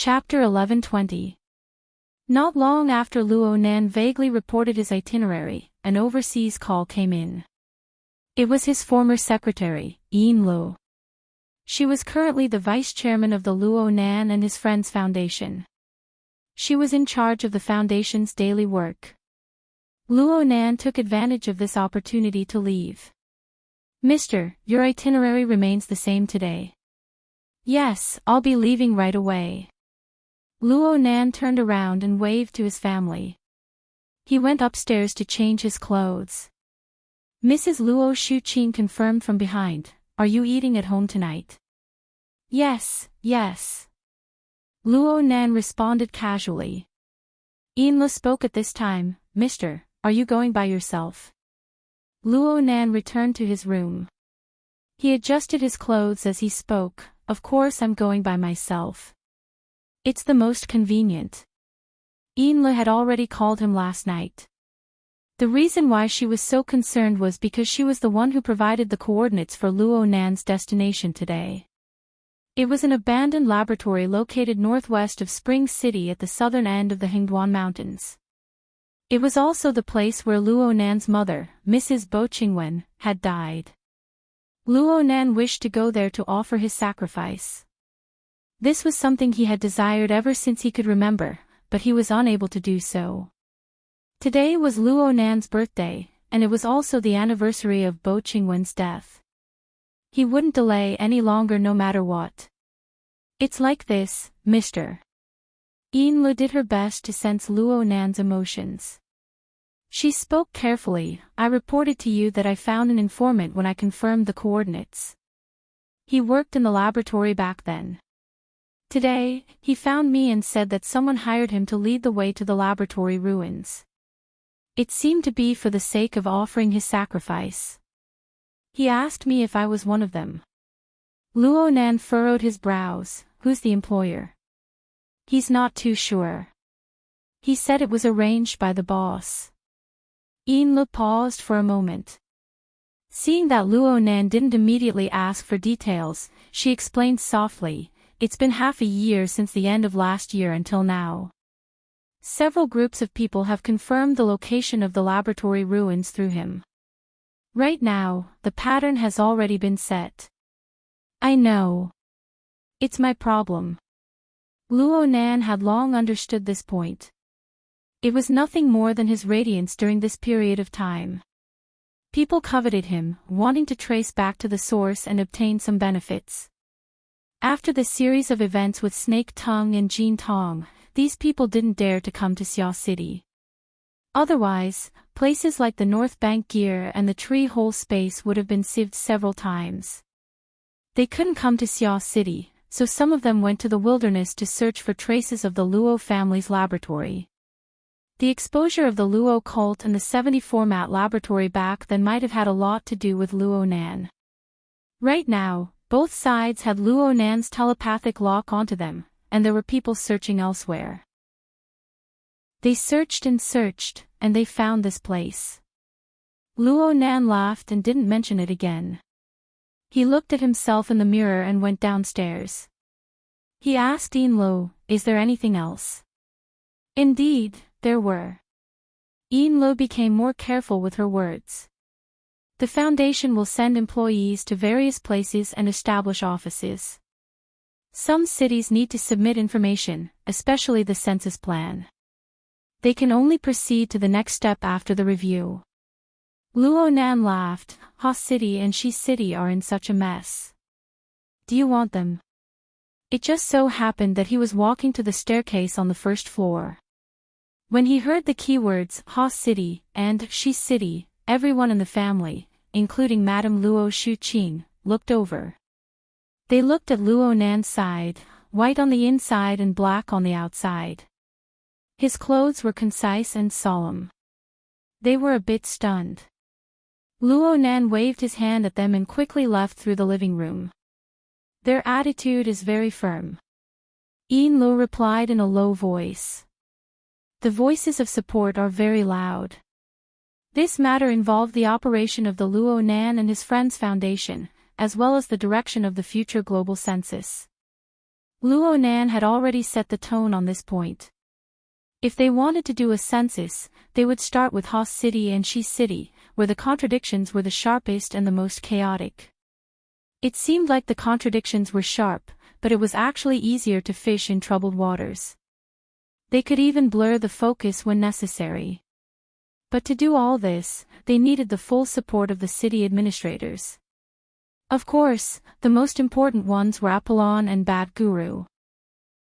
Chapter 11:20. Not long after Luo Nan vaguely reported his itinerary, an overseas call came in. It was his former secretary, Yin Luo. She was currently the vice chairman of the Luo Nan and his Friends Foundation. She was in charge of the foundation's daily work. Luo Nan took advantage of this opportunity to leave. "Mister, your itinerary remains the same today." "Yes, I'll be leaving right away." Luo Nan turned around and waved to his family. He went upstairs to change his clothes. Mrs. Luo Shuqin confirmed from behind, "Are you eating at home tonight?" "Yes, yes." Luo Nan responded casually. Yinla spoke at this time, "Mister, are you going by yourself?" Luo Nan returned to his room. He adjusted his clothes as he spoke, "Of course I'm going by myself. It's the most convenient." Yinla had already called him last night. The reason why she was so concerned was because she was the one who provided the coordinates for Luo Nan's destination today. It was an abandoned laboratory located northwest of Spring City at the southern end of the Hingduan Mountains. It was also the place where Luo Nan's mother, Mrs. Bo Qingwen, had died. Luo Nan wished to go there to offer his sacrifice. This was something he had desired ever since he could remember, but he was unable to do so. Today was Luo Nan's birthday, and it was also the anniversary of Bo Qingwen's death. He wouldn't delay any longer no matter what. "It's like this, mister." Yinla did her best to sense Luo Nan's emotions. She spoke carefully, "I reported to you that I found an informant when I confirmed the coordinates. He worked in the laboratory back then. Today, he found me and said that someone hired him to lead the way to the laboratory ruins. It seemed to be for the sake of offering his sacrifice. He asked me if I was one of them." Luo Nan furrowed his brows. "Who's the employer?" "He's not too sure. He said it was arranged by the boss." Yinla paused for a moment. Seeing that Luo Nan didn't immediately ask for details, she explained softly, "It's been half a year since the end of last year until now. Several groups of people have confirmed the location of the laboratory ruins through him. Right now, the pattern has already been set." "I know. It's my problem." Luo Nan had long understood this point. It was nothing more than his radiance during this period of time. People coveted him, wanting to trace back to the source and obtain some benefits. After the series of events with Snake Tongue and Jin Tong, these people didn't dare to come to Xia City. Otherwise, places like the North Bank Gear and the Tree Hole Space would have been sieved several times. They couldn't come to Xia City, so some of them went to the wilderness to search for traces of the Luo family's laboratory. The exposure of the Luo cult and the 70-format laboratory back then might have had a lot to do with Luo Nan. Right now, both sides had Luo Nan's telepathic lock onto them, and there were people searching elsewhere. They searched, and they found this place. Luo Nan laughed and didn't mention it again. He looked at himself in the mirror and went downstairs. He asked Yinlo, "Is there anything else?" Indeed, there were. Yinlo became more careful with her words. "The foundation will send employees to various places and establish offices. Some cities need to submit information, especially the census plan. They can only proceed to the next step after the review." Luo Nan laughed. "Ha City and Shi City are in such a mess. Do you want them?" It just so happened that he was walking to the staircase on the first floor. When he heard the keywords Ha City and Shi City, everyone in the family, including Madame Luo Shuqing, looked over. They looked at Luo Nan's side, white on the inside and black on the outside. His clothes were concise and solemn. They were a bit stunned. Luo Nan waved his hand at them and quickly left through the living room. "Their attitude is very firm," Yinlo replied in a low voice. "The voices of support are very loud." This matter involved the operation of the Luo Nan and his Friends Foundation, as well as the direction of the future global census. Luo Nan had already set the tone on this point. If they wanted to do a census, they would start with Ha's city and Shi's city, where the contradictions were the sharpest and the most chaotic. It seemed like the contradictions were sharp, but it was actually easier to fish in troubled waters. They could even blur the focus when necessary. But to do all this, they needed the full support of the city administrators. Of course, the most important ones were Apollon and Bad Guru.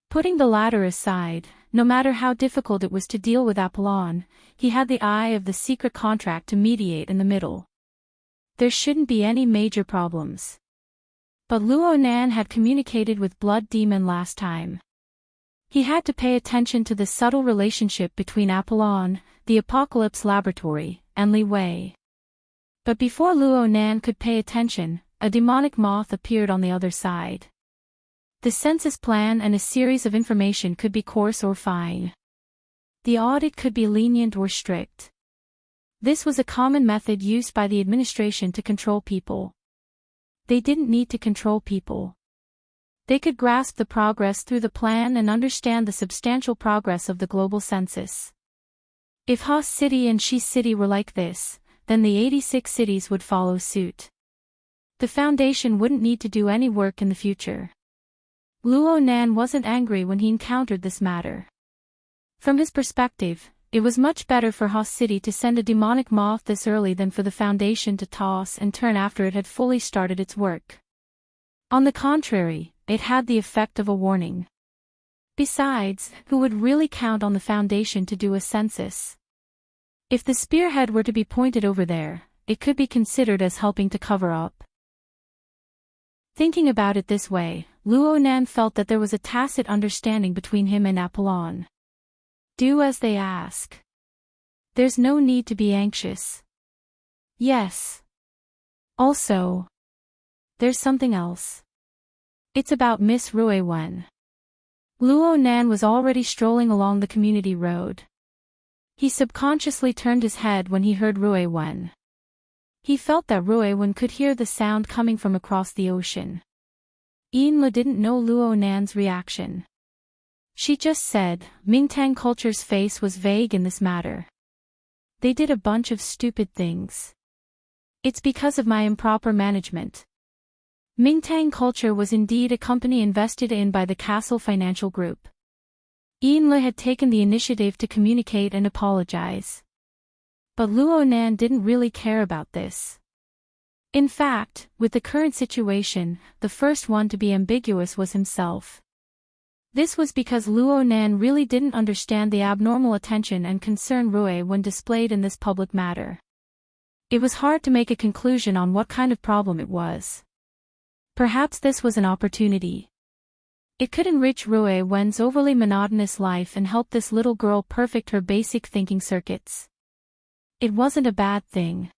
Putting the latter aside, no matter how difficult it was to deal with Apollon, he had the eye of the secret contract to mediate in the middle. There shouldn't be any major problems. But Luo Nan had communicated with Blood Demon last time. He had to pay attention to the subtle relationship between Apollon, the Apocalypse Laboratory, and Li Wei. But before Luo Nan could pay attention, a demonic moth appeared on the other side. The census plan and a series of information could be coarse or fine. The audit could be lenient or strict. This was a common method used by the administration to control people. They didn't need to control people. They could grasp the progress through the plan and understand the substantial progress of the global census. If Ha's city and Shi's city were like this, then the 86 cities would follow suit. The Foundation wouldn't need to do any work in the future. Luo Nan wasn't angry when he encountered this matter. From his perspective, it was much better for Ha's city to send a demonic moth this early than for the Foundation to toss and turn after it had fully started its work. On the contrary, it had the effect of a warning. Besides, who would really count on the Foundation to do a census? If the spearhead were to be pointed over there, it could be considered as helping to cover up. Thinking about it this way, Luo Nan felt that there was a tacit understanding between him and Apollon. Do as they ask. There's no need to be anxious. Yes. Also, there's something else. It's about Miss Rui Wen. Luo Nan was already strolling along the community road. He subconsciously turned his head when he heard Rui Wen. He felt that Rui Wen could hear the sound coming from across the ocean. Yinlu didn't know Luo Nan's reaction. She just said, Mingtang culture's face was vague in this matter. They did a bunch of stupid things. It's because of my improper management. Mingtang culture was indeed a company invested in by the Castle Financial Group. Yinlu had taken the initiative to communicate and apologize. But Luo Nan didn't really care about this. In fact, with the current situation, the first one to be ambiguous was himself. This was because Luo Nan really didn't understand the abnormal attention and concern Rui when displayed in this public matter. It was hard to make a conclusion on what kind of problem it was. Perhaps this was an opportunity. It could enrich Rui Wen's overly monotonous life and help this little girl perfect her basic thinking circuits. It wasn't a bad thing.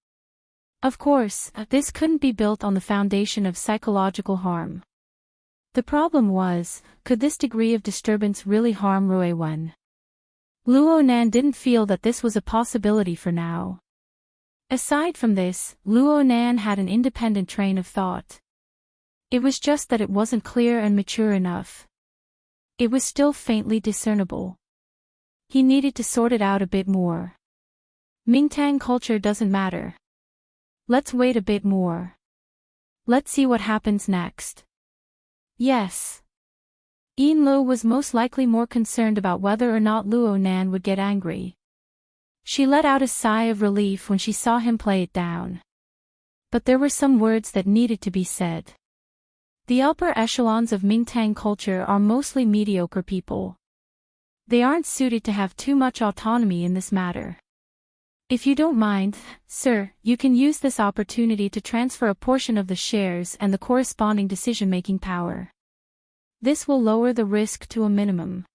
Of course, this couldn't be built on the foundation of psychological harm. The problem was, could this degree of disturbance really harm Rui Wen? Luo Nan didn't feel that this was a possibility for now. Aside from this, Luo Nan had an independent train of thought. It was just that it wasn't clear and mature enough. It was still faintly discernible. He needed to sort it out a bit more. Mingtang culture doesn't matter. Let's wait a bit more. Let's see what happens next. Yes. Yinlu was most likely more concerned about whether or not Luo Nan would get angry. She let out a sigh of relief when she saw him play it down. But there were some words that needed to be said. The upper echelons of Mingtang culture are mostly mediocre people. They aren't suited to have too much autonomy in this matter. If you don't mind, sir, you can use this opportunity to transfer a portion of the shares and the corresponding decision-making power. This will lower the risk to a minimum.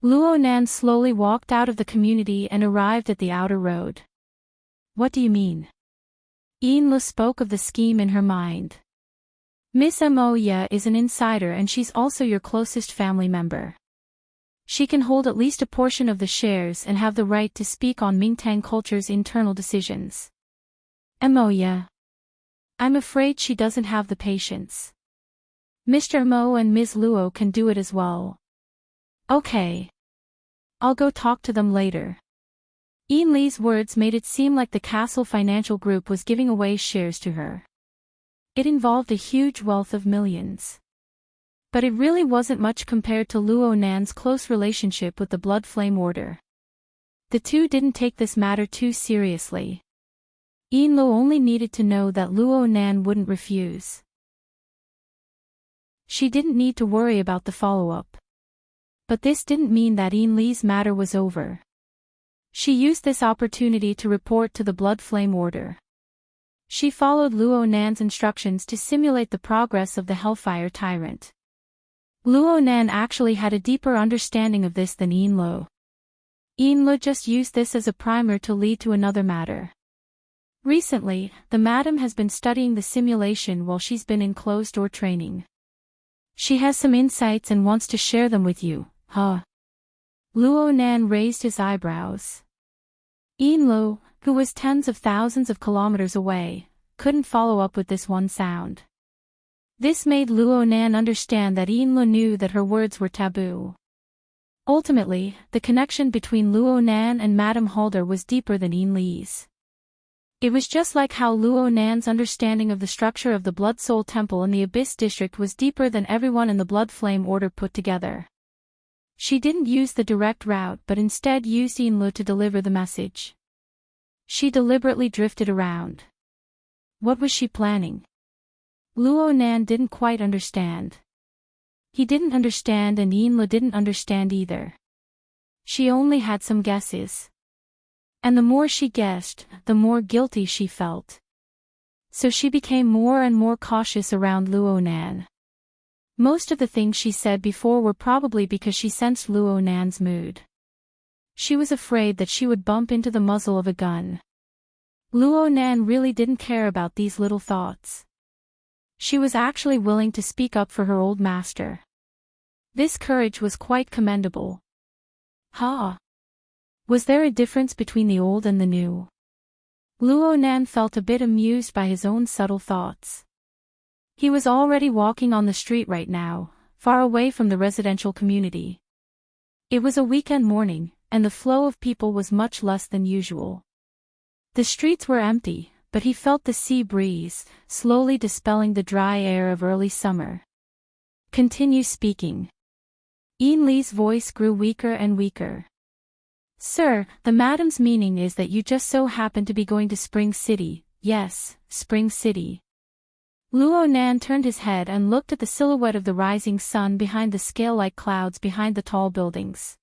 Luo Nan slowly walked out of the community and arrived at the outer road. What do you mean? Yinlu spoke of the scheme in her mind. Miss Mo Ye is an insider and she's also your closest family member. She can hold at least a portion of the shares and have the right to speak on Mingtang culture's internal decisions. Mo Ye. I'm afraid she doesn't have the patience. Mr. Mo and Ms. Luo can do it as well. Okay. I'll go talk to them later. Ian Lee's words made it seem like the Castle Financial Group was giving away shares to her. It involved a huge wealth of millions. But it really wasn't much compared to Luo Nan's close relationship with the Blood Flame Order. The two didn't take this matter too seriously. Ian Lo only needed to know that Luo Nan wouldn't refuse. She didn't need to worry about the follow-up. But this didn't mean that Ian Lee's matter was over. She used this opportunity to report to the Blood Flame Order. She followed Luo Nan's instructions to simulate the progress of the Hellfire Tyrant. Luo Nan actually had a deeper understanding of this than Ian Lo. Ian Lo just used this as a primer to lead to another matter. Recently, the madam has been studying the simulation while she's been in closed-door training. She has some insights and wants to share them with you, huh? Luo Nan raised his eyebrows. Ian Lo, who was tens of thousands of kilometers away, couldn't follow up with this one sound. This made Luo Nan understand that Ian Lo knew that her words were taboo. Ultimately, the connection between Luo Nan and Madame Halder was deeper than Ian Lee's. It was just like how Luo Nan's understanding of the structure of the Blood Soul Temple in the Abyss District was deeper than everyone in the Blood Flame Order put together. She didn't use the direct route but instead used Ian Lo to deliver the message. She deliberately drifted around. What was she planning? Luo Nan didn't quite understand. He didn't understand and Ian Lo didn't understand either. She only had some guesses. And the more she guessed, the more guilty she felt. So she became more and more cautious around Luo Nan. Most of the things she said before were probably because she sensed Luo Nan's mood. She was afraid that she would bump into the muzzle of a gun. Luo Nan really didn't care about these little thoughts. She was actually willing to speak up for her old master. This courage was quite commendable. Ha! Was there a difference between the old and the new? Luo Nan felt a bit amused by his own subtle thoughts. He was already walking on the street right now, far away from the residential community. It was a weekend morning, and the flow of people was much less than usual. The streets were empty, but he felt the sea breeze, slowly dispelling the dry air of early summer. Continue speaking. Ian Lee's voice grew weaker and weaker. Sir, the madam's meaning is that you just so happen to be going to Spring City. Yes, Spring City. Luo Nan turned his head and looked at the silhouette of the rising sun behind the scale-like clouds behind the tall buildings.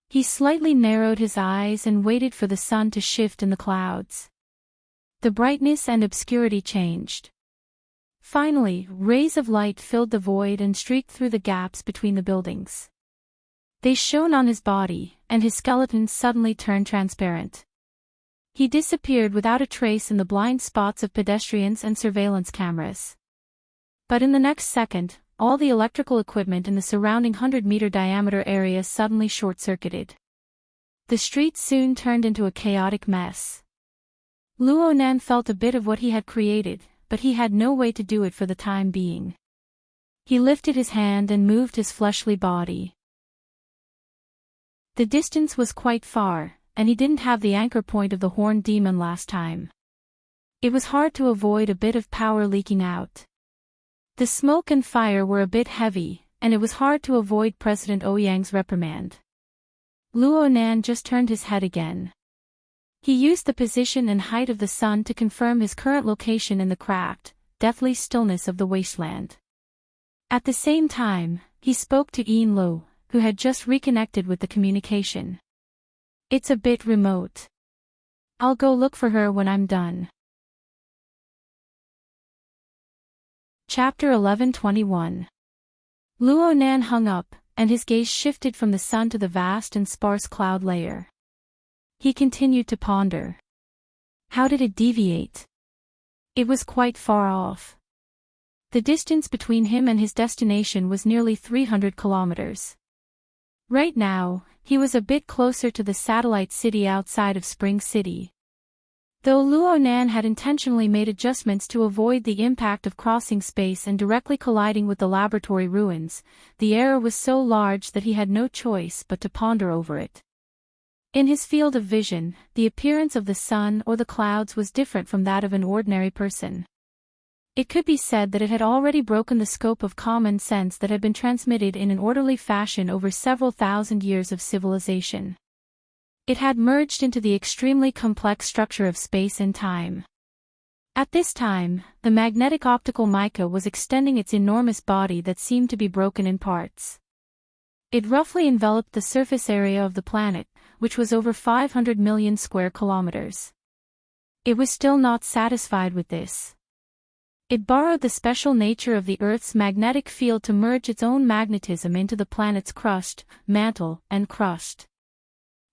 He slightly narrowed his eyes and waited for the sun to shift in the clouds. The brightness and obscurity changed. Finally, rays of light filled the void and streaked through the gaps between the buildings. They shone on his body, and his skeleton suddenly turned transparent. He disappeared without a trace in the blind spots of pedestrians and surveillance cameras. But in the next second, all the electrical equipment in the surrounding 100-meter diameter area suddenly short-circuited. The streets soon turned into a chaotic mess. Luo Nan felt a bit of what he had created, but he had no way to do it for the time being. He lifted his hand and moved his fleshly body. The distance was quite far, and he didn't have the anchor point of the horned demon last time. It was hard to avoid a bit of power leaking out. The smoke and fire were a bit heavy, and it was hard to avoid President Ouyang's reprimand. Luo Nan just turned his head again. He used the position and height of the sun to confirm his current location in the cracked, deathly stillness of the wasteland. At the same time, he spoke to Ian Lo, who had just reconnected with the communication. It's a bit remote. I'll go look for her when I'm done. Chapter 11:21. Luo Nan hung up, and his gaze shifted from the sun to the vast and sparse cloud layer. He continued to ponder. How did it deviate? It was quite far off. The distance between him and his destination was nearly 300 kilometers. Right now, he was a bit closer to the satellite city outside of Spring City. Though Luo Nan had intentionally made adjustments to avoid the impact of crossing space and directly colliding with the laboratory ruins, the error was so large that he had no choice but to ponder over it. In his field of vision, the appearance of the sun or the clouds was different from that of an ordinary person. It could be said that it had already broken the scope of common sense that had been transmitted in an orderly fashion over several thousand years of civilization. It had merged into the extremely complex structure of space and time. At this time, the magnetic optical mica was extending its enormous body that seemed to be broken in parts. It roughly enveloped the surface area of the planet, which was over 500 million square kilometers. It was still not satisfied with this. It borrowed the special nature of the Earth's magnetic field to merge its own magnetism into the planet's crust, mantle, and crust.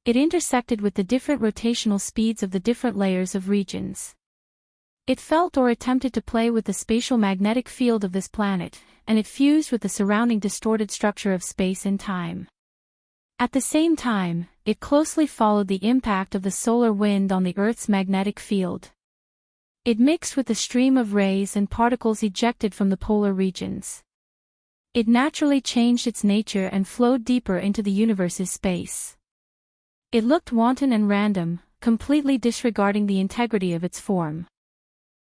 It intersected with the different rotational speeds of the different layers of regions. It felt or attempted to play with the spatial magnetic field of this planet, and it fused with the surrounding distorted structure of space and time. At the same time, it closely followed the impact of the solar wind on the Earth's magnetic field. It mixed with the stream of rays and particles ejected from the polar regions. It naturally changed its nature and flowed deeper into the universe's space. It looked wanton and random, completely disregarding the integrity of its form.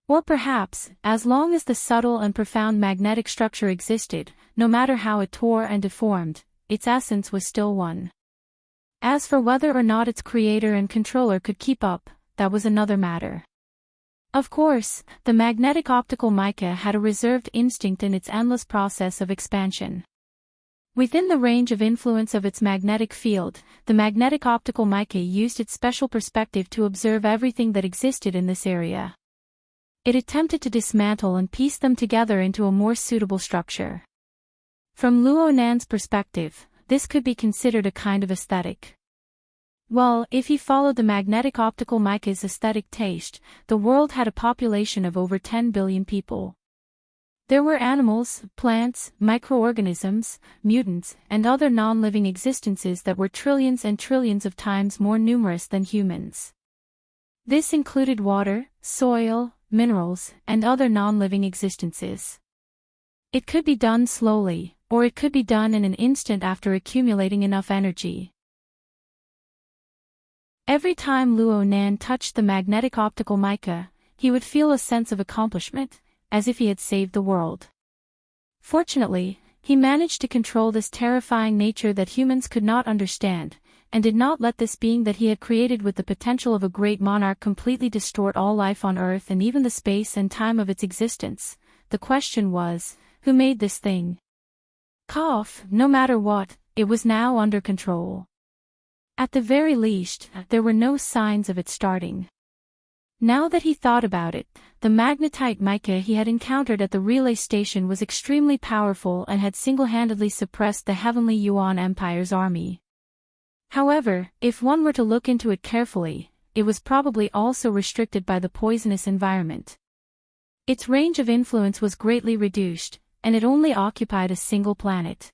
Or perhaps, as long as the subtle and profound magnetic structure existed, no matter how it tore and deformed, its essence was still one. As for whether or not its creator and controller could keep up, that was another matter. Of course, the magnetic optical mica had a reserved instinct in its endless process of expansion. Within the range of influence of its magnetic field, the magnetic optical mica used its special perspective to observe everything that existed in this area. It attempted to dismantle and piece them together into a more suitable structure. From Luo Nan's perspective, this could be considered a kind of aesthetic. Well, if he followed the magnetic optical mica's aesthetic taste, the world had a population of over 10 billion people. There were animals, plants, microorganisms, mutants, and other non-living existences that were trillions and trillions of times more numerous than humans. This included water, soil, minerals, and other non-living existences. It could be done slowly, or it could be done in an instant after accumulating enough energy. Every time Luo Nan touched the magnetic optical mica, he would feel a sense of accomplishment, as if he had saved the world. Fortunately, he managed to control this terrifying nature that humans could not understand, and did not let this being that he had created with the potential of a great monarch completely distort all life on Earth and even the space and time of its existence. The question was, who made this thing? No matter what, it was now under control. At the very least, there were no signs of it starting. Now that he thought about it, the magnetite mica he had encountered at the relay station was extremely powerful and had single-handedly suppressed the Heavenly Yuan Empire's army. However, if one were to look into it carefully, it was probably also restricted by the poisonous environment. Its range of influence was greatly reduced, and it only occupied a single planet.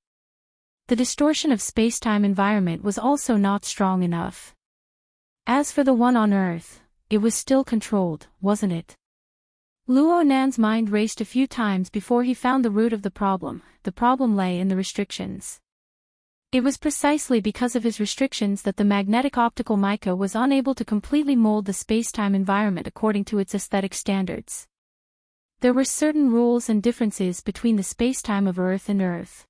The distortion of space-time environment was also not strong enough. As for the one on Earth, it was still controlled, wasn't it? Luo Nan's mind raced a few times before he found the root of the problem. The problem lay in the restrictions. It was precisely because of his restrictions that the magnetic optical mica was unable to completely mold the space-time environment according to its aesthetic standards. There were certain rules and differences between the space-time of Earth and Earth.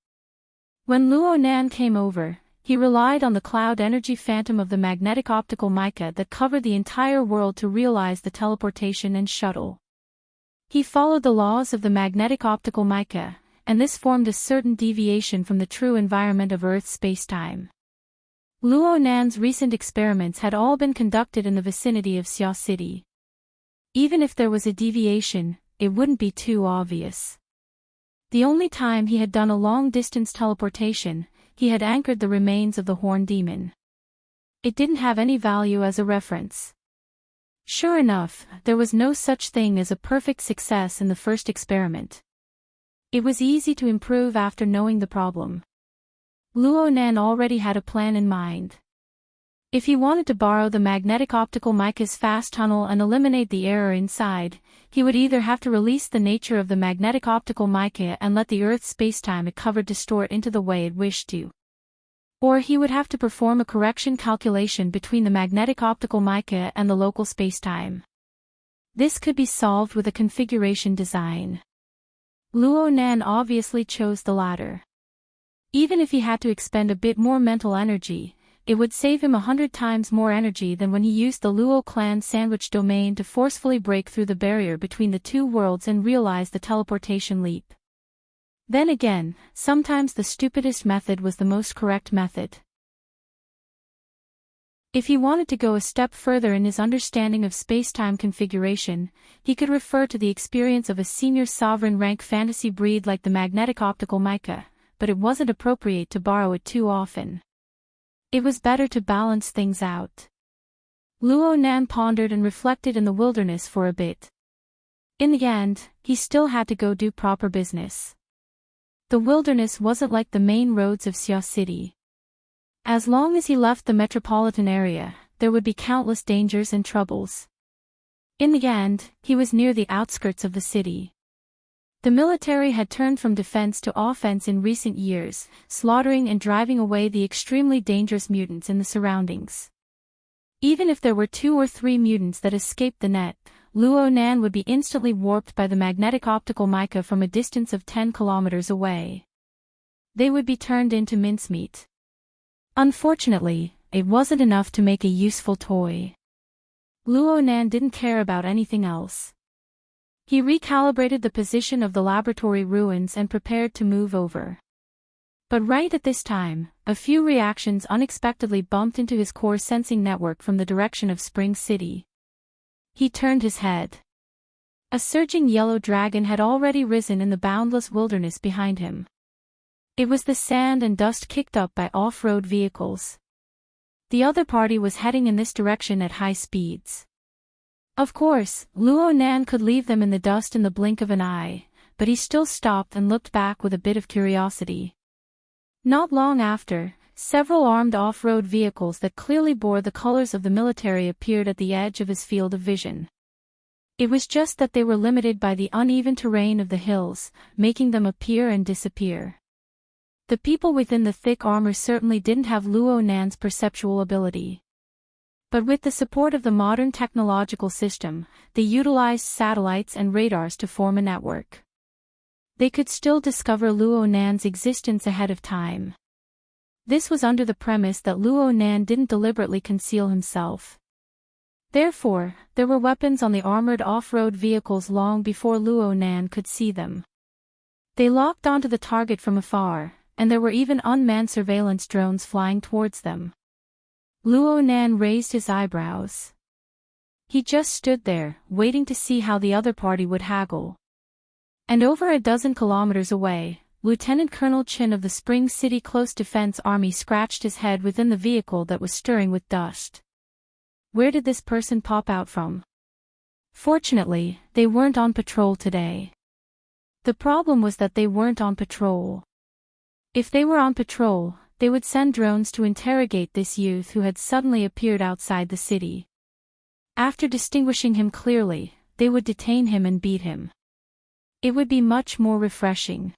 When Luo Nan came over, he relied on the cloud energy phantom of the magnetic optical mica that covered the entire world to realize the teleportation and shuttle. He followed the laws of the magnetic optical mica, and this formed a certain deviation from the true environment of Earth's spacetime. Luo Nan's recent experiments had all been conducted in the vicinity of Xia City. Even if there was a deviation, it wouldn't be too obvious. The only time he had done a long-distance teleportation, he had anchored the remains of the Horn Demon. It didn't have any value as a reference. Sure enough, there was no such thing as a perfect success in the first experiment. It was easy to improve after knowing the problem. Luo Nan already had a plan in mind. If he wanted to borrow the magnetic optical mica's fast tunnel and eliminate the error inside, he would either have to release the nature of the magnetic optical mica and let the Earth's spacetime it covered distort into the way it wished to. Or he would have to perform a correction calculation between the magnetic optical mica and the local spacetime. This could be solved with a configuration design. Luo Nan obviously chose the latter. Even if he had to expend a bit more mental energy, it would save him 100 times more energy than when he used the Luo clan sandwich domain to forcefully break through the barrier between the two worlds and realize the teleportation leap. Then again, sometimes the stupidest method was the most correct method. If he wanted to go a step further in his understanding of spacetime configuration, he could refer to the experience of a senior sovereign rank fantasy breed like the magnetic optical mica, but it wasn't appropriate to borrow it too often. It was better to balance things out. Luo Nan pondered and reflected in the wilderness for a bit. In the end, he still had to go do proper business. The wilderness wasn't like the main roads of Xia City. As long as he left the metropolitan area, there would be countless dangers and troubles. In the end, he was near the outskirts of the city. The military had turned from defense to offense in recent years, slaughtering and driving away the extremely dangerous mutants in the surroundings. Even if there were 2 or 3 mutants that escaped the net, Luo Nan would be instantly warped by the magnetic optical mica from a distance of 10 kilometers away. They would be turned into mincemeat. Unfortunately, it wasn't enough to make a useful toy. Luo Nan didn't care about anything else. He recalibrated the position of the laboratory ruins and prepared to move over. But right at this time, a few reactions unexpectedly bumped into his core sensing network from the direction of Spring City. He turned his head. A surging yellow dragon had already risen in the boundless wilderness behind him. It was the sand and dust kicked up by off-road vehicles. The other party was heading in this direction at high speeds. Of course, Luo Nan could leave them in the dust in the blink of an eye, but he still stopped and looked back with a bit of curiosity. Not long after, several armed off-road vehicles that clearly bore the colors of the military appeared at the edge of his field of vision. It was just that they were limited by the uneven terrain of the hills, making them appear and disappear. The people within the thick armor certainly didn't have Luo Nan's perceptual ability. But with the support of the modern technological system, they utilized satellites and radars to form a network. They could still discover Luo Nan's existence ahead of time. This was under the premise that Luo Nan didn't deliberately conceal himself. Therefore, there were weapons on the armored off-road vehicles long before Luo Nan could see them. They locked onto the target from afar, and there were even unmanned surveillance drones flying towards them. Luo Nan raised his eyebrows. He just stood there, waiting to see how the other party would haggle. And over a dozen kilometers away, Lieutenant Colonel Chin of the Spring City Close Defense Army scratched his head within the vehicle that was stirring with dust. Where did this person pop out from? Fortunately, they weren't on patrol today. The problem was that they weren't on patrol. If they were on patrol, they would send drones to interrogate this youth who had suddenly appeared outside the city. After distinguishing him clearly, they would detain him and beat him. It would be much more refreshing.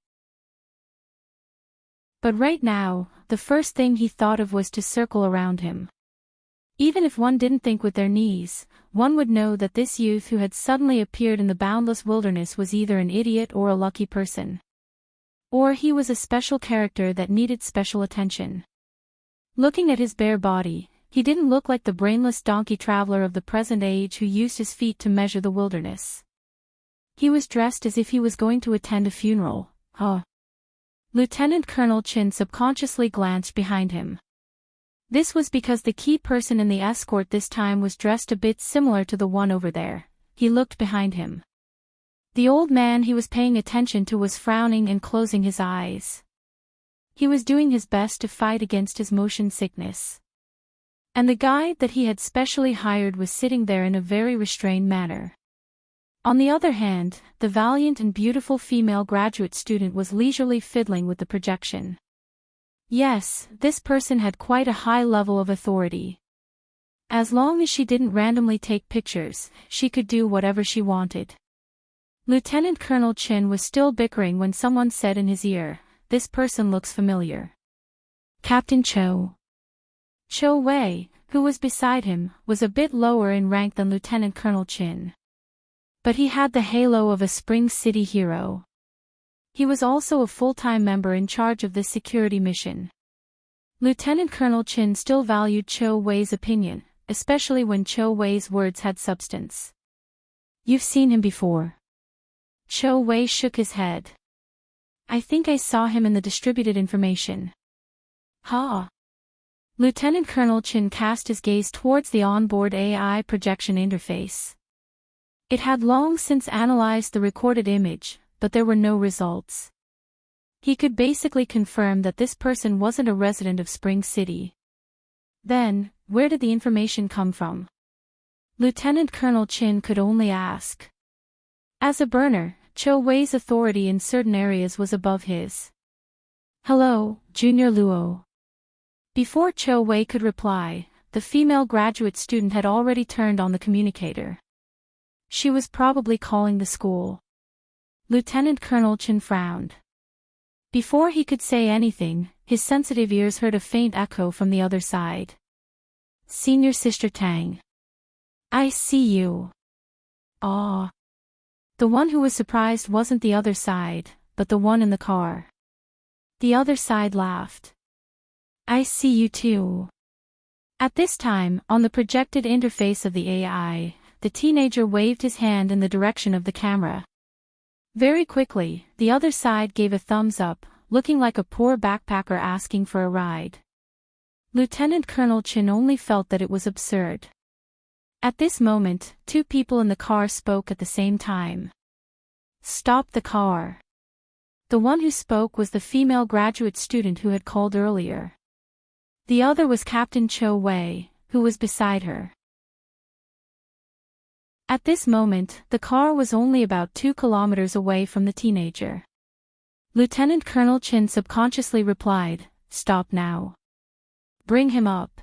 But right now, the first thing he thought of was to circle around him. Even if one didn't think with their knees, one would know that this youth who had suddenly appeared in the boundless wilderness was either an idiot or a lucky person. Or he was a special character that needed special attention. Looking at his bare body, he didn't look like the brainless donkey traveler of the present age who used his feet to measure the wilderness. He was dressed as if he was going to attend a funeral. Lieutenant Colonel Chin subconsciously glanced behind him. This was because the key person in the escort this time was dressed a bit similar to the one over there. He looked behind him. The old man he was paying attention to was frowning and closing his eyes. He was doing his best to fight against his motion sickness. And the guide that he had specially hired was sitting there in a very restrained manner. On the other hand, the valiant and beautiful female graduate student was leisurely fiddling with the projection. Yes, this person had quite a high level of authority. As long as she didn't randomly take pictures, she could do whatever she wanted. Lieutenant Colonel Chin was still bickering when someone said in his ear, "This person looks familiar." Captain Cho. Cho Wei, who was beside him, was a bit lower in rank than Lieutenant Colonel Chin. But he had the halo of a Spring City hero. He was also a full-time member in charge of this security mission. Lieutenant Colonel Chin still valued Cho Wei's opinion, especially when Cho Wei's words had substance. "You've seen him before." Cho Wei shook his head. "I think I saw him in the distributed information." "Ha!" Lieutenant Colonel Chin cast his gaze towards the onboard AI projection interface. It had long since analyzed the recorded image, but there were no results. He could basically confirm that this person wasn't a resident of Spring City. Then, where did the information come from? Lieutenant Colonel Chin could only ask. As a burner, Cho Wei's authority in certain areas was above his. "Hello, Junior Luo." Before Cho Wei could reply, the female graduate student had already turned on the communicator. She was probably calling the school. Lieutenant Colonel Chin frowned. Before he could say anything, his sensitive ears heard a faint echo from the other side. "Senior Sister Tang. I see you." "Ah." The one who was surprised wasn't the other side, but the one in the car. The other side laughed. "I see you too." At this time, on the projected interface of the AI, the teenager waved his hand in the direction of the camera. Very quickly, the other side gave a thumbs up, looking like a poor backpacker asking for a ride. Lieutenant Colonel Chin only felt that it was absurd. At this moment, two people in the car spoke at the same time. "Stop the car." The one who spoke was the female graduate student who had called earlier. The other was Captain Cho Wei, who was beside her. At this moment, the car was only about 2 kilometers away from the teenager. Lieutenant Colonel Chin subconsciously replied, "Stop now. Bring him up."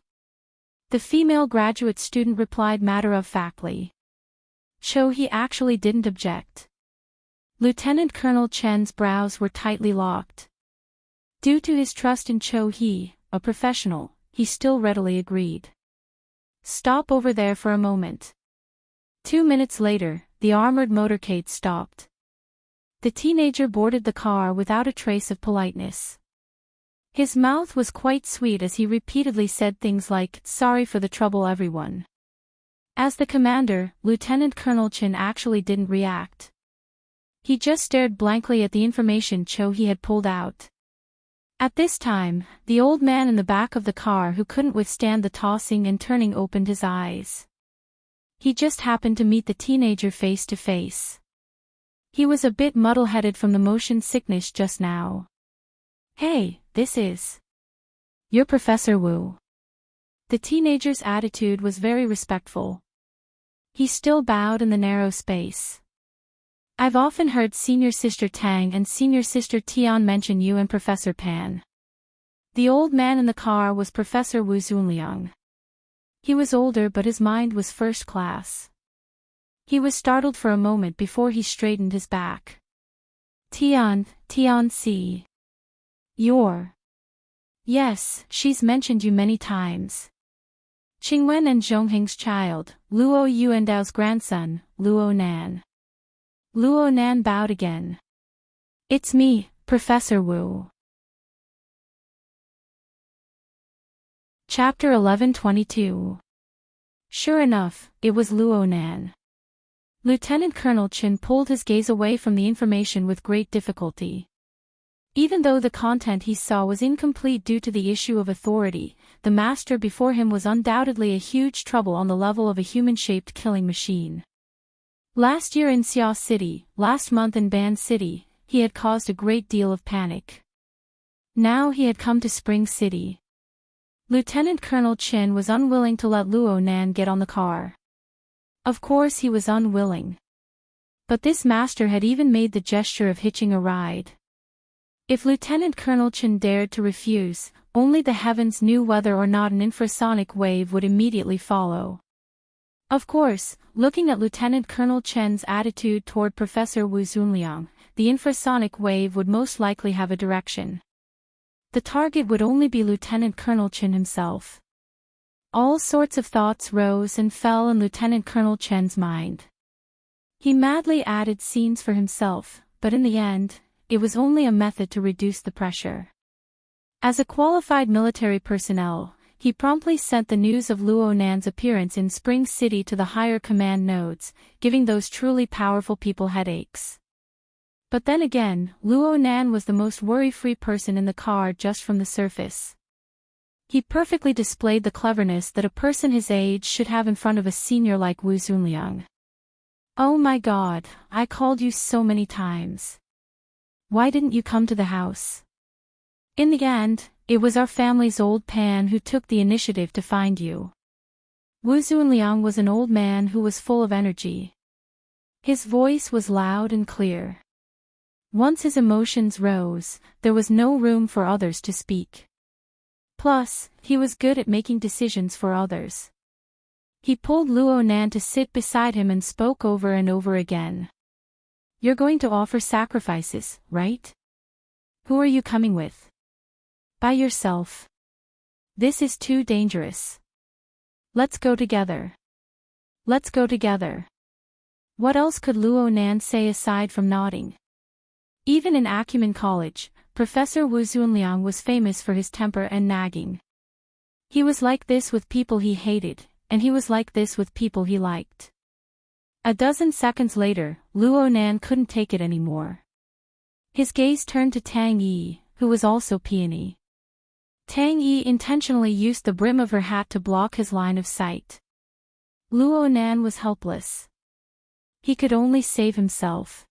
The female graduate student replied matter-of-factly. Cho he actually didn't object. Lieutenant Colonel Chen's brows were tightly locked. Due to his trust in Cho he, a professional, he still readily agreed. "Stop over there for a moment." 2 minutes later, the armored motorcade stopped. The teenager boarded the car without a trace of politeness. His mouth was quite sweet as he repeatedly said things like, "Sorry for the trouble everyone." As the commander, Lieutenant Colonel Chin actually didn't react. He just stared blankly at the information Cho he had pulled out. At this time, the old man in the back of the car who couldn't withstand the tossing and turning opened his eyes. He just happened to meet the teenager face to face. He was a bit muddle-headed from the motion sickness just now. "Hey, this is... You're Professor Wu." The teenager's attitude was very respectful. He still bowed in the narrow space. "I've often heard Senior Sister Tang and Senior Sister Tian mention you and Professor Pan." The old man in the car was Professor Wu Zunliang. He was older but his mind was first class. He was startled for a moment before he straightened his back. Tian Si. You're... Yes, she's mentioned you many times. Qingwen and Zhongheng's child, Luo Yuandao's grandson, Luo Nan. Luo Nan bowed again. "It's me, Professor Wu." Chapter 11:22. Sure enough, it was Luo Nan. Lieutenant Colonel Chin pulled his gaze away from the information with great difficulty. Even though the content he saw was incomplete due to the issue of authority, the master before him was undoubtedly a huge trouble on the level of a human-shaped killing machine. Last year in Xia City, last month in Ban City, he had caused a great deal of panic. Now he had come to Spring City. Lieutenant Colonel Chin was unwilling to let Luo Nan get on the car. Of course he was unwilling. But this master had even made the gesture of hitching a ride. If Lieutenant Colonel Chen dared to refuse, only the heavens knew whether or not an infrasonic wave would immediately follow. Of course, looking at Lieutenant Colonel Chen's attitude toward Professor Wu Zunliang, the infrasonic wave would most likely have a direction. The target would only be Lieutenant Colonel Chen himself. All sorts of thoughts rose and fell in Lieutenant Colonel Chen's mind. He madly added scenes for himself, but in the end, it was only a method to reduce the pressure. As a qualified military personnel, he promptly sent the news of Luo Nan's appearance in Spring City to the higher command nodes, giving those truly powerful people headaches. But then again, Luo Nan was the most worry-free person in the car just from the surface. He perfectly displayed the cleverness that a person his age should have in front of a senior like Wu Zunliang. "Oh my God, I called you so many times. Why didn't you come to the house?" "In the end, it was our family's old Pan who took the initiative to find you." Wu Zunliang was an old man who was full of energy. His voice was loud and clear. Once his emotions rose, there was no room for others to speak. Plus, he was good at making decisions for others. He pulled Luo Nan to sit beside him and spoke over and over again. "You're going to offer sacrifices, right? Who are you coming with? By yourself? This is too dangerous. Let's go together. Let's go together." What else could Luo Nan say aside from nodding? Even in Acumen College, Professor Wu Zunliang was famous for his temper and nagging. He was like this with people he hated, and he was like this with people he liked. A dozen seconds later, Luo Nan couldn't take it anymore. His gaze turned to Tang Yi, who was also peony. Tang Yi intentionally used the brim of her hat to block his line of sight. Luo Nan was helpless. He could only save himself.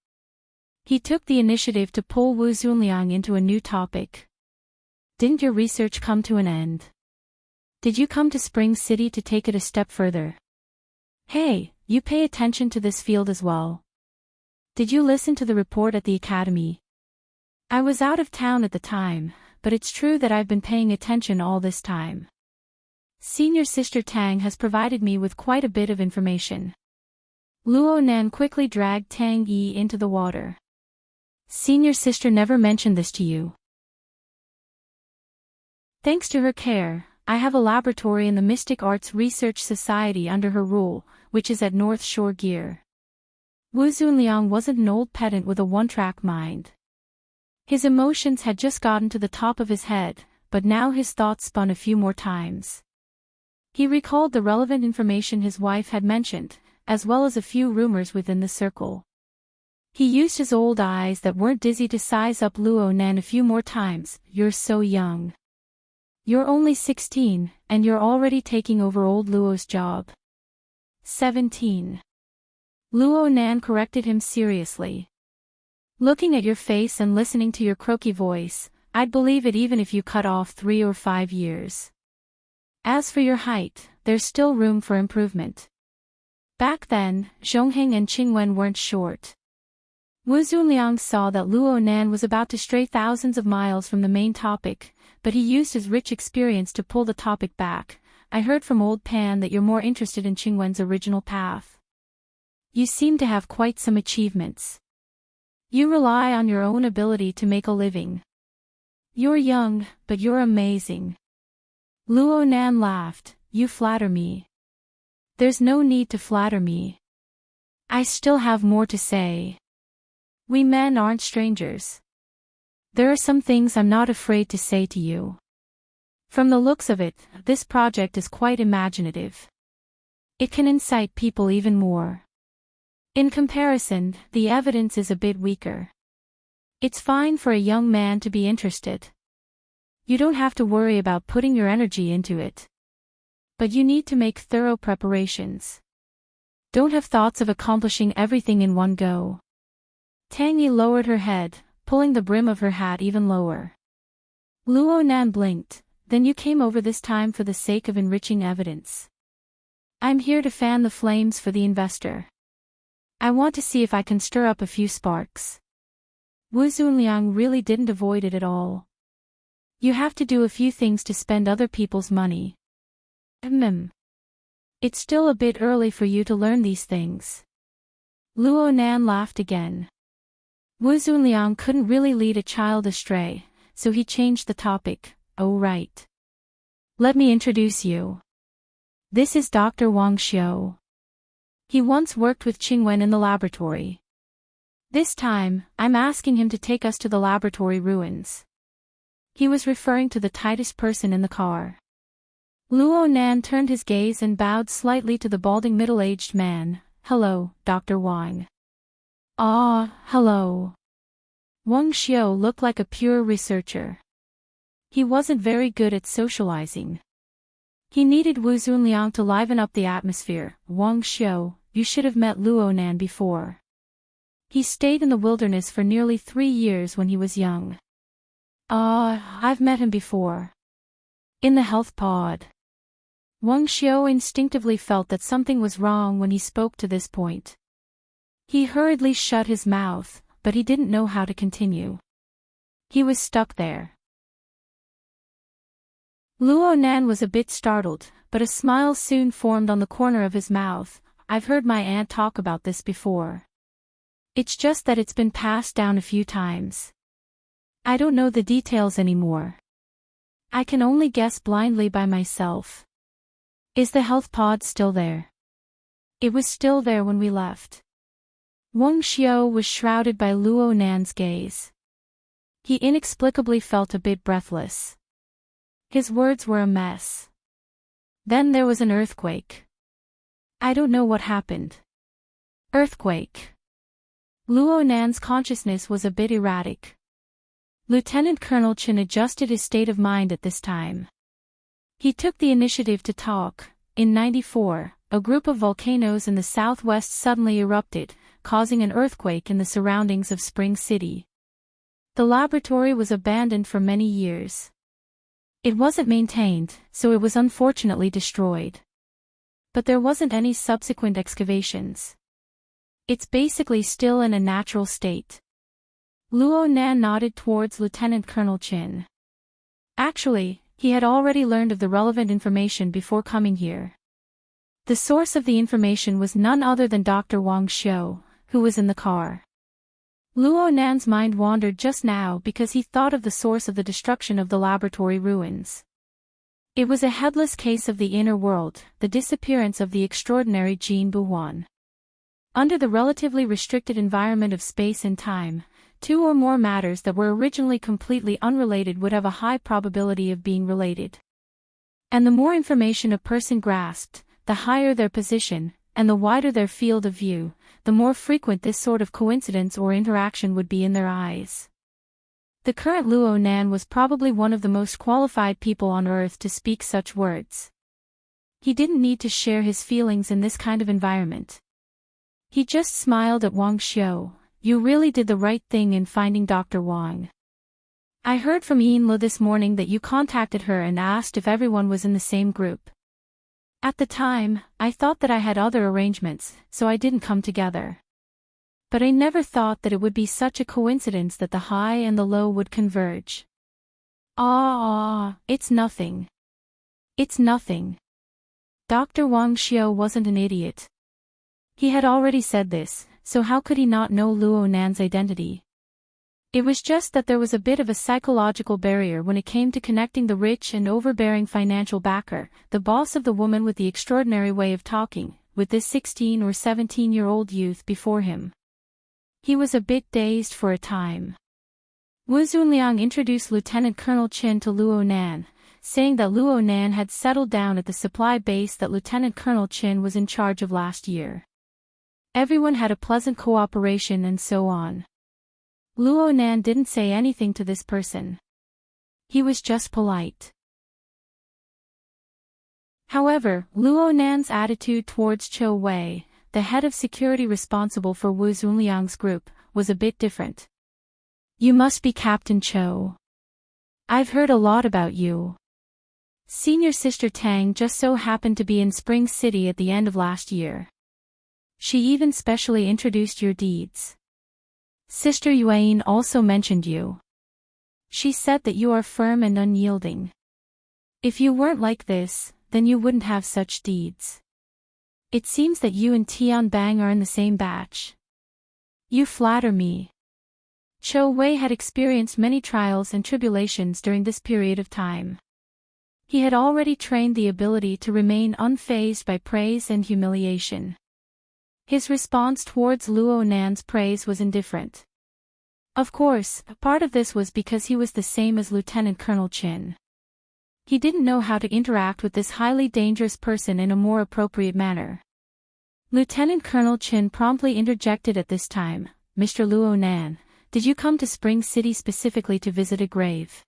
He took the initiative to pull Wu Zunliang into a new topic. "Didn't your research come to an end? Did you come to Spring City to take it a step further? Hey, you pay attention to this field as well. Did you listen to the report at the academy? I was out of town at the time, but it's true that I've been paying attention all this time. Senior Sister Tang has provided me with quite a bit of information." Luo Nan quickly dragged Tang Yi into the water. "Senior Sister never mentioned this to you." "Thanks to her care, I have a laboratory in the Mystic Arts Research Society under her rule, which is at North Shore Gear." Wu Zunliang wasn't an old pedant with a one-track mind. His emotions had just gotten to the top of his head, but now his thoughts spun a few more times. He recalled the relevant information his wife had mentioned, as well as a few rumors within the circle. He used his old eyes that weren't dizzy to size up Luo Nan a few more times. "You're so young. You're only 16, and you're already taking over old Luo's job." 17. Luo Nan corrected him seriously. "Looking at your face and listening to your croaky voice, I'd believe it even if you cut off 3 or 5 years. As for your height, there's still room for improvement." Back then, Zhongheng and Qingwen weren't short. Wu Zunliang saw that Luo Nan was about to stray thousands of miles from the main topic, but he used his rich experience to pull the topic back. "I heard from old Pan that you're more interested in Qingwen's original path. You seem to have quite some achievements. You rely on your own ability to make a living. You're young, but you're amazing." Luo Nan laughed. "You flatter me." "There's no need to flatter me. I still have more to say. We men aren't strangers. There are some things I'm not afraid to say to you. From the looks of it, this project is quite imaginative. It can incite people even more. In comparison, the evidence is a bit weaker. It's fine for a young man to be interested. You don't have to worry about putting your energy into it. But you need to make thorough preparations. Don't have thoughts of accomplishing everything in one go." Tang Yi lowered her head, pulling the brim of her hat even lower. Luo Nan blinked. "Then you came over this time for the sake of enriching evidence." "I'm here to fan the flames for the investor. I want to see if I can stir up a few sparks." Wu Zunliang really didn't avoid it at all. You have to do a few things to spend other people's money. It's still a bit early for you to learn these things. Luo Nan laughed again. Wu Zunliang couldn't really lead a child astray, so he changed the topic. Oh right. Let me introduce you. This is Dr. Wang Xiu. He once worked with Qingwen in the laboratory. This time, I'm asking him to take us to the laboratory ruins. He was referring to the tightest person in the car. Luo Nan turned his gaze and bowed slightly to the balding middle-aged man. Hello, Dr. Wang. Ah, hello. Wang Xiu looked like a pure researcher. He wasn't very good at socializing. He needed Wu Zunliang to liven up the atmosphere. Wang Xiu, you should have met Luo Nan before. He stayed in the wilderness for nearly 3 years when he was young. I've met him before. In the health pod. Wang Xiu instinctively felt that something was wrong when he spoke to this point. He hurriedly shut his mouth, but he didn't know how to continue. He was stuck there. Luo Nan was a bit startled, but a smile soon formed on the corner of his mouth. I've heard my aunt talk about this before. It's just that it's been passed down a few times. I don't know the details anymore. I can only guess blindly by myself. Is the health pod still there? It was still there when we left. Wang Xiu was shrouded by Luo Nan's gaze. He inexplicably felt a bit breathless. His words were a mess. Then there was an earthquake. I don't know what happened. Earthquake. Luo Nan's consciousness was a bit erratic. Lieutenant Colonel Chen adjusted his state of mind at this time. He took the initiative to talk. In '94, a group of volcanoes in the southwest suddenly erupted, causing an earthquake in the surroundings of Spring City. The laboratory was abandoned for many years. It wasn't maintained, so it was unfortunately destroyed. But there wasn't any subsequent excavations. It's basically still in a natural state. Luo Nan nodded towards Lieutenant Colonel Chen. Actually, he had already learned of the relevant information before coming here. The source of the information was none other than Dr. Wang Xiu, who was in the car. Luo Nan's mind wandered just now because he thought of the source of the destruction of the laboratory ruins. It was a headless case of the inner world, the disappearance of the extraordinary Jin Buhuan. Under the relatively restricted environment of space and time, 2 or more matters that were originally completely unrelated would have a high probability of being related. And the more information a person grasped, the higher their position, and the wider their field of view, the more frequent this sort of coincidence or interaction would be in their eyes. The current Luo Nan was probably one of the most qualified people on Earth to speak such words. He didn't need to share his feelings in this kind of environment. He just smiled at Wang Xiu. You really did the right thing in finding Dr. Wang. I heard from Yinlu this morning that you contacted her and asked if everyone was in the same group. At the time, I thought that I had other arrangements, so I didn't come together. But I never thought that it would be such a coincidence that the high and the low would converge. It's nothing. It's nothing. Dr. Wang Xiu wasn't an idiot. He had already said this, so how could he not know Luo Nan's identity? It was just that there was a bit of a psychological barrier when it came to connecting the rich and overbearing financial backer, the boss of the woman with the extraordinary way of talking, with this 16 or 17-year-old youth before him. He was a bit dazed for a time. Wu Zunliang introduced Lieutenant Colonel Chen to Luo Nan, saying that Luo Nan had settled down at the supply base that Lieutenant Colonel Chen was in charge of last year. Everyone had a pleasant cooperation and so on. Luo Nan didn't say anything to this person. He was just polite. However, Luo Nan's attitude towards Cho Wei, the head of security responsible for Wu Zunliang's group, was a bit different. You must be Captain Cho. I've heard a lot about you. Senior Sister Tang just so happened to be in Spring City at the end of last year. She even specially introduced your deeds. Sister Yuan also mentioned you. She said that you are firm and unyielding. If you weren't like this, then you wouldn't have such deeds. It seems that you and Tian Bang are in the same batch. You flatter me. Cho Wei had experienced many trials and tribulations during this period of time. He had already trained the ability to remain unfazed by praise and humiliation. His response towards Luo Nan's praise was indifferent. Of course, part of this was because he was the same as Lieutenant Colonel Chin. He didn't know how to interact with this highly dangerous person in a more appropriate manner. Lieutenant Colonel Chin promptly interjected at this time, "Mr. Luo Nan, did you come to Spring City specifically to visit a grave?"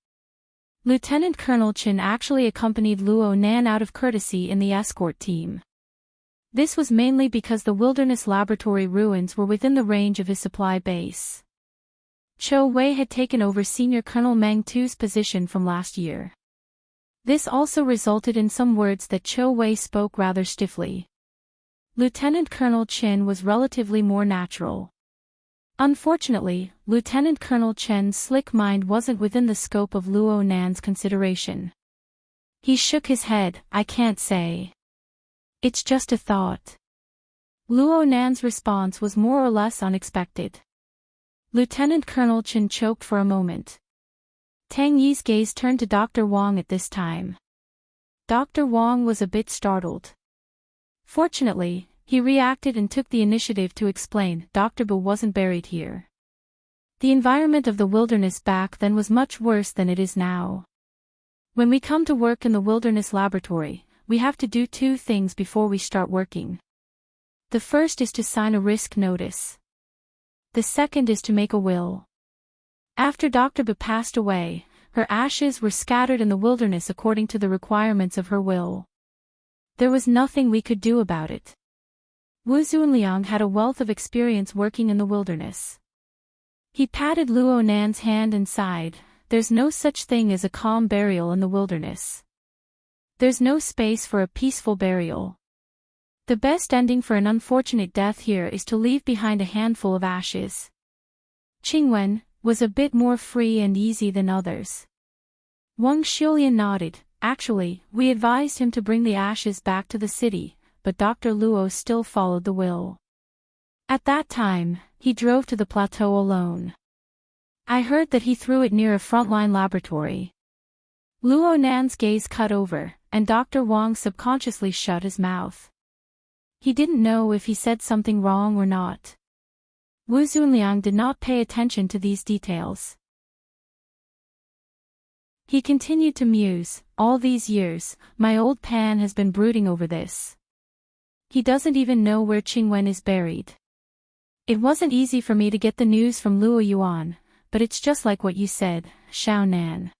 Lieutenant Colonel Chin actually accompanied Luo Nan out of courtesy in the escort team. This was mainly because the Wilderness Laboratory ruins were within the range of his supply base. Cho Wei had taken over Senior Colonel Meng Tu's position from last year. This also resulted in some words that Cho Wei spoke rather stiffly. Lieutenant Colonel Chin was relatively more natural. Unfortunately, Lieutenant Colonel Chen's slick mind wasn't within the scope of Luo Nan's consideration. He shook his head, "I can't say. It's just a thought." Luo Nan's response was more or less unexpected. Lieutenant Colonel Chen choked for a moment. Tang Yi's gaze turned to Dr. Wang at this time. Dr. Wang was a bit startled. Fortunately, he reacted and took the initiative to explain, "Dr. Bu wasn't buried here. The environment of the wilderness back then was much worse than it is now. When we come to work in the Wilderness Laboratory, we have to do two things before we start working. The first is to sign a risk notice. The second is to make a will." After Dr. Bu passed away, her ashes were scattered in the wilderness according to the requirements of her will. There was nothing we could do about it. Wu Zunliang had a wealth of experience working in the wilderness. He patted Luo Nan's hand and sighed, "There's no such thing as a calm burial in the wilderness. There's no space for a peaceful burial. The best ending for an unfortunate death here is to leave behind a handful of ashes." Qingwen was a bit more free and easy than others. Wang Xiulian nodded. "Actually, we advised him to bring the ashes back to the city, but Dr. Luo still followed the will. At that time, he drove to the plateau alone. I heard that he threw it near a frontline laboratory." Luo Nan's gaze cut over, and Dr. Wang subconsciously shut his mouth. He didn't know if he said something wrong or not. Wu Zunliang did not pay attention to these details. He continued to muse, "All these years, my old Pan has been brooding over this. He doesn't even know where Qingwen is buried. It wasn't easy for me to get the news from Luo Yuan, but it's just like what you said, Xiao Nan."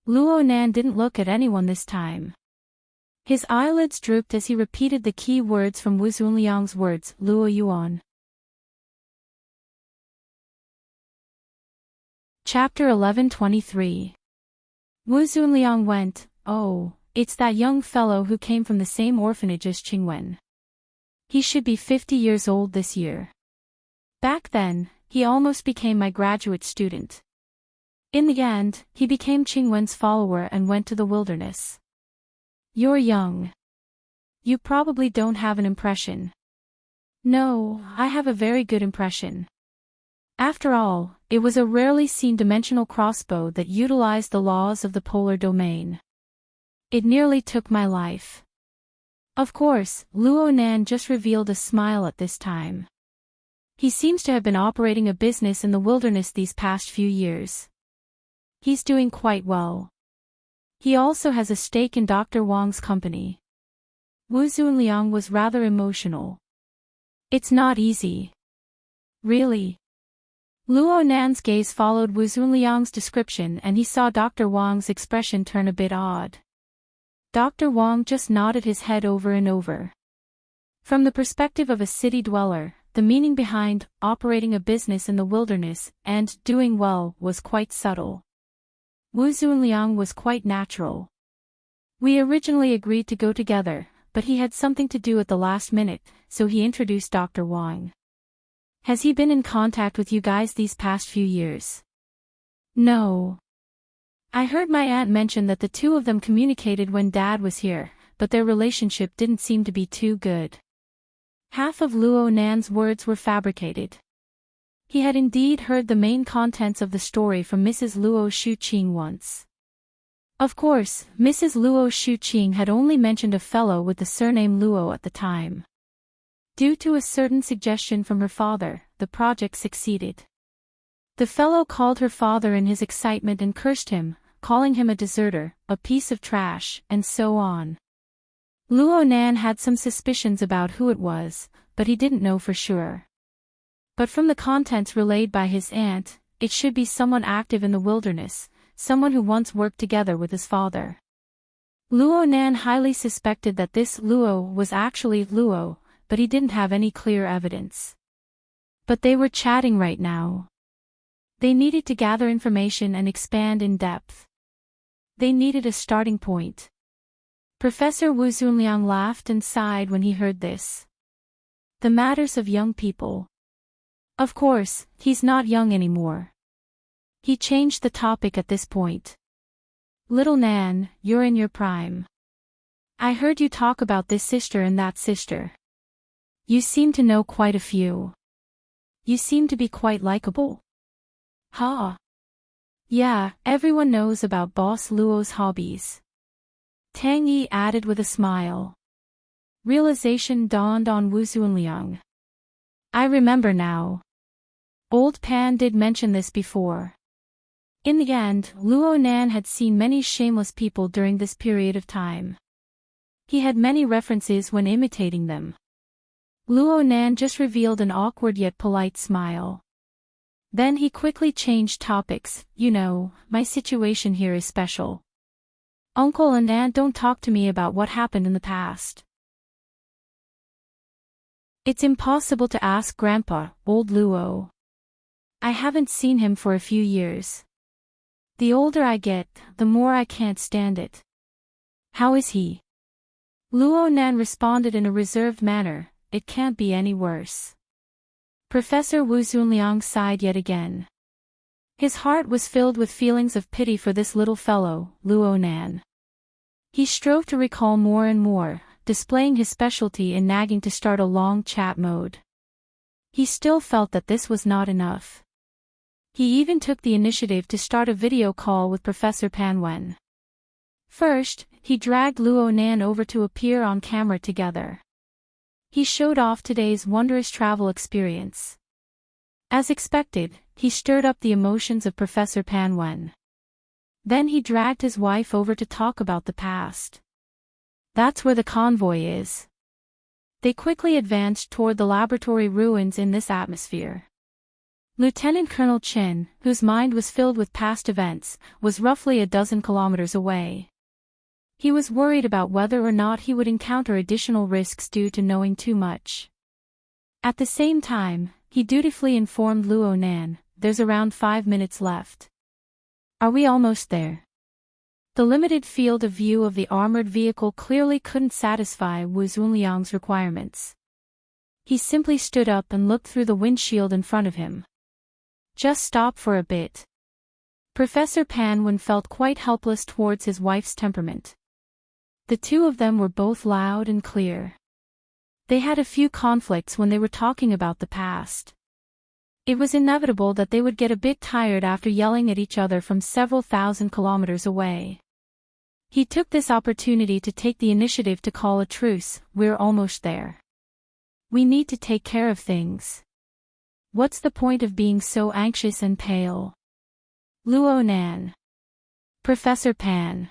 Luo Nan didn't look at anyone this time. His eyelids drooped as he repeated the key words from Wu Zunliang's words, "Luo Yuan." Chapter 11:23. Wu Zunliang went, "Oh, it's that young fellow who came from the same orphanage as Qingwen. He should be 50 years old this year. Back then, he almost became my graduate student. In the end, he became Qingwen's follower and went to the wilderness. You're young. You probably don't have an impression." "No, I have a very good impression. After all, it was a rarely seen dimensional crossbow that utilized the laws of the polar domain. It nearly took my life." Of course, Luo Nan just revealed a smile at this time. He seems to have been operating a business in the wilderness these past few years. He's doing quite well. He also has a stake in Dr. Wang's company. Wu Zunliang was rather emotional. "It's not easy." "Really?" Luo Nan's gaze followed Wu Zunliang's description and he saw Dr. Wang's expression turn a bit odd. Dr. Wang just nodded his head over and over. From the perspective of a city dweller, the meaning behind operating a business in the wilderness and doing well was quite subtle. Wu Zunliang was quite natural. "We originally agreed to go together, but he had something to do at the last minute, so he introduced Dr. Wang." Has he been in contact with you guys these past few years? No. I heard my aunt mention that the two of them communicated when Dad was here, but their relationship didn't seem to be too good. Half of Luo Nan's words were fabricated. He had indeed heard the main contents of the story from Mrs. Luo Shuqing once. Of course, Mrs. Luo Shuqing had only mentioned a fellow with the surname Luo at the time. Due to a certain suggestion from her father, the project succeeded. The fellow called her father in his excitement and cursed him, calling him a deserter, a piece of trash, and so on. Luo Nan had some suspicions about who it was, but he didn't know for sure. But from the contents relayed by his aunt, it should be someone active in the wilderness, someone who once worked together with his father. Luo Nan highly suspected that this Luo was actually Luo, but he didn't have any clear evidence. But they were chatting right now. They needed to gather information and expand in depth. They needed a starting point. Professor Wu Zunliang laughed and sighed when he heard this. The matters of young people. Of course, he's not young anymore. He changed the topic at this point. Little Nan, you're in your prime. I heard you talk about this sister and that sister. You seem to know quite a few. You seem to be quite likable. Ha! Yeah, everyone knows about Boss Luo's hobbies. Tang Yi added with a smile. Realization dawned on Wu Zunliang. I remember now. Old Pan did mention this before. In the end, Luo Nan had seen many shameless people during this period of time. He had many references when imitating them. Luo Nan just revealed an awkward yet polite smile. Then he quickly changed topics. You know, my situation here is special. Uncle and Aunt don't talk to me about what happened in the past. It's impossible to ask Grandpa, old Luo. I haven't seen him for a few years. The older I get, the more I can't stand it. How is he? Luo Nan responded in a reserved manner, it can't be any worse. Professor Wu Zunliang sighed yet again. His heart was filled with feelings of pity for this little fellow, Luo Nan. He strove to recall more and more, displaying his specialty in nagging to start a long chat mode. He still felt that this was not enough. He even took the initiative to start a video call with Professor Pan Wen. First, he dragged Luo Nan over to appear on camera together. He showed off today's wondrous travel experience. As expected, he stirred up the emotions of Professor Pan Wen. Then he dragged his wife over to talk about the past. That's where the convoy is. They quickly advanced toward the laboratory ruins in this atmosphere. Lieutenant Colonel Chen, whose mind was filled with past events, was roughly a dozen kilometers away. He was worried about whether or not he would encounter additional risks due to knowing too much. At the same time, he dutifully informed Luo Nan, there's around 5 minutes left. Are we almost there? The limited field of view of the armored vehicle clearly couldn't satisfy Wu Zunliang's requirements. He simply stood up and looked through the windshield in front of him. Just stop for a bit. Professor Pan Wen felt quite helpless towards his wife's temperament. The two of them were both loud and clear. They had a few conflicts when they were talking about the past. It was inevitable that they would get a bit tired after yelling at each other from several thousand kilometers away. He took this opportunity to take the initiative to call a truce. We're almost there. We need to take care of things. What's the point of being so anxious and pale? Luo Nan. Professor Pan.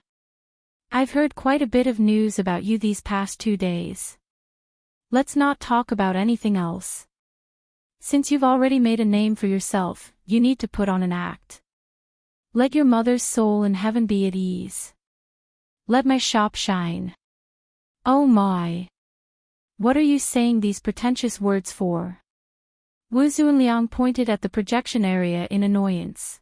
I've heard quite a bit of news about you these past 2 days. Let's not talk about anything else. Since you've already made a name for yourself, you need to put on an act. Let your mother's soul in heaven be at ease. Let my shop shine. Oh my. What are you saying these pretentious words for? Wu Zunliang pointed at the projection area in annoyance.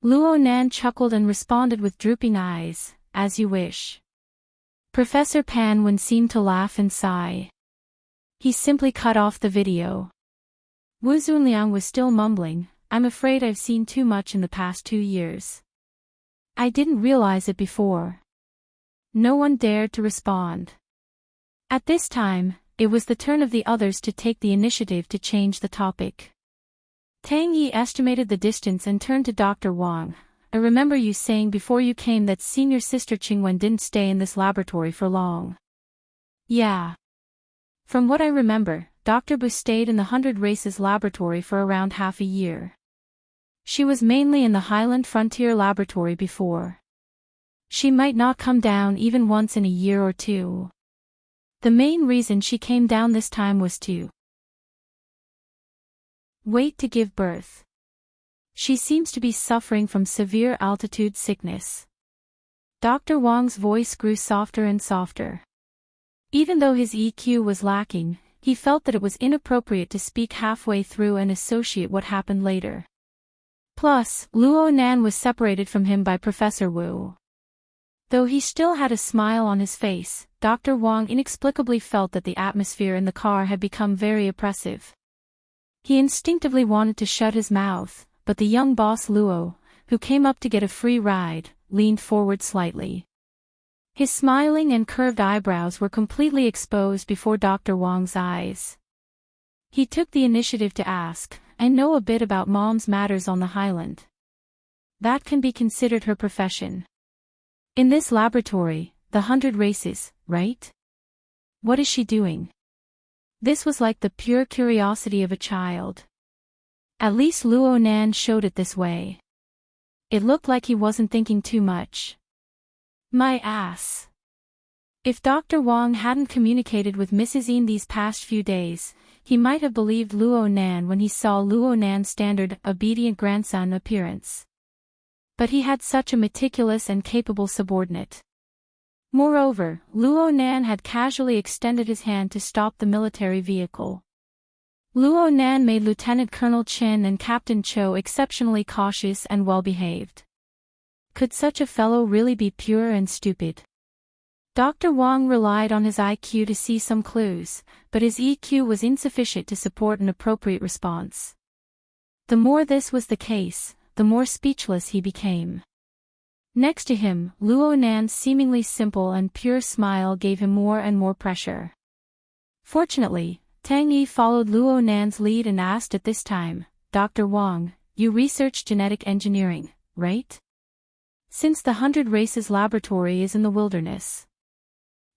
Luo Nan chuckled and responded with drooping eyes, as you wish. Professor Pan Wen seemed to laugh and sigh. He simply cut off the video. Wu Zunliang was still mumbling, I'm afraid I've seen too much in the past 2 years. I didn't realize it before. No one dared to respond. At this time, it was the turn of the others to take the initiative to change the topic. Tang Yi estimated the distance and turned to Dr. Wang. I remember you saying before you came that senior sister Qingwen didn't stay in this laboratory for long. Yeah. From what I remember, Dr. Bu stayed in the 100 Races laboratory for around half a year. She was mainly in the Highland Frontier laboratory before. She might not come down even once in a year or two. The main reason she came down this time was to wait to give birth. She seems to be suffering from severe altitude sickness. Dr. Wang's voice grew softer and softer. Even though his EQ was lacking, he felt that it was inappropriate to speak halfway through and associate what happened later. Plus, Luo Nan was separated from him by Professor Wu. Though he still had a smile on his face, Dr. Wang inexplicably felt that the atmosphere in the car had become very oppressive. He instinctively wanted to shut his mouth, but the young boss Luo, who came up to get a free ride, leaned forward slightly. His smiling and curved eyebrows were completely exposed before Dr. Wang's eyes. He took the initiative to ask, I know a bit about Mom's matters on the Highland. That can be considered her profession. In this laboratory, the 100 Races, right? What is she doing? This was like the pure curiosity of a child. At least Luo Nan showed it this way. It looked like he wasn't thinking too much. My ass. If Dr. Wang hadn't communicated with Mrs. Yin these past few days, he might have believed Luo Nan when he saw Luo Nan's standard, obedient grandson appearance. But he had such a meticulous and capable subordinate. Moreover, Luo Nan had casually extended his hand to stop the military vehicle. Luo Nan made Lieutenant Colonel Chen and Captain Cho exceptionally cautious and well-behaved. Could such a fellow really be pure and stupid? Dr. Wang relied on his IQ to see some clues, but his EQ was insufficient to support an appropriate response. The more this was the case, the more speechless he became. Next to him, Luo Nan's seemingly simple and pure smile gave him more and more pressure. Fortunately, Tang Yi followed Luo Nan's lead and asked at this time, Dr. Wang, you research genetic engineering, right? Since the 100 Races laboratory is in the wilderness,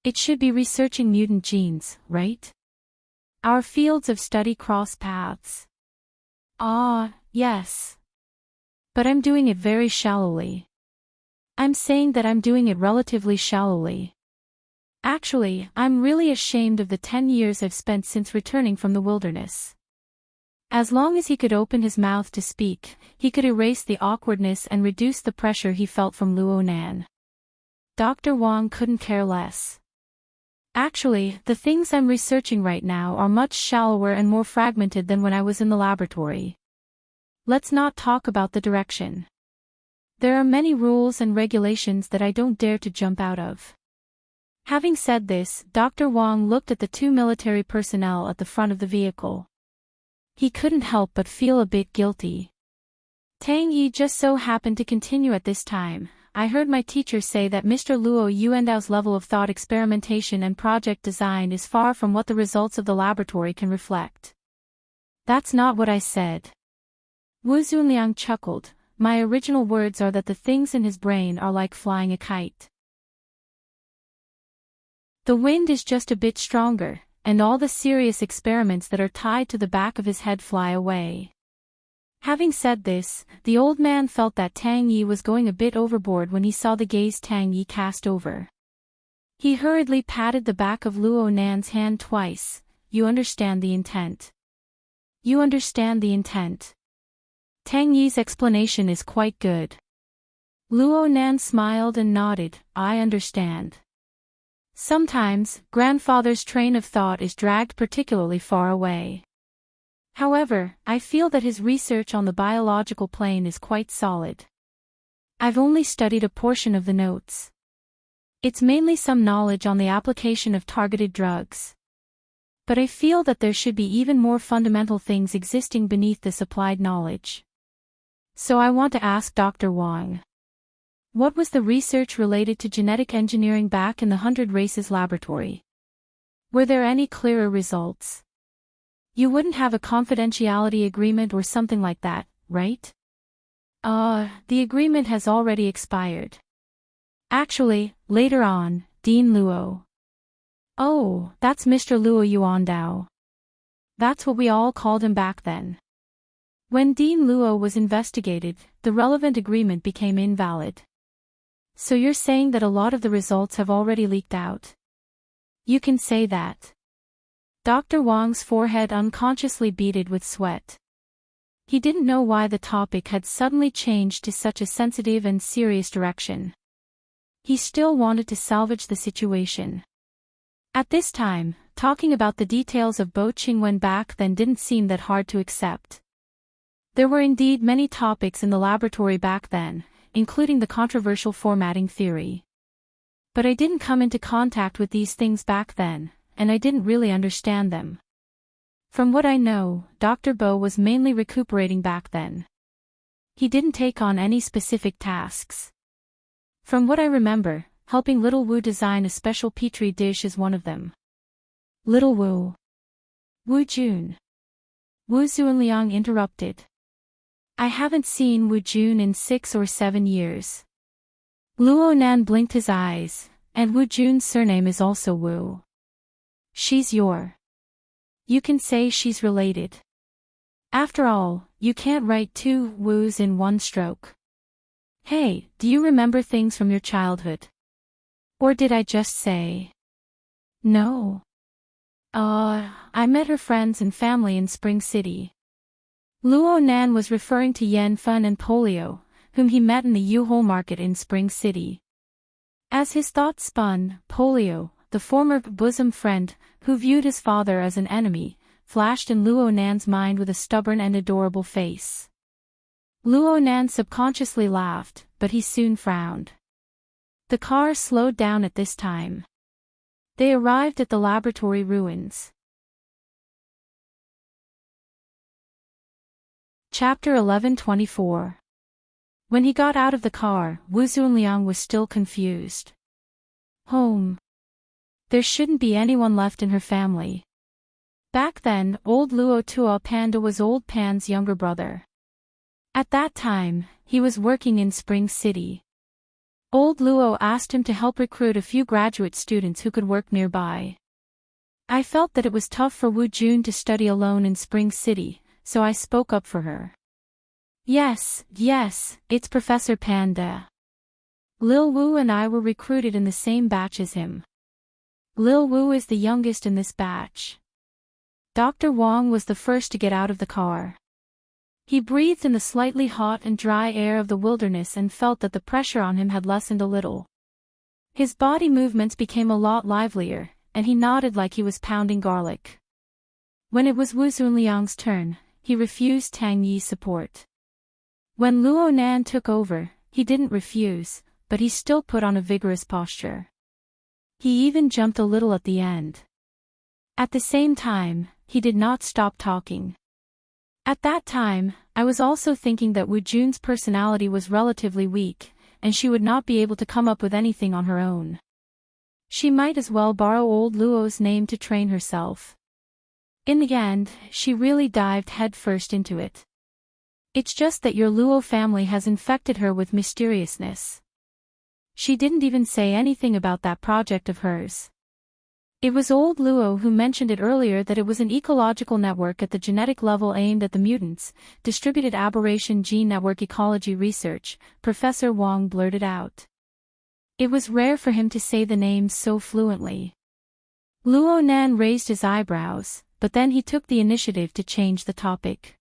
it should be researching mutant genes, right? Our fields of study cross paths. Ah, yes. But I'm doing it very shallowly. I'm saying that I'm doing it relatively shallowly. Actually, I'm really ashamed of the 10 years I've spent since returning from the wilderness. As long as he could open his mouth to speak, he could erase the awkwardness and reduce the pressure he felt from Luo Nan. Dr. Wang couldn't care less. Actually, the things I'm researching right now are much shallower and more fragmented than when I was in the laboratory. Let's not talk about the direction. There are many rules and regulations that I don't dare to jump out of. Having said this, Dr. Wang looked at the two military personnel at the front of the vehicle. He couldn't help but feel a bit guilty. Tang Yi just so happened to continue at this time. I heard my teacher say that Mr. Luo Yuandao's level of thought experimentation and project design is far from what the results of the laboratory can reflect. That's not what I said. Wu Zunliang chuckled. My original words are that the things in his brain are like flying a kite. The wind is just a bit stronger, and all the serious experiments that are tied to the back of his head fly away. Having said this, the old man felt that Tang Yi was going a bit overboard when he saw the gaze Tang Yi cast over. He hurriedly patted the back of Luo Nan's hand twice. You understand the intent. You understand the intent. Tang Yi's explanation is quite good. Luo Nan smiled and nodded. I understand. Sometimes, grandfather's train of thought is dragged particularly far away. However, I feel that his research on the biological plane is quite solid. I've only studied a portion of the notes. It's mainly some knowledge on the application of targeted drugs. But I feel that there should be even more fundamental things existing beneath this applied knowledge. So I want to ask Dr. Wang. What was the research related to genetic engineering back in the 100 Races laboratory? Were there any clearer results? You wouldn't have a confidentiality agreement or something like that, right? The agreement has already expired. Actually, later on, Dean Luo. Oh, that's Mr. Luo Yuandao. That's what we all called him back then. When Dean Luo was investigated, the relevant agreement became invalid. So you're saying that a lot of the results have already leaked out? You can say that. Dr. Wang's forehead unconsciously beaded with sweat. He didn't know why the topic had suddenly changed to such a sensitive and serious direction. He still wanted to salvage the situation. At this time, talking about the details of Bo Qingwen back then didn't seem that hard to accept. There were indeed many topics in the laboratory back then, including the controversial formatting theory. But I didn't come into contact with these things back then, and I didn't really understand them. From what I know, Dr. Bo was mainly recuperating back then. He didn't take on any specific tasks. From what I remember, helping little Wu design a special petri dish is one of them. Little Wu. Wu Jun. Wu Zunliang interrupted. I haven't seen Wu Jun in 6 or 7 years. Luo Nan blinked his eyes, and Wu Jun's surname is also Wu. She's your. You can say she's related. After all, you can't write 2 Wus in one stroke. Hey, do you remember things from your childhood? Or did I just say? No. I met her friends and family in Spring City. Luo Nan was referring to Yan Fun and Polio, whom he met in the U-Hole market in Spring City. As his thoughts spun, Polio, the former bosom friend, who viewed his father as an enemy, flashed in Luo Nan's mind with a stubborn and adorable face. Luo Nan subconsciously laughed, but he soon frowned. The car slowed down at this time. They arrived at the laboratory ruins. Chapter 11:24. When he got out of the car, Wu Zunliang was still confused. Home. There shouldn't be anyone left in her family. Back then, old Luo Tua Panda was old Pan's younger brother. At that time, he was working in Spring City. Old Luo asked him to help recruit a few graduate students who could work nearby. I felt that it was tough for Wu Jun to study alone in Spring City, so I spoke up for her. Yes, it's Professor Panda. Lil Wu and I were recruited in the same batch as him. Lil Wu is the youngest in this batch. Dr. Wang was the first to get out of the car. He breathed in the slightly hot and dry air of the wilderness and felt that the pressure on him had lessened a little. His body movements became a lot livelier, and he nodded like he was pounding garlic. When it was Wu Zunliang's turn, he refused Tang Yi's support. When Luo Nan took over, he didn't refuse, but he still put on a vigorous posture. He even jumped a little at the end. At the same time, he did not stop talking. At that time, I was also thinking that Wu Jun's personality was relatively weak, and she would not be able to come up with anything on her own. She might as well borrow old Luo's name to train herself. In the end, she really dived headfirst into it. It's just that your Luo family has infected her with mysteriousness. She didn't even say anything about that project of hers. It was old Luo who mentioned it earlier that it was an ecological network at the genetic level aimed at the mutants, distributed aberration gene network ecology research, Professor Wang blurted out. It was rare for him to say the names so fluently. Luo Nan raised his eyebrows, but then he took the initiative to change the topic.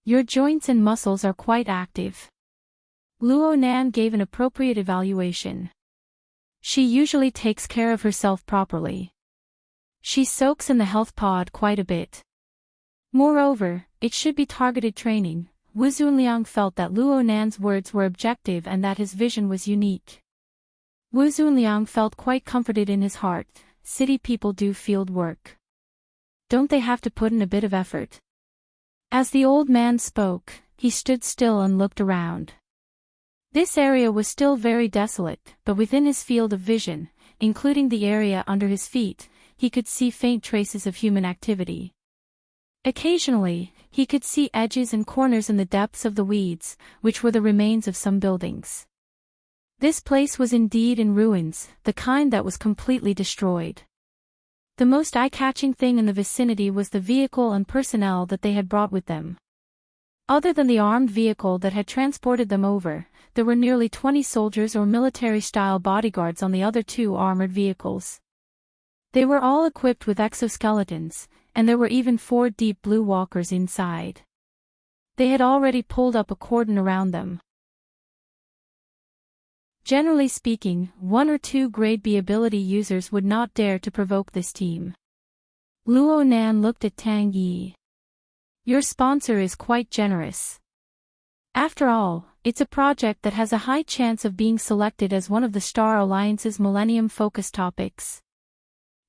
Your joints and muscles are quite active. Luo Nan gave an appropriate evaluation. She usually takes care of herself properly. She soaks in the health pod quite a bit. Moreover, it should be targeted training. Wu Zunliang felt that Luo Nan's words were objective and that his vision was unique. Wu Zunliang felt quite comforted in his heart. City people do field work. Don't they have to put in a bit of effort? As the old man spoke, he stood still and looked around. This area was still very desolate, but within his field of vision, including the area under his feet, he could see faint traces of human activity. Occasionally, he could see edges and corners in the depths of the weeds, which were the remains of some buildings. This place was indeed in ruins, the kind that was completely destroyed. The most eye-catching thing in the vicinity was the vehicle and personnel that they had brought with them. Other than the armed vehicle that had transported them over, there were nearly 20 soldiers or military-style bodyguards on the other 2 armored vehicles. They were all equipped with exoskeletons, and there were even 4 deep blue walkers inside. They had already pulled up a cordon around them. Generally speaking, 1 or 2 grade B ability users would not dare to provoke this team. Luo Nan looked at Tang Yi. Your sponsor is quite generous. After all, it's a project that has a high chance of being selected as one of the Star Alliance's Millennium Focus topics.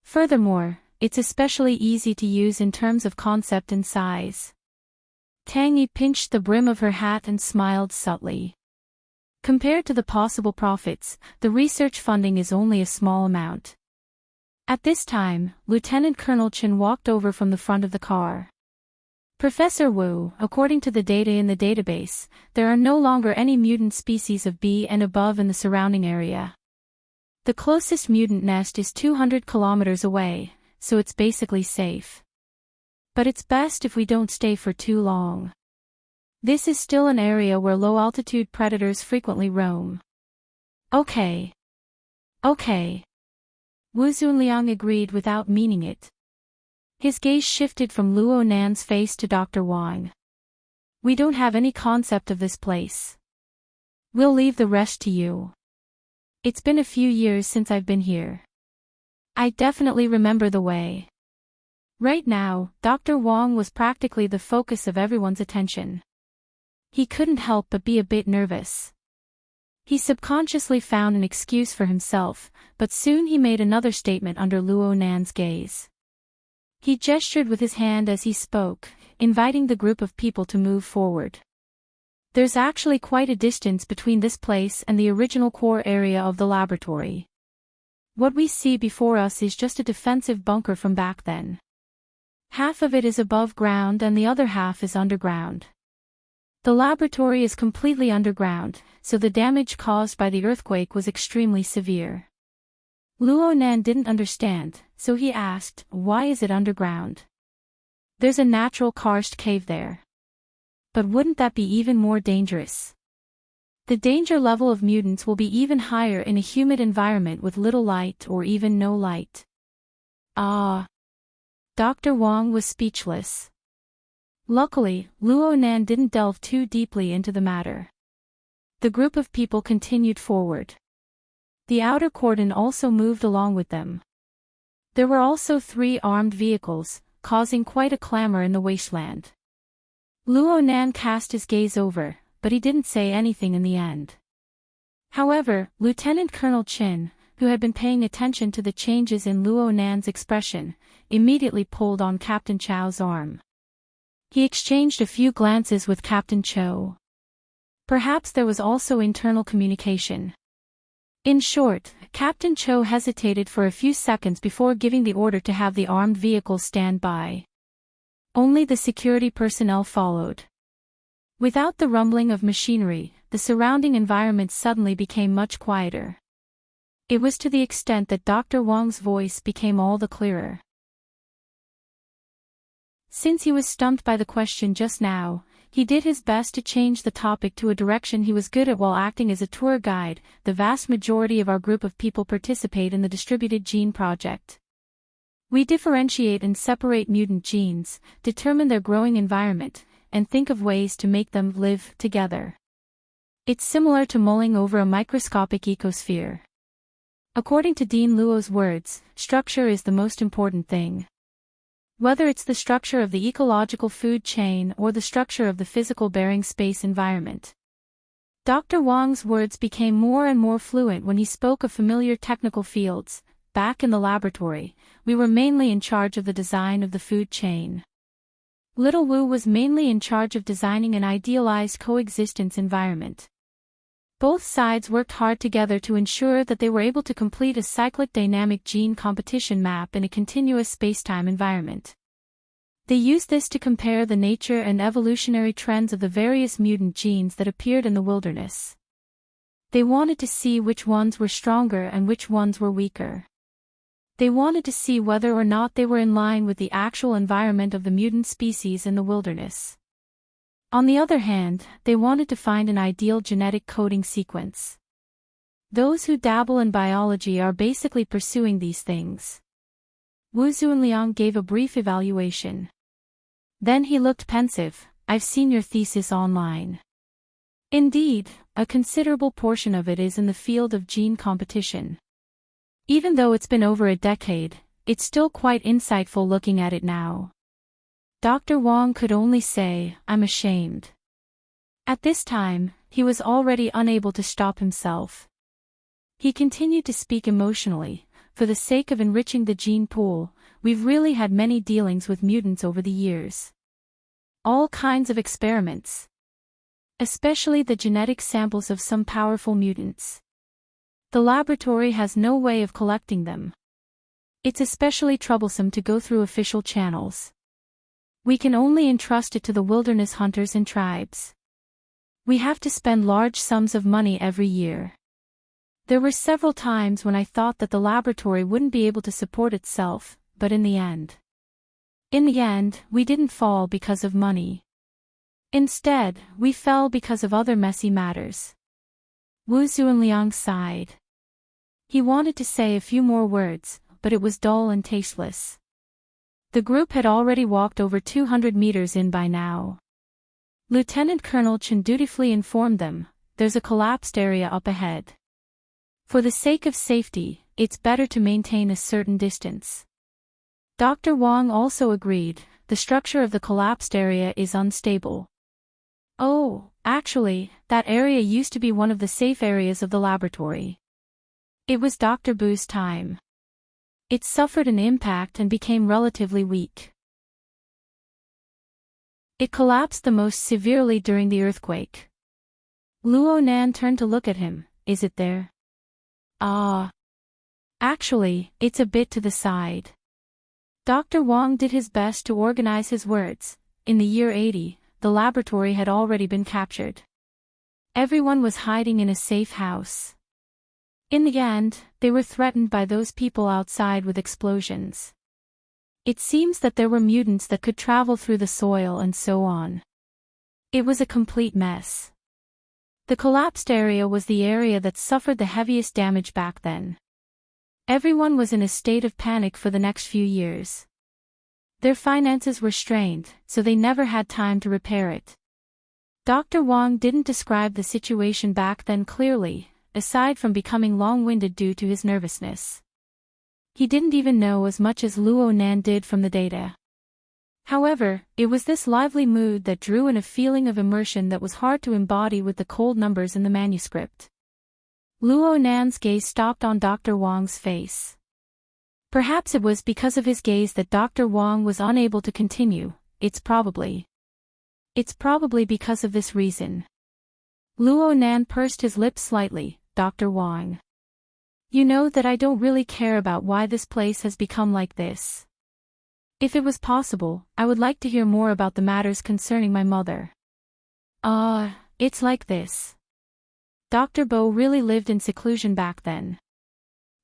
Furthermore, it's especially easy to use in terms of concept and size. Tang Yi pinched the brim of her hat and smiled subtly. Compared to the possible profits, the research funding is only a small amount. At this time, Lieutenant Colonel Chen walked over from the front of the car. Professor Wu, according to the data in the database, there are no longer any mutant species of B and above in the surrounding area. The closest mutant nest is 200 kilometers away, so it's basically safe. But it's best if we don't stay for too long. This is still an area where low-altitude predators frequently roam. Okay. Wu Zunliang agreed without meaning it. His gaze shifted from Luo Nan's face to Dr. Wang. We don't have any concept of this place. We'll leave the rest to you. It's been a few years since I've been here. I definitely remember the way. Right now, Dr. Wang was practically the focus of everyone's attention. He couldn't help but be a bit nervous. He subconsciously found an excuse for himself, but soon he made another statement under Luo Nan's gaze. He gestured with his hand as he spoke, inviting the group of people to move forward. There's actually quite a distance between this place and the original core area of the laboratory. What we see before us is just a defensive bunker from back then. Half of it is above ground and the other half is underground. The laboratory is completely underground, so the damage caused by the earthquake was extremely severe. Luo Nan didn't understand, so he asked, why is it underground? There's a natural karst cave there. But wouldn't that be even more dangerous? The danger level of mutants will be even higher in a humid environment with little light or even no light. Ah! Dr. Wang was speechless. Luckily, Luo Nan didn't delve too deeply into the matter. The group of people continued forward. The outer cordon also moved along with them. There were also 3 armed vehicles, causing quite a clamor in the wasteland. Luo Nan cast his gaze over, but he didn't say anything in the end. However, Lieutenant Colonel Chen, who had been paying attention to the changes in Luo Nan's expression, immediately pulled on Captain Chow's arm. He exchanged a few glances with Captain Cho. Perhaps there was also internal communication. In short, Captain Cho hesitated for a few seconds before giving the order to have the armed vehicles stand by. Only the security personnel followed. Without the rumbling of machinery, the surrounding environment suddenly became much quieter. It was to the extent that Dr. Wang's voice became all the clearer. Since he was stumped by the question just now, he did his best to change the topic to a direction he was good at while acting as a tour guide. The vast majority of our group of people participate in the distributed gene project. We differentiate and separate mutant genes, determine their growing environment, and think of ways to make them live together. It's similar to mulling over a microscopic ecosphere. According to Dean Luo's words, structure is the most important thing. Whether it's the structure of the ecological food chain or the structure of the physical bearing space environment. Dr. Wang's words became more and more fluent when he spoke of familiar technical fields, back in the laboratory, we were mainly in charge of the design of the food chain. Little Wu was mainly in charge of designing an idealized coexistence environment. Both sides worked hard together to ensure that they were able to complete a cyclic dynamic gene competition map in a continuous spacetime environment. They used this to compare the nature and evolutionary trends of the various mutant genes that appeared in the wilderness. They wanted to see which ones were stronger and which ones were weaker. They wanted to see whether or not they were in line with the actual environment of the mutant species in the wilderness. On the other hand, they wanted to find an ideal genetic coding sequence. Those who dabble in biology are basically pursuing these things. Wu Zhuanliang gave a brief evaluation. Then he looked pensive. I've seen your thesis online. Indeed, a considerable portion of it is in the field of gene competition. Even though it's been over a decade, it's still quite insightful looking at it now. Dr. Wang could only say, I'm ashamed. At this time, he was already unable to stop himself. He continued to speak emotionally. For the sake of enriching the gene pool, we've really had many dealings with mutants over the years. All kinds of experiments. Especially the genetic samples of some powerful mutants. The laboratory has no way of collecting them. It's especially troublesome to go through official channels. We can only entrust it to the wilderness hunters and tribes. We have to spend large sums of money every year. There were several times when I thought that the laboratory wouldn't be able to support itself, but in the end, we didn't fall because of money. Instead, we fell because of other messy matters. Wu Zhuanliang sighed. He wanted to say a few more words, but it was dull and tasteless. The group had already walked over 200 meters in by now. Lieutenant Colonel Chen dutifully informed them, there's a collapsed area up ahead. For the sake of safety, it's better to maintain a certain distance. Dr. Wang also agreed, the structure of the collapsed area is unstable. Oh, actually, that area used to be one of the safe areas of the laboratory. It was Dr. Bu's time. It suffered an impact and became relatively weak. It collapsed the most severely during the earthquake. Luo Nan turned to look at him, is it there? Actually, it's a bit to the side. Dr. Wang did his best to organize his words. In the year 80, the laboratory had already been captured. Everyone was hiding in a safe house. In the end, they were threatened by those people outside with explosions. It seems that there were mutants that could travel through the soil and so on. It was a complete mess. The collapsed area was the area that suffered the heaviest damage back then. Everyone was in a state of panic for the next few years. Their finances were strained, so they never had time to repair it. Dr. Wang didn't describe the situation back then clearly, aside from becoming long-winded due to his nervousness. He didn't even know as much as Luo Nan did from the data. However, it was this lively mood that drew in a feeling of immersion that was hard to embody with the cold numbers in the manuscript. Luo Nan's gaze stopped on Dr. Wang's face. Perhaps it was because of his gaze that Dr. Wang was unable to continue. It's probably because of this reason. Luo Nan pursed his lips slightly. Dr. Wang. You know that I don't really care about why this place has become like this. If it was possible, I would like to hear more about the matters concerning my mother. It's like this. Dr. Bo really lived in seclusion back then.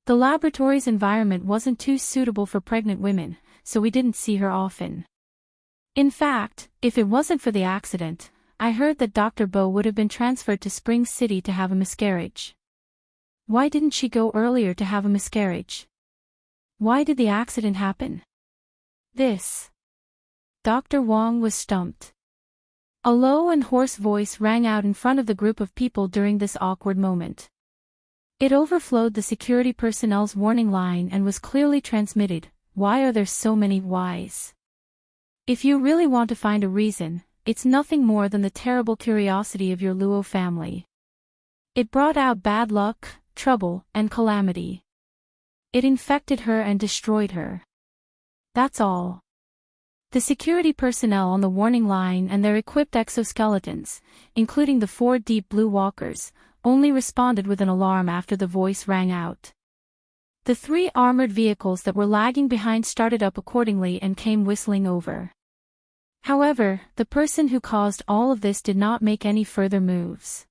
The laboratory's environment wasn't too suitable for pregnant women, so we didn't see her often. In fact, if it wasn't for the accident, I heard that Dr. Bo would have been transferred to Spring City to have a miscarriage. Why didn't she go earlier to have a miscarriage? Why did the accident happen? Dr. Wang was stumped. A low and hoarse voice rang out in front of the group of people during this awkward moment. It overflowed the security personnel's warning line and was clearly transmitted. Why are there so many whys? If you really want to find a reason, it's nothing more than the terrible curiosity of your Luo family. It brought out bad luck, trouble, and calamity. It infected her and destroyed her. That's all. The security personnel on the warning line and their equipped exoskeletons, including the 4 deep blue walkers, only responded with an alarm after the voice rang out. The 3 armored vehicles that were lagging behind started up accordingly and came whistling over. However, the person who caused all of this did not make any further moves.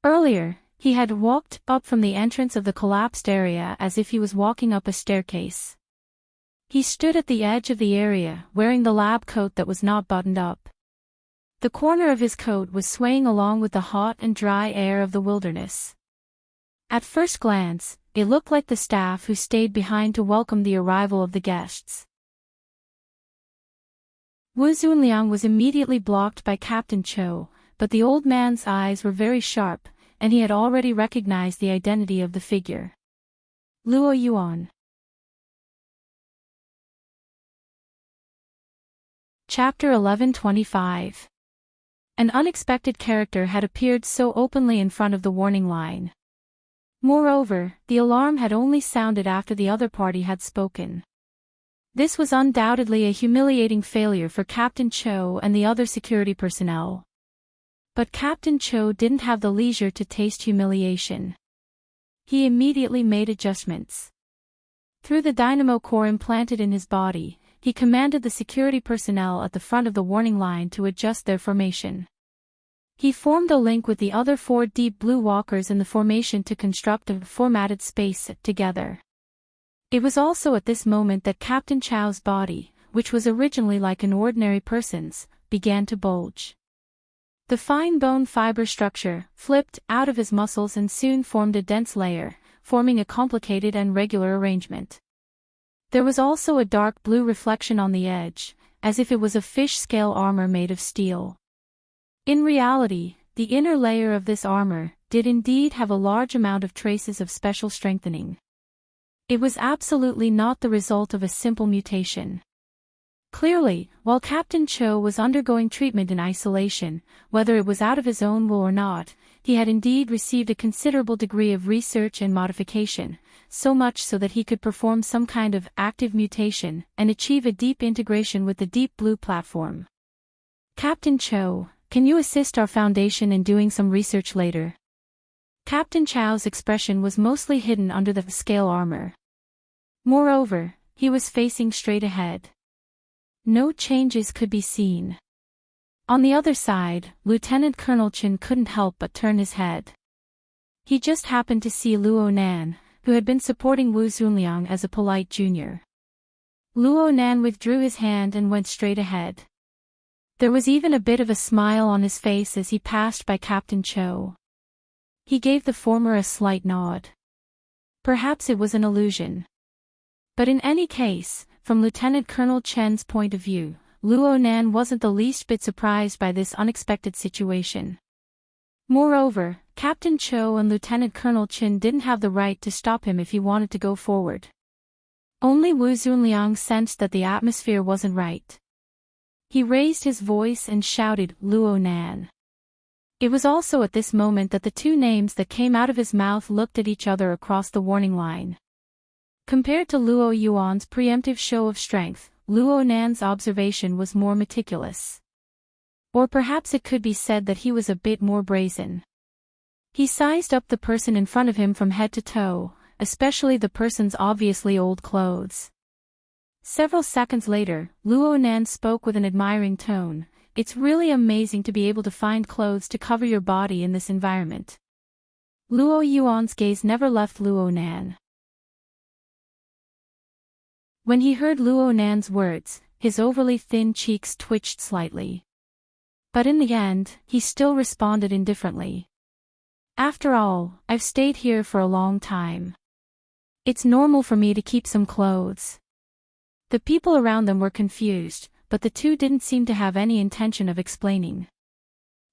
Earlier, he had walked up from the entrance of the collapsed area as if he was walking up a staircase. He stood at the edge of the area, wearing the lab coat that was not buttoned up. The corner of his coat was swaying along with the hot and dry air of the wilderness. At first glance, it looked like the staff who stayed behind to welcome the arrival of the guests. Wu Zunliang was immediately blocked by Captain Cho, but the old man's eyes were very sharp, and he had already recognized the identity of the figure. Luo Yuan. Chapter 1125. An unexpected character had appeared so openly in front of the warning line. Moreover, the alarm had only sounded after the other party had spoken. This was undoubtedly a humiliating failure for Captain Cho and the other security personnel. But Captain Cho didn't have the leisure to taste humiliation. He immediately made adjustments. Through the dynamo core implanted in his body, he commanded the security personnel at the front of the warning line to adjust their formation. He formed a link with the other 4 deep blue walkers in the formation to construct a formatted space together. It was also at this moment that Captain Chow's body, which was originally like an ordinary person's, began to bulge. The fine bone fiber structure flipped out of his muscles and soon formed a dense layer, forming a complicated and regular arrangement. There was also a dark blue reflection on the edge, as if it was a fish-scale armor made of steel. In reality, the inner layer of this armor did indeed have a large amount of traces of special strengthening. It was absolutely not the result of a simple mutation. Clearly, while Captain Cho was undergoing treatment in isolation, whether it was out of his own will or not, he had indeed received a considerable degree of research and modification, so much so that he could perform some kind of active mutation and achieve a deep integration with the Deep Blue platform. Captain Cho, can you assist our Foundation in doing some research later? Captain Chow's expression was mostly hidden under the scale armor. Moreover, he was facing straight ahead. No changes could be seen. On the other side, Lieutenant Colonel Chen couldn't help but turn his head. He just happened to see Luo Nan, who had been supporting Wu Zunliang as a polite junior. Luo Nan withdrew his hand and went straight ahead. There was even a bit of a smile on his face as he passed by Captain Cho. He gave the former a slight nod. Perhaps it was an illusion. But in any case, from Lieutenant Colonel Chen's point of view, Luo Nan wasn't the least bit surprised by this unexpected situation. Moreover, Captain Cho and Lieutenant Colonel Chen didn't have the right to stop him if he wanted to go forward. Only Wu Zunliang sensed that the atmosphere wasn't right. He raised his voice and shouted, "Luo Nan." It was also at this moment that the 2 names that came out of his mouth looked at each other across the warning line. Compared to Luo Yuan's preemptive show of strength, Luo Nan's observation was more meticulous. Or perhaps it could be said that he was a bit more brazen. He sized up the person in front of him from head to toe, especially the person's obviously old clothes. Several seconds later, Luo Nan spoke with an admiring tone. "It's really amazing to be able to find clothes to cover your body in this environment." Luo Yuan's gaze never left Luo Nan. When he heard Luo Nan's words, his overly thin cheeks twitched slightly. But in the end, he still responded indifferently. "After all, I've stayed here for a long time. It's normal for me to keep some clothes." The people around them were confused, but the 2 didn't seem to have any intention of explaining.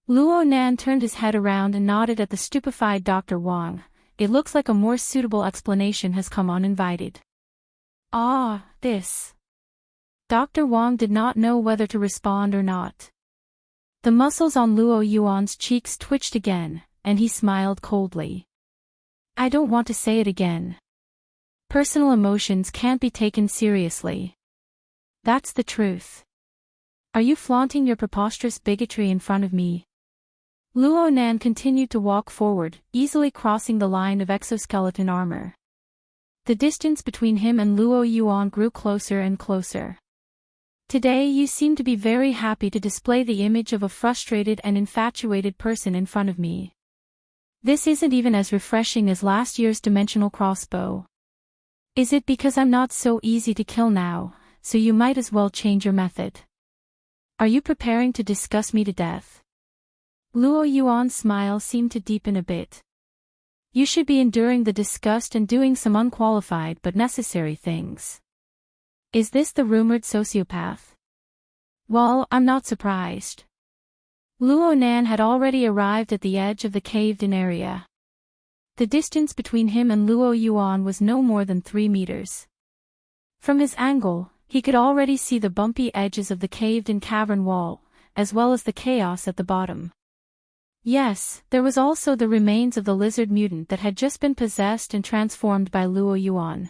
Luo Nan turned his head around and nodded at the stupefied Dr. Wang. "It looks like a more suitable explanation has come uninvited." "Ah, this." Dr. Wang did not know whether to respond or not. The muscles on Luo Yuan's cheeks twitched again, and he smiled coldly. "I don't want to say it again. Personal emotions can't be taken seriously. That's the truth. Are you flaunting your preposterous bigotry in front of me? Luo Nan continued to walk forward, easily crossing the line of exoskeleton armor. The distance between him and Luo Yuan grew closer and closer. Today you seem to be very happy to display the image of a frustrated and infatuated person in front of me. This isn't even as refreshing as last year's dimensional crossbow. Is it because I'm not so easy to kill now, so you might as well change your method? Are you preparing to disgust me to death? Luo Yuan's smile seemed to deepen a bit. You should be enduring the disgust and doing some unqualified but necessary things. Is this the rumored sociopath? Well, I'm not surprised. Luo Nan had already arrived at the edge of the caved-in area. The distance between him and Luo Yuan was no more than 3 meters. From his angle, he could already see the bumpy edges of the caved-in cavern wall, as well as the chaos at the bottom. Yes, there was also the remains of the lizard mutant that had just been possessed and transformed by Luo Yuan.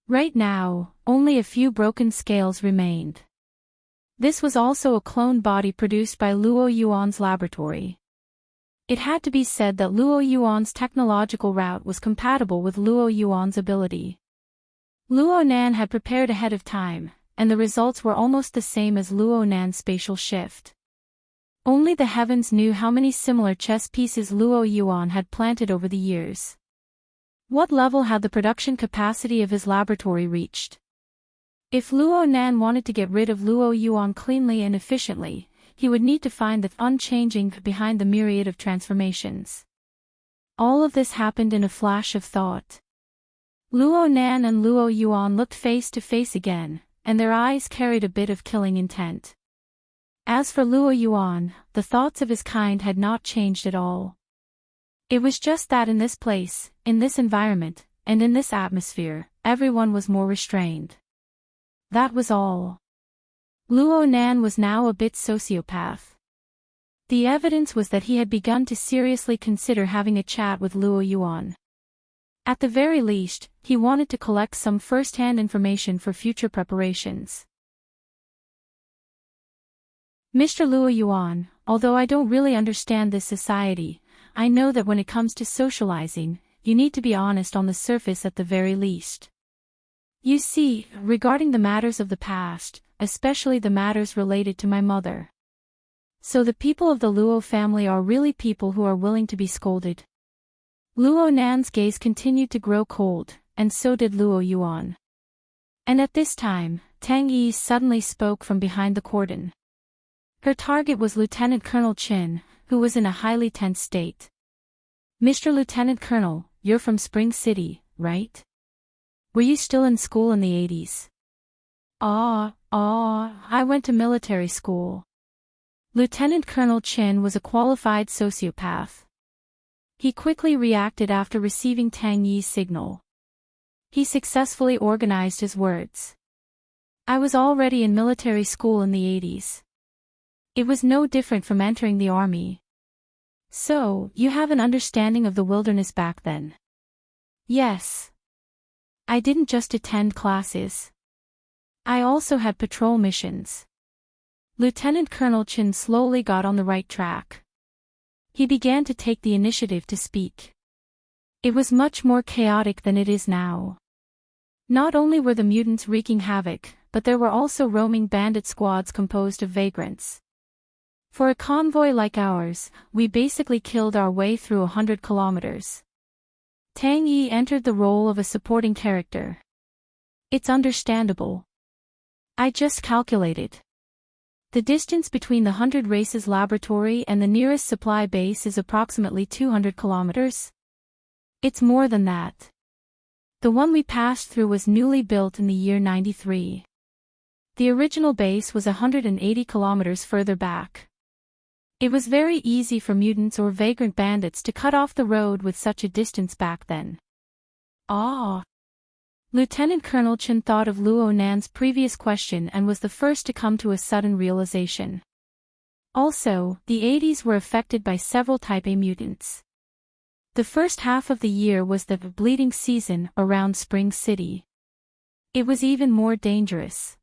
Right now, only a few broken scales remained. This was also a clone body produced by Luo Yuan's laboratory. It had to be said that Luo Yuan's technological route was compatible with Luo Yuan's ability. Luo Nan had prepared ahead of time, and the results were almost the same as Luo Nan's spatial shift. Only the heavens knew how many similar chess pieces Luo Yuan had planted over the years. What level had the production capacity of his laboratory reached? If Luo Nan wanted to get rid of Luo Yuan cleanly and efficiently, he would need to find the unchanging behind the myriad of transformations. All of this happened in a flash of thought. Luo Nan and Luo Yuan looked face to face again, and their eyes carried a bit of killing intent. As for Luo Yuan, the thoughts of his kind had not changed at all. It was just that in this place, in this environment, and in this atmosphere, everyone was more restrained. That was all. Luo Nan was now a bit sociopath. The evidence was that he had begun to seriously consider having a chat with Luo Yuan. At the very least, he wanted to collect some first-hand information for future preparations. Mr. Luo Yuan, although I don't really understand this society, I know that when it comes to socializing, you need to be honest on the surface at the very least. You see, regarding the matters of the past, especially the matters related to my mother. So the people of the Luo family are really people who are willing to be scolded. Luo Nan's gaze continued to grow cold, and so did Luo Yuan. And at this time, Tang Yi suddenly spoke from behind the cordon. Her target was Lieutenant Colonel Qin, who was in a highly tense state. Mr. Lieutenant Colonel, you're from Spring City, right? Were you still in school in the 80s? I went to military school. Lieutenant Colonel Qin was a qualified sociopath. He quickly reacted after receiving Tang Yi's signal. He successfully organized his words. I was already in military school in the 80s. It was no different from entering the army. So, you have an understanding of the wilderness back then? Yes. I didn't just attend classes. I also had patrol missions. Lieutenant Colonel Qin slowly got on the right track. He began to take the initiative to speak. It was much more chaotic than it is now. Not only were the mutants wreaking havoc, but there were also roaming bandit squads composed of vagrants. For a convoy like ours, we basically killed our way through 100 kilometers. Tang Yi entered the role of a supporting character. It's understandable. I just calculated. The distance between the 100 Races laboratory and the nearest supply base is approximately 200 kilometers. It's more than that. The one we passed through was newly built in the year 93. The original base was 180 kilometers further back. It was very easy for mutants or vagrant bandits to cut off the road with such a distance back then. Lieutenant Colonel Qin thought of Luo Nan's previous question and was the first to come to a sudden realization. Also, the 80s were affected by several Type A mutants. The first half of the year was the bleeding season around Spring City. It was even more dangerous.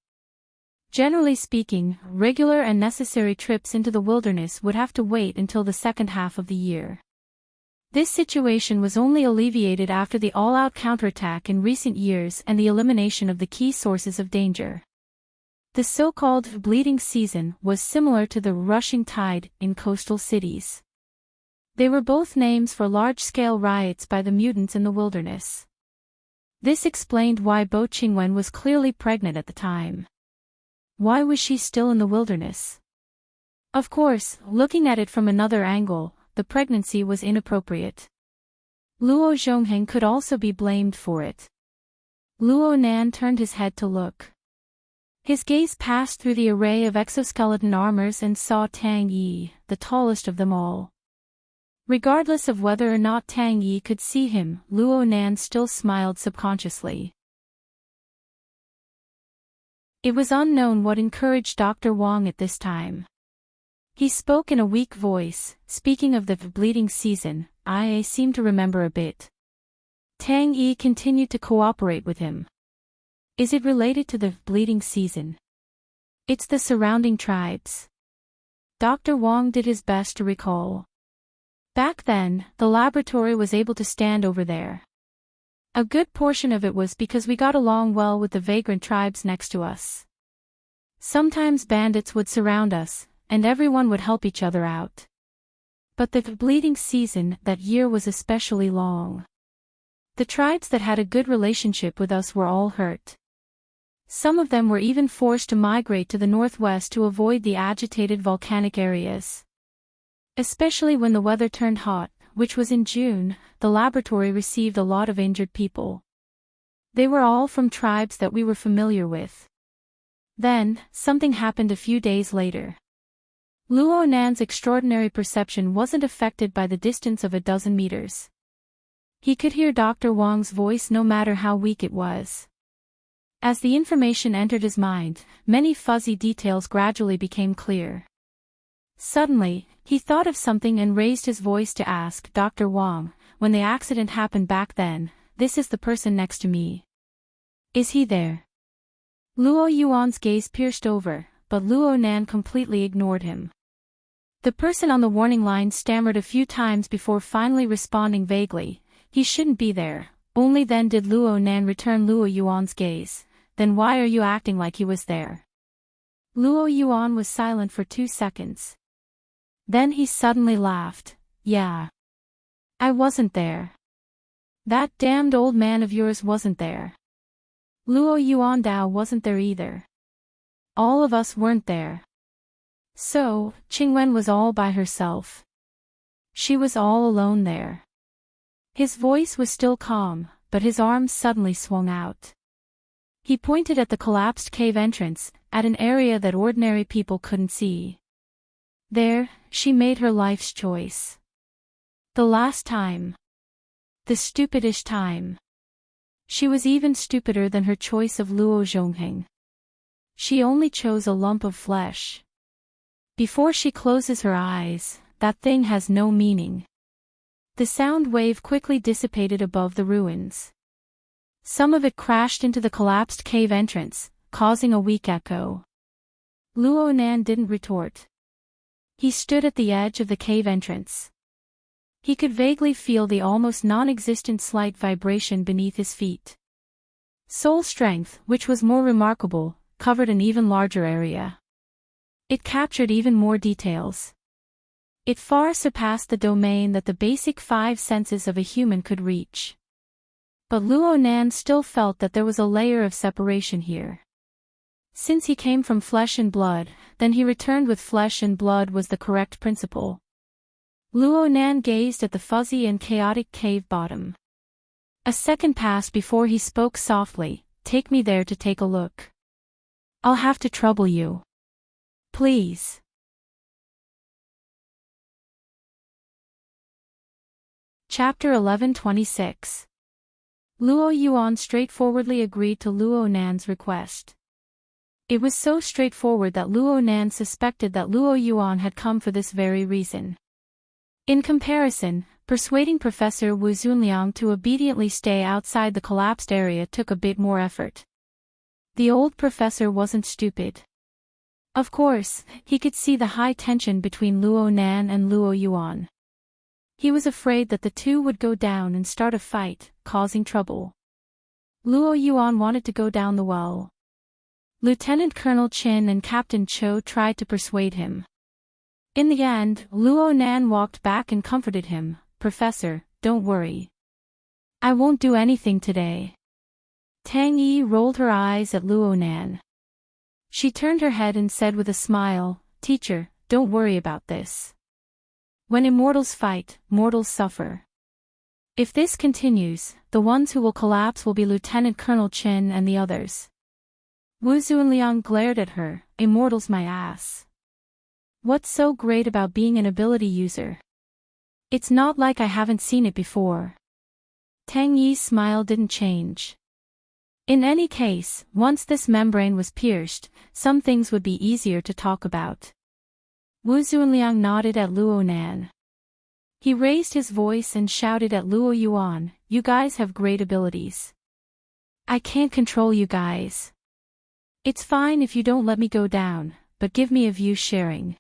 Generally speaking, regular and necessary trips into the wilderness would have to wait until the second half of the year. This situation was only alleviated after the all-out counterattack in recent years and the elimination of the key sources of danger. The so-called bleeding season was similar to the rushing tide in coastal cities. They were both names for large-scale riots by the mutants in the wilderness. This explained why Bo Qingwen was clearly pregnant at the time. Why was she still in the wilderness? Of course, looking at it from another angle, the pregnancy was inappropriate. Luo Zhongheng could also be blamed for it. Luo Nan turned his head to look. His gaze passed through the array of exoskeleton armors and saw Tang Yi, the tallest of them all. Regardless of whether or not Tang Yi could see him, Luo Nan still smiled subconsciously. It was unknown what encouraged Dr. Wang at this time. He spoke in a weak voice, speaking of the bleeding season. I seem to remember a bit. Tang Yi continued to cooperate with him. Is it related to the bleeding season? It's the surrounding tribes. Dr. Wang did his best to recall. Back then, the laboratory was able to stand over there. A good portion of it was because we got along well with the vagrant tribes next to us. Sometimes bandits would surround us, and everyone would help each other out. But the bleeding season that year was especially long. The tribes that had a good relationship with us were all hurt. Some of them were even forced to migrate to the northwest to avoid the agitated volcanic areas. Especially when the weather turned hot, which was in June, the laboratory received a lot of injured people. They were all from tribes that we were familiar with. Then, something happened a few days later. Luo Nan's extraordinary perception wasn't affected by the distance of a dozen meters. He could hear Dr. Wang's voice no matter how weak it was. As the information entered his mind, many fuzzy details gradually became clear. Suddenly, he thought of something and raised his voice to ask Dr. Wang, when the accident happened back then, this is the person next to me. Is he there? Luo Yuan's gaze pierced over, but Luo Nan completely ignored him. The person on the warning line stammered a few times before finally responding vaguely, he shouldn't be there. Only then did Luo Nan return Luo Yuan's gaze. Then why are you acting like he was there? Luo Yuan was silent for 2 seconds. Then he suddenly laughed. Yeah. I wasn't there. That damned old man of yours wasn't there. Luo Yuan Dao wasn't there either. All of us weren't there. So, Qingwen was all by herself. She was all alone there. His voice was still calm, but his arms suddenly swung out. He pointed at the collapsed cave entrance, at an area that ordinary people couldn't see. There, she made her life's choice. The last time. The stupidish time. She was even stupider than her choice of Luo Zhongheng. She only chose a lump of flesh. Before she closes her eyes, that thing has no meaning. The sound wave quickly dissipated above the ruins. Some of it crashed into the collapsed cave entrance, causing a weak echo. Luo Nan didn't retort. He stood at the edge of the cave entrance. He could vaguely feel the almost non-existent slight vibration beneath his feet. Soul strength, which was more remarkable, covered an even larger area. It captured even more details. It far surpassed the domain that the basic 5 senses of a human could reach. But Luo Nan still felt that there was a layer of separation here. Since he came from flesh and blood, then he returned with flesh and blood was the correct principle. Luo Nan gazed at the fuzzy and chaotic cave bottom. A second passed before he spoke softly, take me there to take a look. I'll have to trouble you. Please. Chapter 11:26. Luo Yuan straightforwardly agreed to Luo Nan's request. It was so straightforward that Luo Nan suspected that Luo Yuan had come for this very reason. In comparison, Persuading Professor Wu Zunliang to obediently stay outside the collapsed area took a bit more effort. The old professor wasn't stupid. Of course, he could see the high tension between Luo Nan and Luo Yuan. He was afraid that the two would go down and start a fight, causing trouble. Luo Yuan wanted to go down the well. Lieutenant Colonel Qin and Captain Cho tried to persuade him. In the end, Luo Nan walked back and comforted him. "Professor, don't worry. I won't do anything today." Tang Yi rolled her eyes at Luo Nan. She turned her head and said with a smile, "Teacher, don't worry about this. When immortals fight, mortals suffer. If this continues, the ones who will collapse will be Lieutenant Colonel Qin and the others." Wu Zunliang glared at her. "Immortals my ass. What's so great about being an ability user? It's not like I haven't seen it before." Tang Yi's smile didn't change. In any case, once this membrane was pierced, some things would be easier to talk about. Wu Zunliang nodded at Luo Nan. He raised his voice and shouted at Luo Yuan, "You guys have great abilities. I can't control you guys. It's fine if you don't let me go down, but give me a view sharing.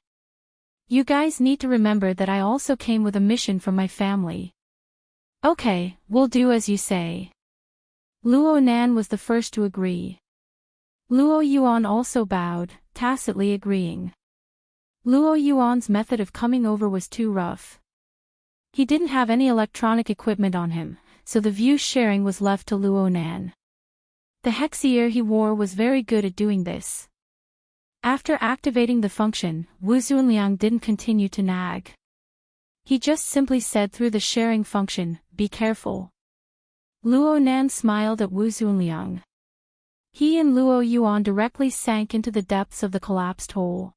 You guys need to remember that I also came with a mission from my family." "Okay, we'll do as you say." Luo Nan was the first to agree. Luo Yuan also bowed, tacitly agreeing. Luo Yuan's method of coming over was too rough. He didn't have any electronic equipment on him, so the view sharing was left to Luo Nan. The hexier he wore was very good at doing this. After activating the function, Wu Zunliang didn't continue to nag. He just simply said through the sharing function, "Be careful." Luo Nan smiled at Wu Zunliang. He and Luo Yuan directly sank into the depths of the collapsed hole.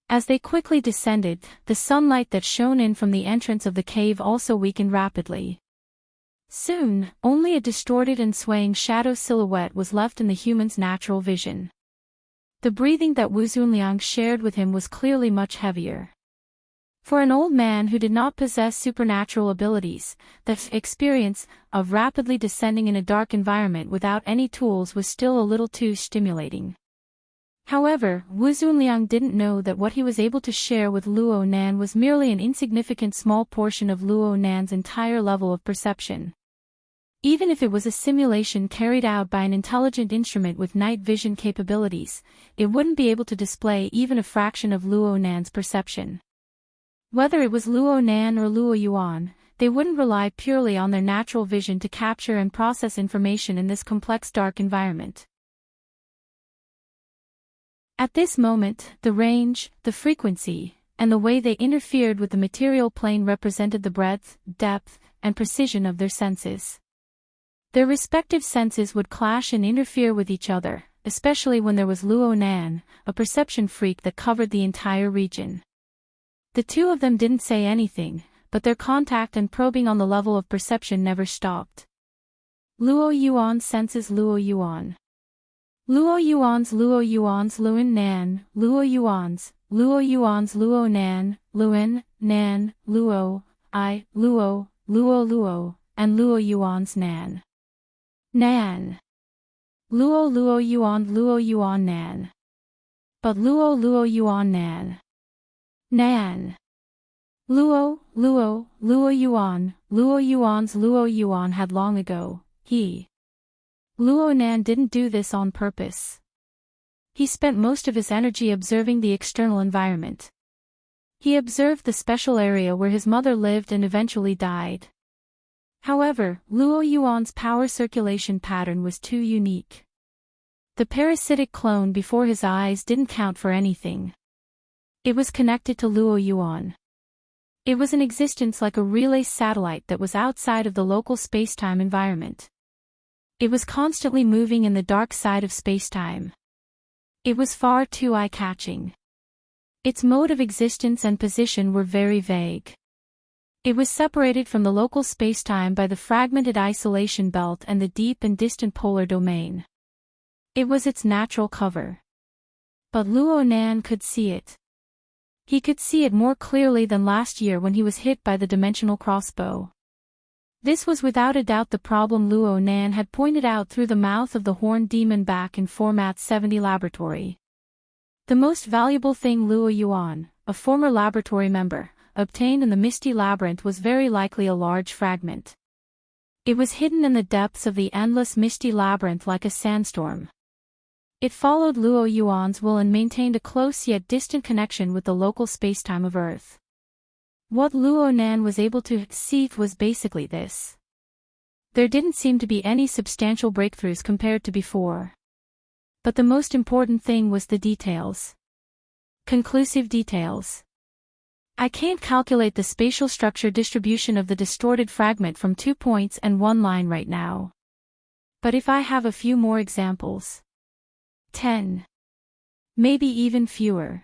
As they quickly descended, the sunlight that shone in from the entrance of the cave also weakened rapidly. Soon, only a distorted and swaying shadow silhouette was left in the human's natural vision. The breathing that Wu Zunliang shared with him was clearly much heavier. For an old man who did not possess supernatural abilities, the experience of rapidly descending in a dark environment without any tools was still a little too stimulating. However, Wu Zunliang didn't know that what he was able to share with Luo Nan was merely an insignificant small portion of Luo Nan's entire level of perception. Even if it was a simulation carried out by an intelligent instrument with night vision capabilities, it wouldn't be able to display even a fraction of Luo Nan's perception. Whether it was Luo Nan or Luo Yuan, they wouldn't rely purely on their natural vision to capture and process information in this complex dark environment. At this moment, the range, the frequency, and the way they interfered with the material plane represented the breadth, depth, and precision of their senses. Their respective senses would clash and interfere with each other, especially when there was Luo Nan, a perception freak that covered the entire region. The two of them didn't say anything, but their contact and probing on the level of perception never stopped. Luo Yuan senses Luo Yuan. Luo Yuan's Luin Nan, Luo Yuan's Luo Nan, Luin, Nan, Luo, Luo, and Luo Yuan's Nan. Nan. Luo Yuan Nan. But Luo Yuan Nan. Nan. Luo Yuan's Luo Yuan had long ago, Luo Nan didn't do this on purpose. He spent most of his energy observing the external environment. He observed the special area where his mother lived and eventually died. However, Luo Yuan's power circulation pattern was too unique. The parasitic clone before his eyes didn't count for anything. It was connected to Luo Yuan. It was an existence like a relay satellite that was outside of the local spacetime environment. It was constantly moving in the dark side of spacetime. It was far too eye-catching. Its mode of existence and position were very vague. It was separated from the local spacetime by the fragmented isolation belt and the deep and distant polar domain. It was its natural cover. But Luo Nan could see it. He could see it more clearly than last year when he was hit by the dimensional crossbow. This was without a doubt the problem Luo Nan had pointed out through the mouth of the horned demon back in Format 70 laboratory. The most valuable thing Luo Yuan, a former laboratory member, obtained in the Misty Labyrinth was very likely a large fragment. It was hidden in the depths of the endless Misty Labyrinth like a sandstorm. It followed Luo Yuan's will and maintained a close yet distant connection with the local spacetime of Earth. What Luo Nan was able to see was basically this. There didn't seem to be any substantial breakthroughs compared to before. But the most important thing was the details. Conclusive details. I can't calculate the spatial structure distribution of the distorted fragment from 2 points and 1 line right now. But if I have a few more examples. 10. Maybe even fewer.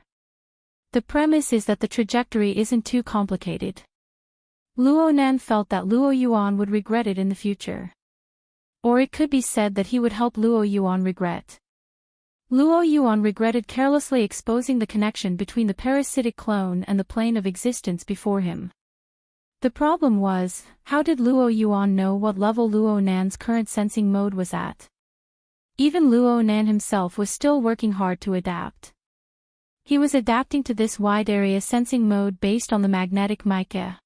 The premise is that the trajectory isn't too complicated. Luo Nan felt that Luo Yuan would regret it in the future. Or it could be said that he would help Luo Yuan regret. Luo Yuan regretted carelessly exposing the connection between the parasitic clone and the plane of existence before him. The problem was, how did Luo Yuan know what level Luo Nan's current sensing mode was at? Even Luo Nan himself was still working hard to adapt. He was adapting to this wide area sensing mode based on the magnetic mica.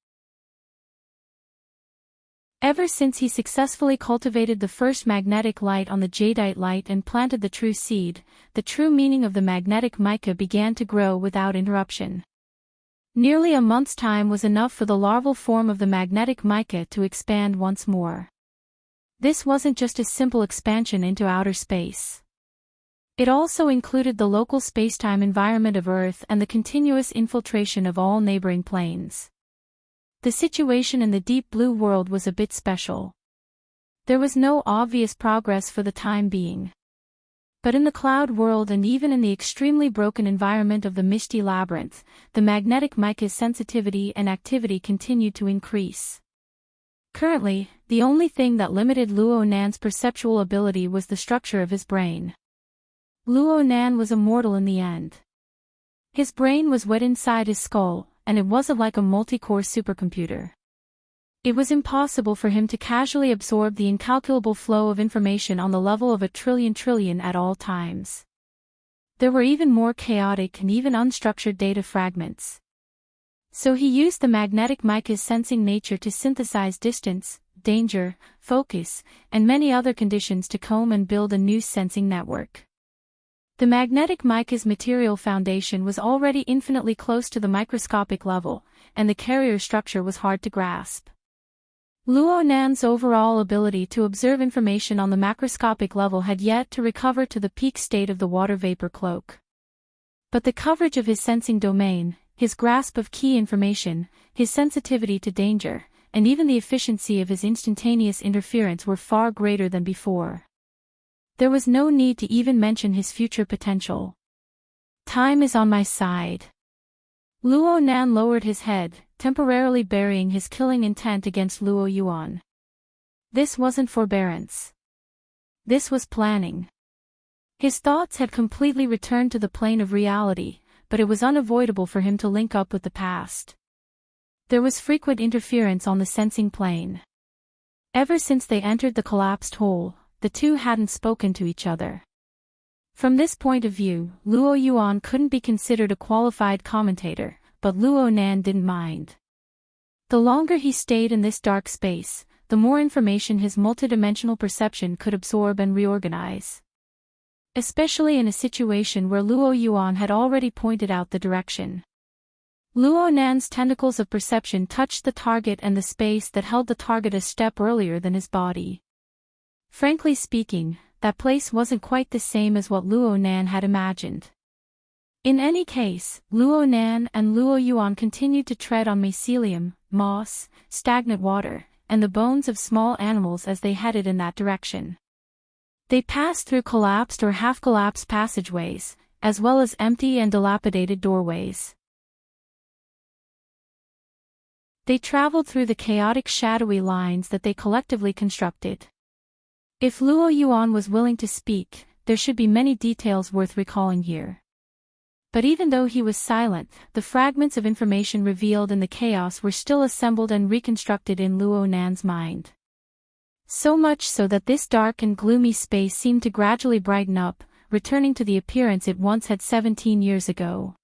Ever since he successfully cultivated the first magnetic light on the jadeite light and planted the true seed, the true meaning of the magnetic mica began to grow without interruption. Nearly a month's time was enough for the larval form of the magnetic mica to expand once more. This wasn't just a simple expansion into outer space. It also included the local spacetime environment of Earth and the continuous infiltration of all neighboring planes. The situation in the deep blue world was a bit special. There was no obvious progress for the time being. But in the cloud world and even in the extremely broken environment of the Misty Labyrinth, the magnetic mica's sensitivity and activity continued to increase. Currently, the only thing that limited Luo Nan's perceptual ability was the structure of his brain. Luo Nan was immortal in the end. His brain was wet inside his skull, and it wasn't like a multi-core supercomputer. It was impossible for him to casually absorb the incalculable flow of information on the level of a trillion at all times. There were even more chaotic and even unstructured data fragments. So he used the magnetic mica's sensing nature to synthesize distance, danger, focus, and many other conditions to comb and build a new sensing network. The magnetic mica's material foundation was already infinitely close to the microscopic level, and the carrier structure was hard to grasp. Luo Nan's overall ability to observe information on the macroscopic level had yet to recover to the peak state of the water vapor cloak. But the coverage of his sensing domain, his grasp of key information, his sensitivity to danger, and even the efficiency of his instantaneous interference were far greater than before. There was no need to even mention his future potential. Time is on my side. Luo Nan lowered his head, temporarily burying his killing intent against Luo Yuan. This wasn't forbearance. This was planning. His thoughts had completely returned to the plane of reality, but it was unavoidable for him to link up with the past. There was frequent interference on the sensing plane. Ever since they entered the collapsed hole, the two hadn't spoken to each other. From this point of view, Luo Yuan couldn't be considered a qualified commentator, but Luo Nan didn't mind. The longer he stayed in this dark space, the more information his multidimensional perception could absorb and reorganize. Especially in a situation where Luo Yuan had already pointed out the direction. Luo Nan's tentacles of perception touched the target and the space that held the target a step earlier than his body. Frankly speaking, that place wasn't quite the same as what Luo Nan had imagined. In any case, Luo Nan and Luo Yuan continued to tread on mycelium, moss, stagnant water, and the bones of small animals as they headed in that direction. They passed through collapsed or half-collapsed passageways, as well as empty and dilapidated doorways. They traveled through the chaotic shadowy lines that they collectively constructed. If Luo Yuan was willing to speak, there should be many details worth recalling here. But even though he was silent, the fragments of information revealed in the chaos were still assembled and reconstructed in Luo Nan's mind. So much so that this dark and gloomy space seemed to gradually brighten up, returning to the appearance it once had 17 years ago.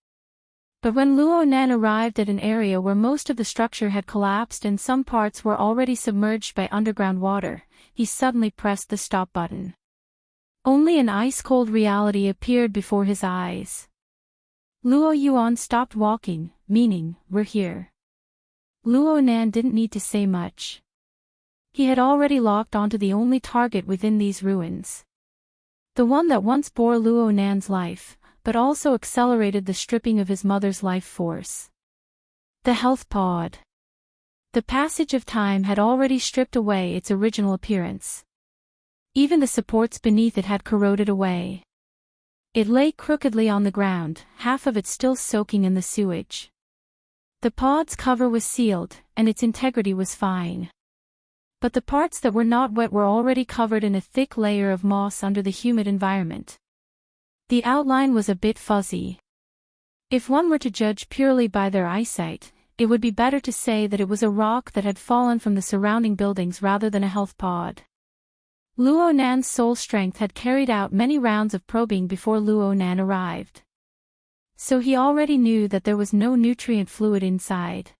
But when Luo Nan arrived at an area where most of the structure had collapsed and some parts were already submerged by underground water, he suddenly pressed the stop button. Only an ice-cold reality appeared before his eyes. Luo Yuan stopped walking, meaning, "We're here." Luo Nan didn't need to say much. He had already locked onto the only target within these ruins. The one that once bore Luo Nan's life, but also accelerated the stripping of his mother's life force. The health pod. The passage of time had already stripped away its original appearance. Even the supports beneath it had corroded away. It lay crookedly on the ground, half of it still soaking in the sewage. The pod's cover was sealed, and its integrity was fine. But the parts that were not wet were already covered in a thick layer of moss under the humid environment. The outline was a bit fuzzy. If one were to judge purely by their eyesight, it would be better to say that it was a rock that had fallen from the surrounding buildings rather than a health pod. Luo Nan's soul strength had carried out many rounds of probing before Luo Nan arrived. So he already knew that there was no nutrient fluid inside.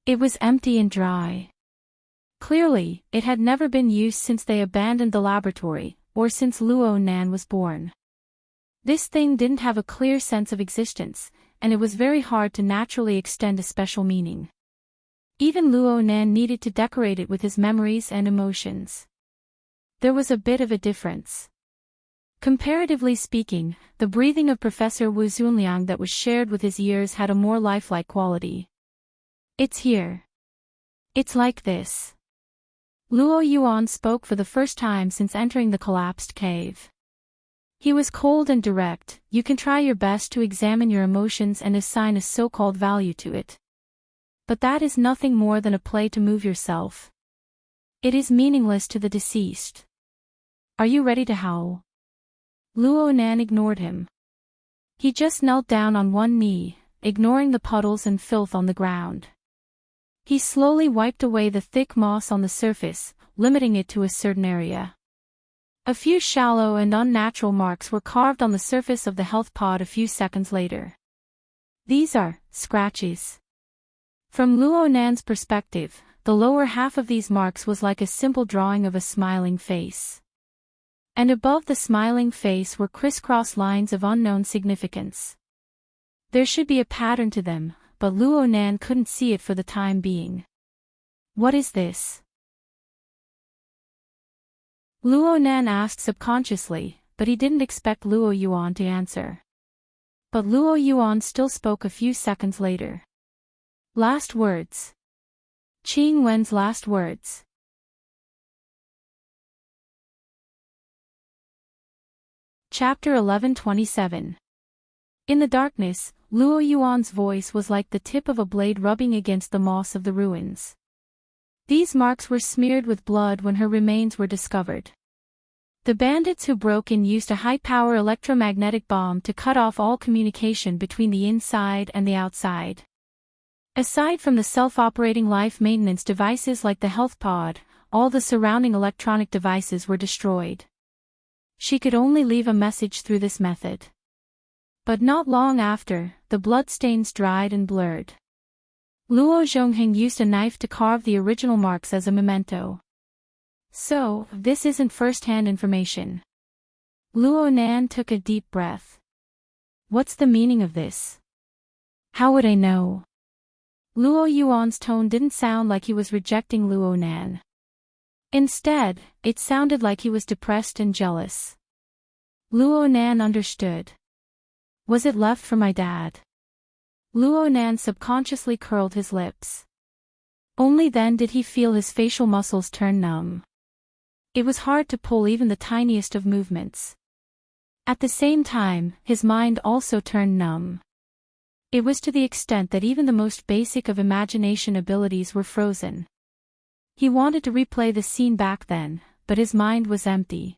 It was empty and dry. Clearly, it had never been used since they abandoned the laboratory, or since Luo Nan was born. This thing didn't have a clear sense of existence, and it was very hard to naturally extend a special meaning. Even Luo Nan needed to decorate it with his memories and emotions. There was a bit of a difference. Comparatively speaking, the breathing of Professor Wu Zunliang that was shared with his ears had a more lifelike quality. "It's here. It's like this." Luo Yuan spoke for the first time since entering the collapsed cave. He was cold and direct. "You can try your best to examine your emotions and assign a so-called value to it. But that is nothing more than a play to move yourself. It is meaningless to the deceased. Are you ready to howl?" Luo Nan ignored him. He just knelt down on one knee, ignoring the puddles and filth on the ground. He slowly wiped away the thick moss on the surface, limiting it to a certain area. A few shallow and unnatural marks were carved on the surface of the health pod a few seconds later. "These are scratches." From Luo Nan's perspective, the lower half of these marks was like a simple drawing of a smiling face. And above the smiling face were crisscross lines of unknown significance. There should be a pattern to them, but Luo Nan couldn't see it for the time being. "What is this?" Luo Nan asked subconsciously, but he didn't expect Luo Yuan to answer. But Luo Yuan still spoke a few seconds later. "Last words. Qing Wen's last words." Chapter 11:27. In the darkness, Luo Yuan's voice was like the tip of a blade rubbing against the moss of the ruins. These marks were smeared with blood when her remains were discovered. The bandits who broke in used a high-power electromagnetic bomb to cut off all communication between the inside and the outside. Aside from the self-operating life maintenance devices like the health pod, all the surrounding electronic devices were destroyed. She could only leave a message through this method. But not long after, the bloodstains dried and blurred. Luo Zhongheng used a knife to carve the original marks as a memento. So, this isn't first-hand information. Luo Nan took a deep breath. What's the meaning of this? How would I know? Luo Yuan's tone didn't sound like he was rejecting Luo Nan. Instead, it sounded like he was depressed and jealous. Luo Nan understood. Was it left for my dad? Luo Nan subconsciously curled his lips. Only then did he feel his facial muscles turn numb. It was hard to pull even the tiniest of movements. At the same time, his mind also turned numb. It was to the extent that even the most basic of imagination abilities were frozen. He wanted to replay the scene back then, but his mind was empty.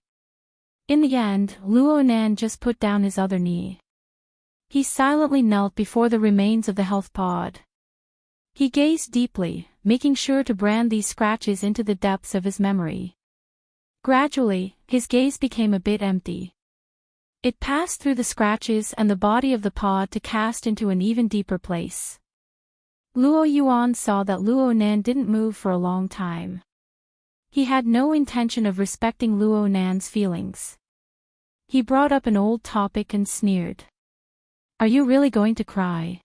In the end, Luo Nan just put down his other knee. He silently knelt before the remains of the health pod. He gazed deeply, making sure to brand these scratches into the depths of his memory. Gradually, his gaze became a bit empty. It passed through the scratches and the body of the pod to cast into an even deeper place. Luo Yuan saw that Luo Nan didn't move for a long time. He had no intention of respecting Luo Nan's feelings. He brought up an old topic and sneered. "Are you really going to cry?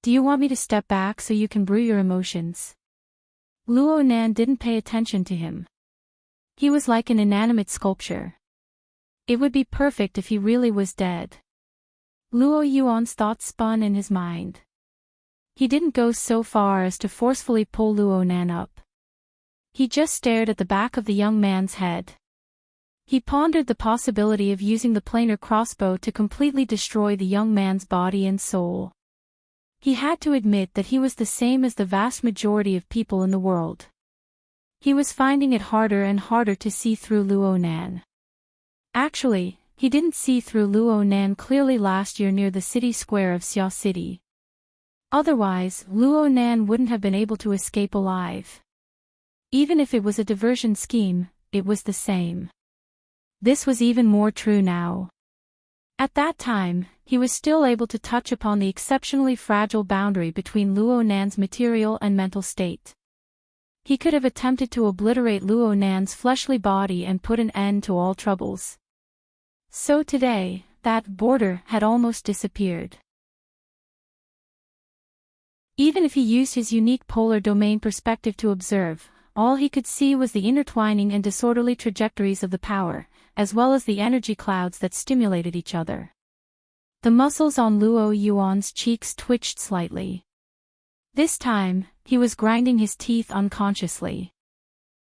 Do you want me to step back so you can brew your emotions?" Luo Nan didn't pay attention to him. He was like an inanimate sculpture. It would be perfect if he really was dead. Luo Yuan's thoughts spun in his mind. He didn't go so far as to forcefully pull Luo Nan up. He just stared at the back of the young man's head. He pondered the possibility of using the planar crossbow to completely destroy the young man's body and soul. He had to admit that he was the same as the vast majority of people in the world. He was finding it harder and harder to see through Luo Nan. Actually, he didn't see through Luo Nan clearly last year near the city square of Xia City. Otherwise, Luo Nan wouldn't have been able to escape alive. Even if it was a diversion scheme, it was the same. This was even more true now. At that time, he was still able to touch upon the exceptionally fragile boundary between Luo Nan's material and mental state. He could have attempted to obliterate Luo Nan's fleshly body and put an end to all troubles. So today, that border had almost disappeared. Even if he used his unique polar domain perspective to observe, all he could see was the intertwining and disorderly trajectories of the power, as well as the energy clouds that stimulated each other. The muscles on Luo Yuan's cheeks twitched slightly. This time, he was grinding his teeth unconsciously.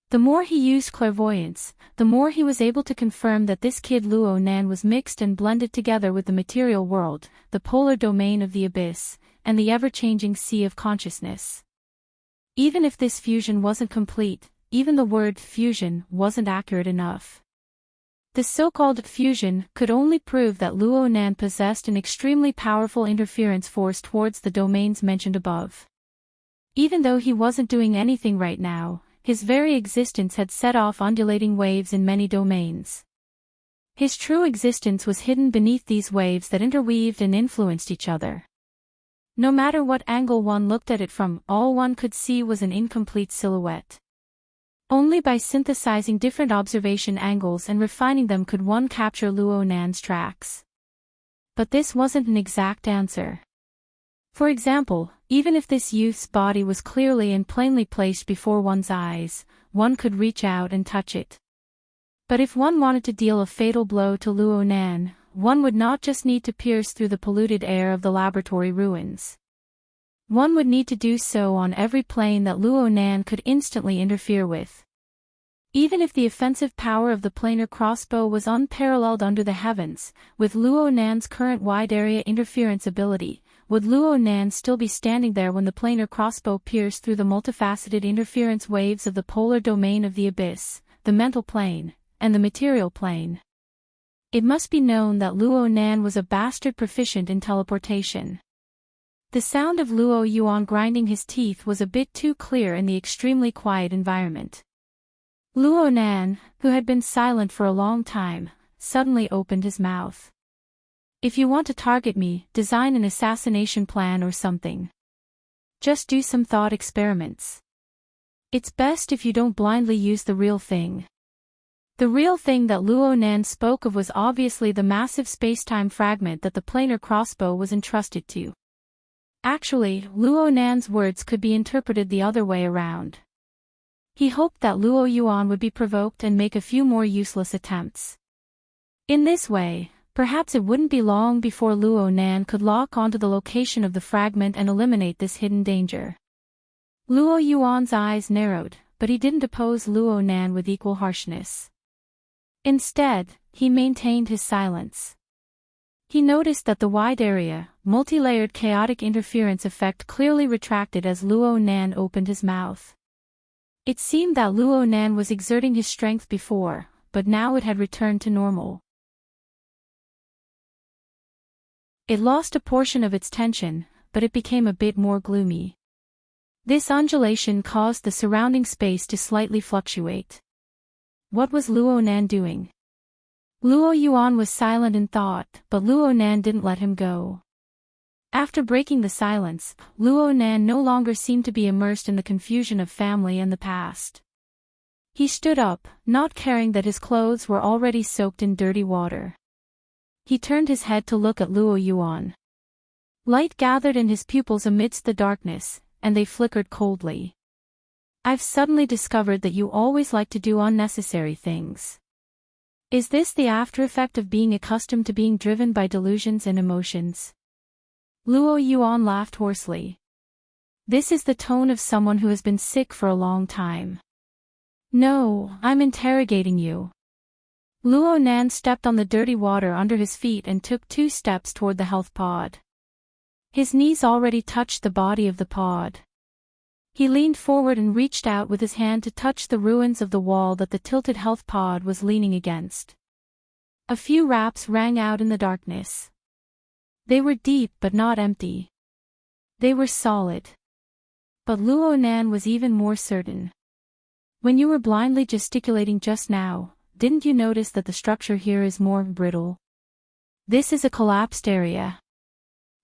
The more he used clairvoyance, the more he was able to confirm that this kid Luo Nan was mixed and blended together with the material world, the polar domain of the abyss, and the ever-changing sea of consciousness. Even if this fusion wasn't complete, even the word fusion wasn't accurate enough. The so-called fusion could only prove that Luo Nan possessed an extremely powerful interference force towards the domains mentioned above. Even though he wasn't doing anything right now, his very existence had set off undulating waves in many domains. His true existence was hidden beneath these waves that interweaved and influenced each other. No matter what angle one looked at it from, all one could see was an incomplete silhouette. Only by synthesizing different observation angles and refining them could one capture Luo Nan's tracks. But this wasn't an exact answer. For example, even if this youth's body was clearly and plainly placed before one's eyes, one could reach out and touch it. But if one wanted to deal a fatal blow to Luo Nan, one would not just need to pierce through the polluted air of the laboratory ruins. One would need to do so on every plane that Luo Nan could instantly interfere with. Even if the offensive power of the planar crossbow was unparalleled under the heavens, with Luo Nan's current wide-area interference ability, would Luo Nan still be standing there when the planar crossbow pierced through the multifaceted interference waves of the polar domain of the abyss, the mental plane, and the material plane? It must be known that Luo Nan was a bastard proficient in teleportation. The sound of Luo Yuan grinding his teeth was a bit too clear in the extremely quiet environment. Luo Nan, who had been silent for a long time, suddenly opened his mouth. "If you want to target me, design an assassination plan or something. Just do some thought experiments. It's best if you don't blindly use the real thing." The real thing that Luo Nan spoke of was obviously the massive spacetime fragment that the planar crossbow was entrusted to. Actually, Luo Nan's words could be interpreted the other way around. He hoped that Luo Yuan would be provoked and make a few more useless attempts. In this way, perhaps it wouldn't be long before Luo Nan could lock onto the location of the fragment and eliminate this hidden danger. Luo Yuan's eyes narrowed, but he didn't oppose Luo Nan with equal harshness. Instead, he maintained his silence. He noticed that the wide-area, multi-layered chaotic interference effect clearly retracted as Luo Nan opened his mouth. It seemed that Luo Nan was exerting his strength before, but now it had returned to normal. It lost a portion of its tension, but it became a bit more gloomy. This undulation caused the surrounding space to slightly fluctuate. What was Luo Nan doing? Luo Yuan was silent in thought, but Luo Nan didn't let him go. After breaking the silence, Luo Nan no longer seemed to be immersed in the confusion of family and the past. He stood up, not caring that his clothes were already soaked in dirty water. He turned his head to look at Luo Yuan. Light gathered in his pupils amidst the darkness, and they flickered coldly. I've suddenly discovered that you always like to do unnecessary things. Is this the after effect of being accustomed to being driven by delusions and emotions? Luo Yuan laughed hoarsely. This is the tone of someone who has been sick for a long time. No, I'm interrogating you. Luo Nan stepped on the dirty water under his feet and took 2 steps toward the health pod. His knees already touched the body of the pod. He leaned forward and reached out with his hand to touch the ruins of the wall that the tilted health pod was leaning against. A few raps rang out in the darkness. They were deep but not empty. They were solid. But Luo Nan was even more certain. When you were blindly gesticulating just now, didn't you notice that the structure here is more brittle? This is a collapsed area.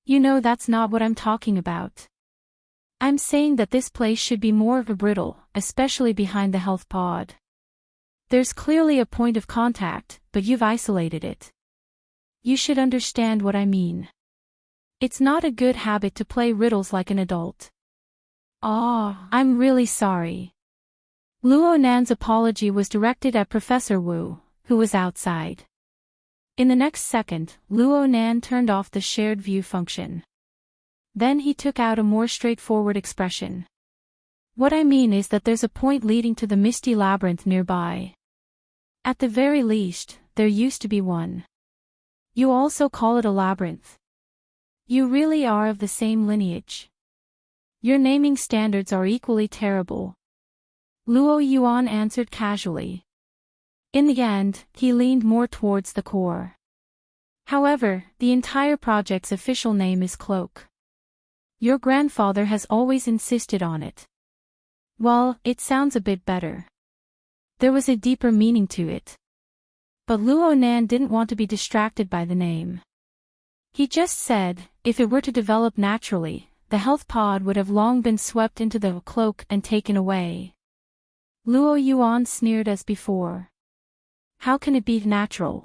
You know that's not what I'm talking about. I'm saying that this place should be more of a brittle, especially behind the health pod. There's clearly a point of contact, but you've isolated it. You should understand what I mean. It's not a good habit to play riddles like an adult. I'm really sorry. Luo Nan's apology was directed at Professor Wu, who was outside. In the next second, Luo Nan turned off the shared view function. Then he took out a more straightforward expression. What I mean is that there's a point leading to the misty labyrinth nearby. At the very least, there used to be one. You also call it a labyrinth. You really are of the same lineage. Your naming standards are equally terrible. Luo Yuan answered casually. In the end, he leaned more towards the core. However, the entire project's official name is Cloak. Your grandfather has always insisted on it. Well, it sounds a bit better. There was a deeper meaning to it. But Luo Nan didn't want to be distracted by the name. He just said, if it were to develop naturally, the health pod would have long been swept into the cloak and taken away. Luo Yuan sneered as before. How can it be natural?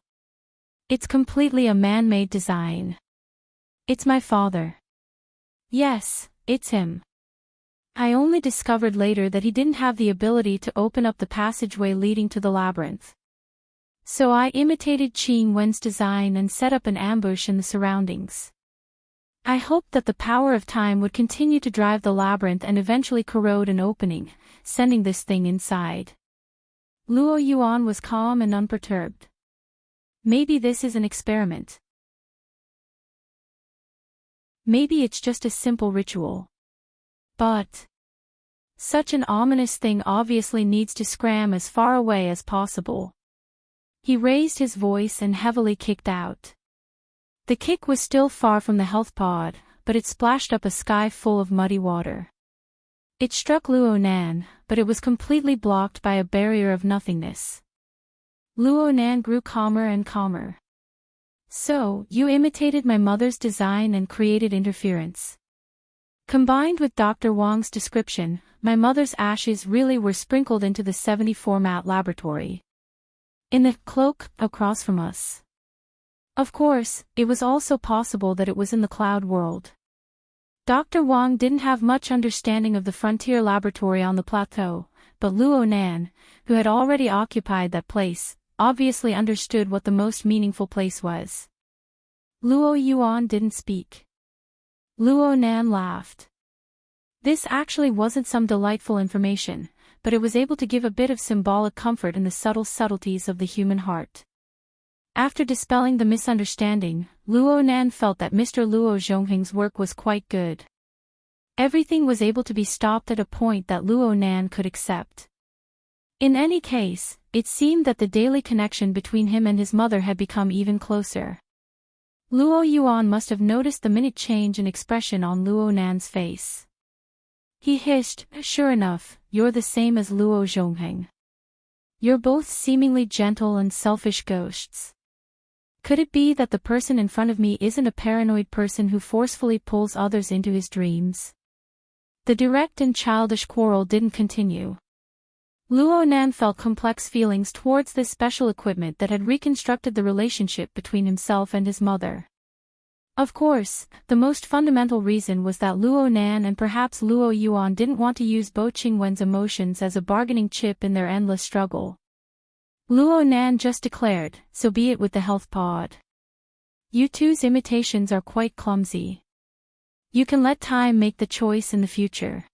It's completely a man-made design. It's my father. Yes, it's him. I only discovered later that he didn't have the ability to open up the passageway leading to the labyrinth. So I imitated Qing Wen's design and set up an ambush in the surroundings. I hoped that the power of time would continue to drive the labyrinth and eventually corrode an opening, sending this thing inside. Luo Yuan was calm and unperturbed. Maybe this is an experiment. Maybe it's just a simple ritual. But such an ominous thing obviously needs to scram as far away as possible. He raised his voice and heavily kicked out. The kick was still far from the health pod, but it splashed up a sky full of muddy water. It struck Luo Nan, but it was completely blocked by a barrier of nothingness. Luo Nan grew calmer and calmer. So, you imitated my mother's design and created interference. Combined with Dr. Wang's description, my mother's ashes really were sprinkled into the 70-format laboratory. In the cloak across from us. Of course, it was also possible that it was in the cloud world. Dr. Wang didn't have much understanding of the frontier laboratory on the plateau, but Luo Nan, who had already occupied that place, obviously understood what the most meaningful place was. Luo Yuan didn't speak. Luo Nan laughed. This actually wasn't some delightful information, but it was able to give a bit of symbolic comfort in the subtle subtleties of the human heart. After dispelling the misunderstanding, Luo Nan felt that Mr. Luo Zhongheng's work was quite good. Everything was able to be stopped at a point that Luo Nan could accept. In any case, it seemed that the daily connection between him and his mother had become even closer. Luo Yuan must have noticed the minute change in expression on Luo Nan's face. He hissed, "Sure enough, you're the same as Luo Zhongheng. You're both seemingly gentle and selfish ghosts. Could it be that the person in front of me isn't a paranoid person who forcefully pulls others into his dreams?" The direct and childish quarrel didn't continue. Luo Nan felt complex feelings towards this special equipment that had reconstructed the relationship between himself and his mother. Of course, the most fundamental reason was that Luo Nan and perhaps Luo Yuan didn't want to use Bo Qingwen's emotions as a bargaining chip in their endless struggle. Luo Nan just declared, "So be it with the health pod. You two's imitations are quite clumsy. You can let time make the choice in the future.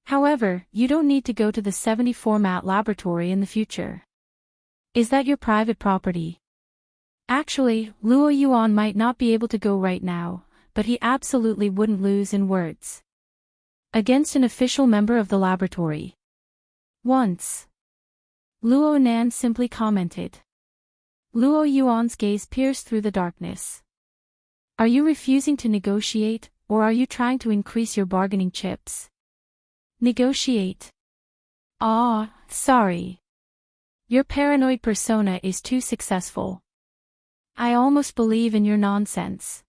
However, you don't need to go to the 70 format laboratory in the future. Is that your private property?" Actually, Luo Yuan might not be able to go right now, but he absolutely wouldn't lose in words against an official member of the laboratory. Once, Luo Nan simply commented. Luo Yuan's gaze pierced through the darkness. "Are you refusing to negotiate, or are you trying to increase your bargaining chips?" "Negotiate. Ah, sorry. Your paranoid persona is too successful. I almost believe in your nonsense.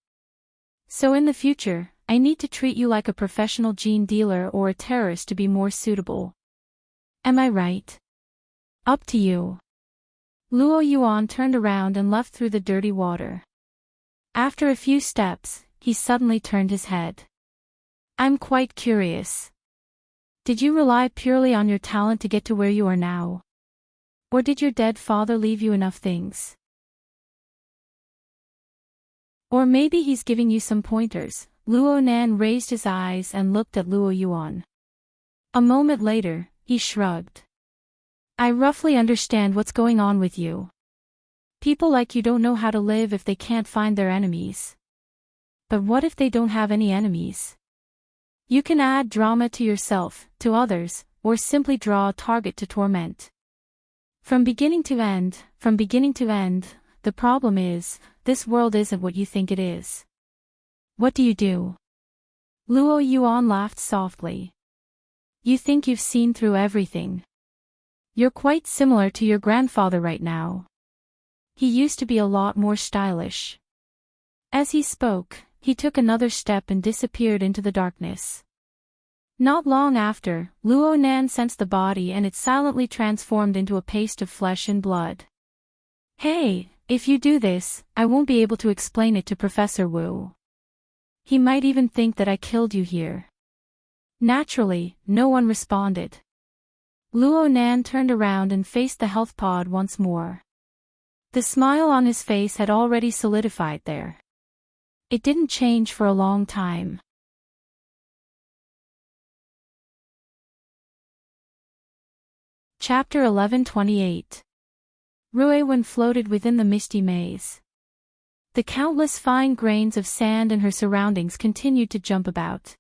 So in the future, I need to treat you like a professional gene dealer or a terrorist to be more suitable. Am I right? Up to you." Luo Yuan turned around and left through the dirty water. After a few steps, he suddenly turned his head. "I'm quite curious. Did you rely purely on your talent to get to where you are now? Or did your dead father leave you enough things? Or maybe he's giving you some pointers." Luo Nan raised his eyes and looked at Luo Yuan. A moment later, he shrugged. "I roughly understand what's going on with you. People like you don't know how to live if they can't find their enemies. But what if they don't have any enemies? You can add drama to yourself, to others, or simply draw a target to torment. From beginning to end, the problem is, this world isn't what you think it is. What do you do?" Luo Yuan laughed softly. "You think you've seen through everything. You're quite similar to your grandfather right now. He used to be a lot more stylish." As he spoke, he took another step and disappeared into the darkness. Not long after, Luo Nan sensed the body and it silently transformed into a paste of flesh and blood. "Hey, if you do this, I won't be able to explain it to Professor Wu. He might even think that I killed you here." Naturally, no one responded. Luo Nan turned around and faced the health pod once more. The smile on his face had already solidified there. It didn't change for a long time. Chapter 11:28. Ruiwen floated within the misty maze. The countless fine grains of sand in her surroundings continued to jump about.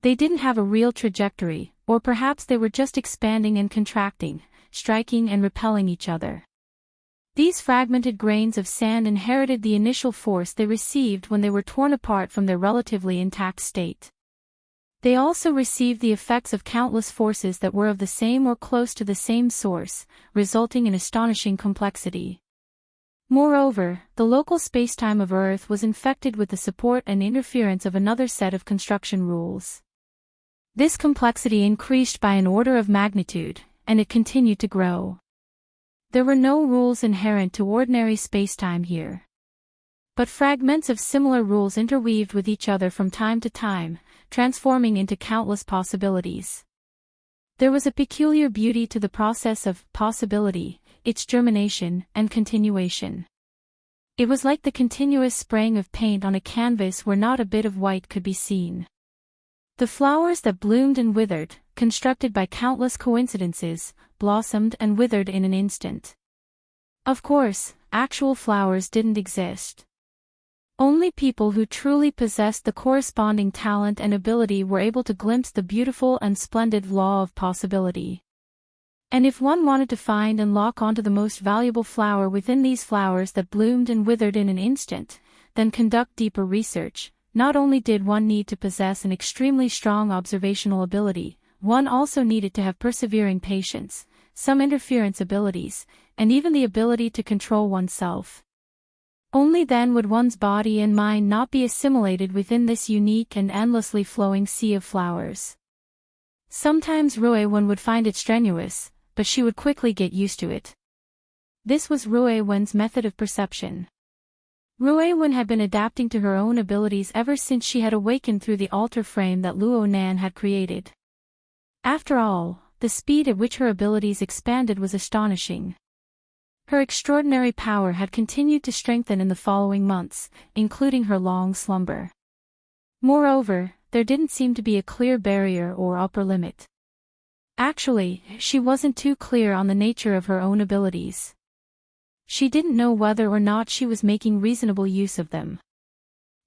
They didn't have a real trajectory, or perhaps they were just expanding and contracting, striking and repelling each other. These fragmented grains of sand inherited the initial force they received when they were torn apart from their relatively intact state. They also received the effects of countless forces that were of the same or close to the same source, resulting in astonishing complexity. Moreover, the local spacetime of Earth was infected with the support and interference of another set of construction rules. This complexity increased by an order of magnitude, and it continued to grow. There were no rules inherent to ordinary spacetime here. But fragments of similar rules interweaved with each other from time to time, transforming into countless possibilities. There was a peculiar beauty to the process of possibility, its germination and continuation. It was like the continuous spraying of paint on a canvas where not a bit of white could be seen. The flowers that bloomed and withered, constructed by countless coincidences, blossomed and withered in an instant. Of course, actual flowers didn't exist. Only people who truly possessed the corresponding talent and ability were able to glimpse the beautiful and splendid law of possibility. And if one wanted to find and lock onto the most valuable flower within these flowers that bloomed and withered in an instant, then conduct deeper research. Not only did one need to possess an extremely strong observational ability, one also needed to have persevering patience, some interference abilities, and even the ability to control oneself. Only then would one's body and mind not be assimilated within this unique and endlessly flowing sea of flowers. Sometimes Ruiwen would find it strenuous, but she would quickly get used to it. This was Ruiwen's method of perception. Ruiwen had been adapting to her own abilities ever since she had awakened through the altar frame that Luo Nan had created. After all, the speed at which her abilities expanded was astonishing. Her extraordinary power had continued to strengthen in the following months, including her long slumber. Moreover, there didn't seem to be a clear barrier or upper limit. Actually, she wasn't too clear on the nature of her own abilities. She didn't know whether or not she was making reasonable use of them.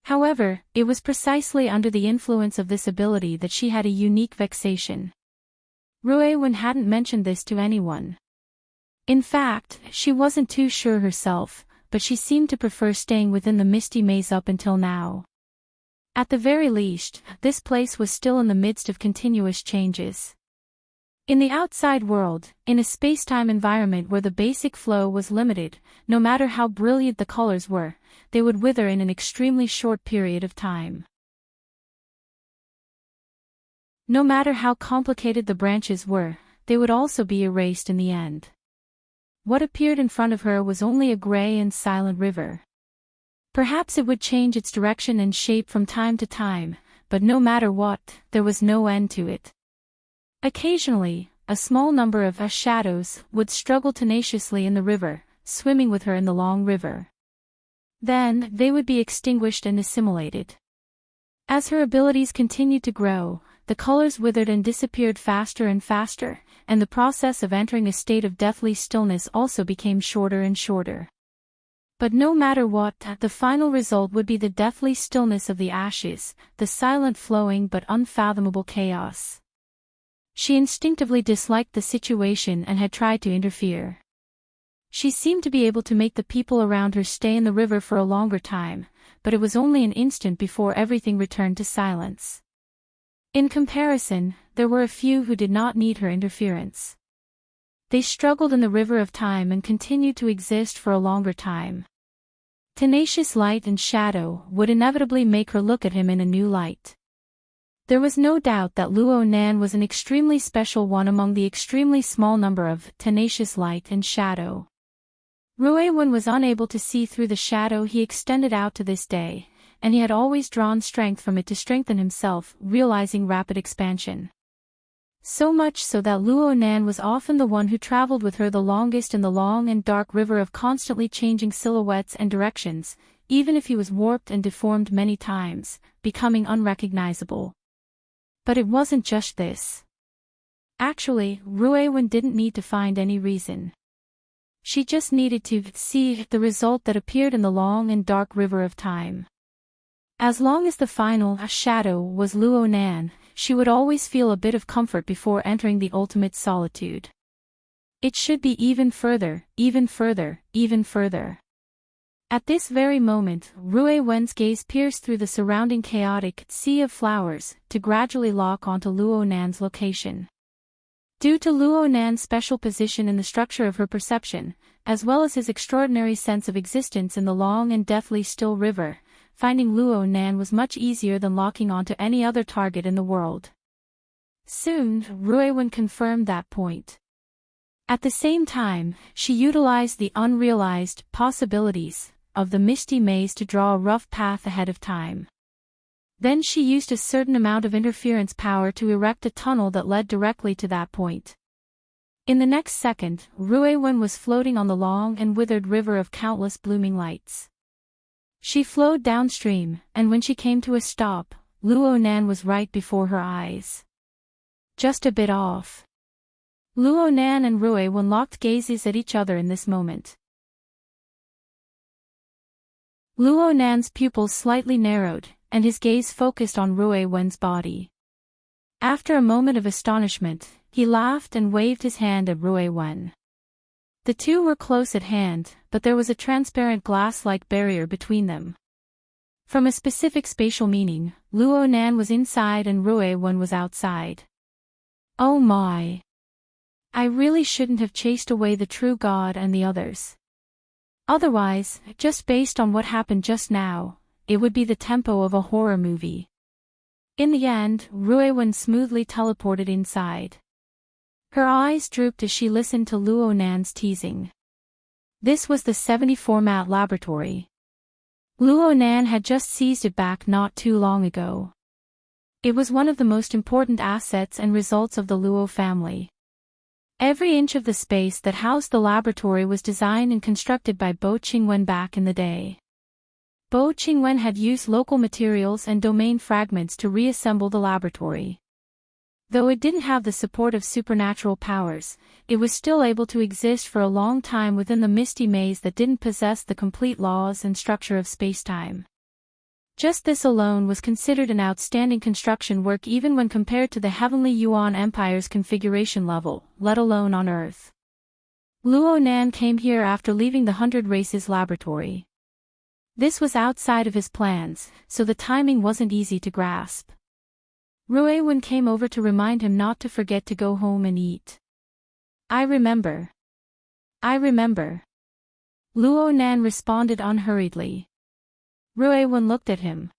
However, it was precisely under the influence of this ability that she had a unique vexation. Ruiwen hadn't mentioned this to anyone. In fact, she wasn't too sure herself, but she seemed to prefer staying within the misty maze up until now. At the very least, this place was still in the midst of continuous changes. In the outside world, in a space-time environment where the basic flow was limited, no matter how brilliant the colors were, they would wither in an extremely short period of time. No matter how complicated the branches were, they would also be erased in the end. What appeared in front of her was only a gray and silent river. Perhaps it would change its direction and shape from time to time, but no matter what, there was no end to it. Occasionally, a small number of shadows would struggle tenaciously in the river, swimming with her in the long river. Then, they would be extinguished and assimilated. As her abilities continued to grow, the colors withered and disappeared faster and faster, and the process of entering a state of deathly stillness also became shorter and shorter. But no matter what, the final result would be the deathly stillness of the ashes, the silent flowing but unfathomable chaos. She instinctively disliked the situation and had tried to interfere. She seemed to be able to make the people around her stay in the river for a longer time, but it was only an instant before everything returned to silence. In comparison, there were a few who did not need her interference. They struggled in the river of time and continued to exist for a longer time. Tenacious light and shadow would inevitably make her look at him in a new light. There was no doubt that Luo Nan was an extremely special one among the extremely small number of tenacious light and shadow. Ruiwen was unable to see through the shadow he extended out to this day, and he had always drawn strength from it to strengthen himself, realizing rapid expansion. So much so that Luo Nan was often the one who traveled with her the longest in the long and dark river of constantly changing silhouettes and directions, even if he was warped and deformed many times, becoming unrecognizable. But it wasn't just this. Actually, Ruiwen didn't need to find any reason. She just needed to see the result that appeared in the long and dark river of time. As long as the final shadow was Luo Nan, she would always feel a bit of comfort before entering the ultimate solitude. It should be even further, even further, even further. At this very moment, Ruiwen's gaze pierced through the surrounding chaotic sea of flowers to gradually lock onto Luo Nan's location. Due to Luo Nan's special position in the structure of her perception, as well as his extraordinary sense of existence in the long and deathly still river, finding Luo Nan was much easier than locking onto any other target in the world. Soon, Ruiwen confirmed that point. At the same time, she utilized the unrealized possibilities of the misty maze to draw a rough path ahead of time. Then she used a certain amount of interference power to erect a tunnel that led directly to that point. In the next second, Ruiwen was floating on the long and withered river of countless blooming lights. She flowed downstream, and when she came to a stop, Luo Nan was right before her eyes. Just a bit off. Luo Nan and Ruiwen locked gazes at each other in this moment. Luo Nan's pupils slightly narrowed, and his gaze focused on Ruiwen's body. After a moment of astonishment, he laughed and waved his hand at Ruiwen. The two were close at hand, but there was a transparent glass-like barrier between them. From a specific spatial meaning, Luo Nan was inside and Rue Wen was outside. Oh my. I really shouldn't have chased away the true god and the others. Otherwise, just based on what happened just now, it would be the tempo of a horror movie. In the end, Rue Wen smoothly teleported inside. Her eyes drooped as she listened to Luo Nan's teasing. This was the 70-format laboratory. Luo Nan had just seized it back not too long ago. It was one of the most important assets and results of the Luo family. Every inch of the space that housed the laboratory was designed and constructed by Bo Qingwen back in the day. Bo Qingwen had used local materials and domain fragments to reassemble the laboratory. Though it didn't have the support of supernatural powers, it was still able to exist for a long time within the misty maze that didn't possess the complete laws and structure of spacetime. Just this alone was considered an outstanding construction work even when compared to the heavenly Yuan Empire's configuration level, let alone on Earth. Luo Nan came here after leaving the 100 Races laboratory. This was outside of his plans, so the timing wasn't easy to grasp. Rue Wen came over to remind him not to forget to go home and eat. I remember. Luo Nan responded unhurriedly. Rue Wen looked at him.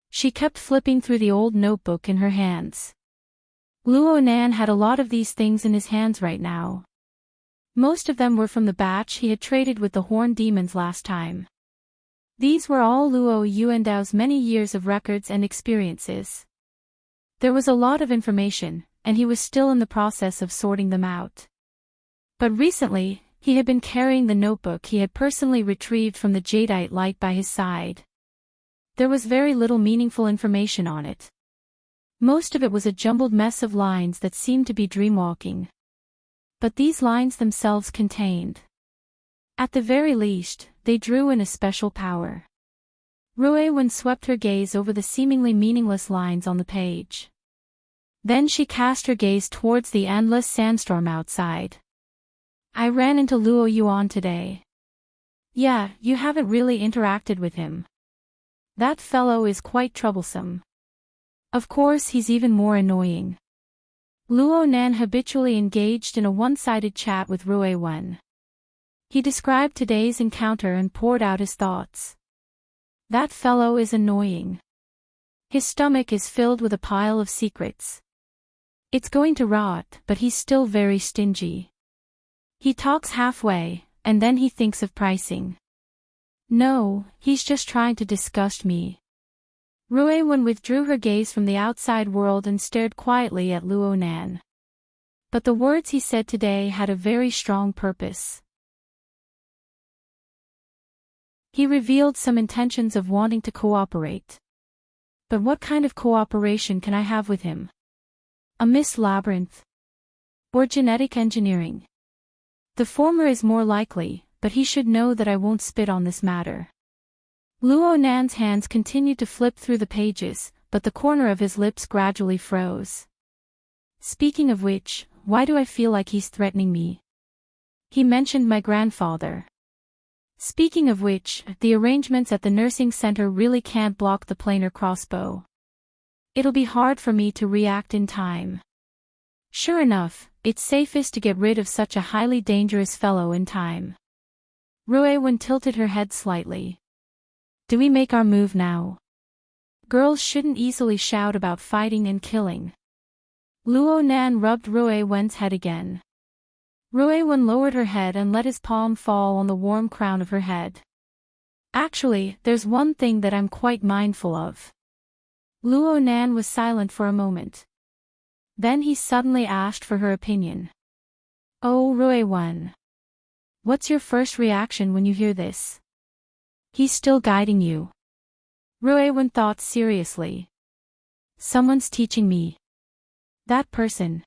She kept flipping through the old notebook in her hands. Luo Nan had a lot of these things in his hands right now. Most of them were from the batch he had traded with the Horned Demons last time. These were all Luo Yuandao's many years of records and experiences. There was a lot of information, and he was still in the process of sorting them out. But recently, he had been carrying the notebook he had personally retrieved from the jadeite light by his side. There was very little meaningful information on it. Most of it was a jumbled mess of lines that seemed to be dreamwalking. But these lines themselves contained. At the very least, they drew in a special power. Rue Wen swept her gaze over the seemingly meaningless lines on the page. Then she cast her gaze towards the endless sandstorm outside. I ran into Luo Yuan today. Yeah, you haven't really interacted with him. That fellow is quite troublesome. Of course he's even more annoying. Luo Nan habitually engaged in a one-sided chat with Rue Wen. He described today's encounter and poured out his thoughts. That fellow is annoying. His stomach is filled with a pile of secrets. It's going to rot, but he's still very stingy. He talks halfway, and then he thinks of pricing. No, he's just trying to disgust me. Rue Wen withdrew her gaze from the outside world and stared quietly at Luo Nan. But the words he said today had a very strong purpose. He revealed some intentions of wanting to cooperate. But what kind of cooperation can I have with him? A Miss Labyrinth? Or genetic engineering? The former is more likely, but he should know that I won't spit on this matter. Luo Nan's hands continued to flip through the pages, but the corner of his lips gradually froze. Speaking of which, why do I feel like he's threatening me? He mentioned my grandfather. Speaking of which, the arrangements at the nursing center really can't block the planar crossbow. It'll be hard for me to react in time. Sure enough, it's safest to get rid of such a highly dangerous fellow in time. Rue Wen tilted her head slightly. Do we make our move now? Girls shouldn't easily shout about fighting and killing. Luo Nan rubbed Rue Wen's head again. Rue Wen lowered her head and let his palm fall on the warm crown of her head. Actually, there's one thing that I'm quite mindful of. Luo Nan was silent for a moment. Then he suddenly asked for her opinion. Oh, Rue Wen. What's your first reaction when you hear this? He's still guiding you. Rue Wen thought seriously. Someone's teaching me. That person.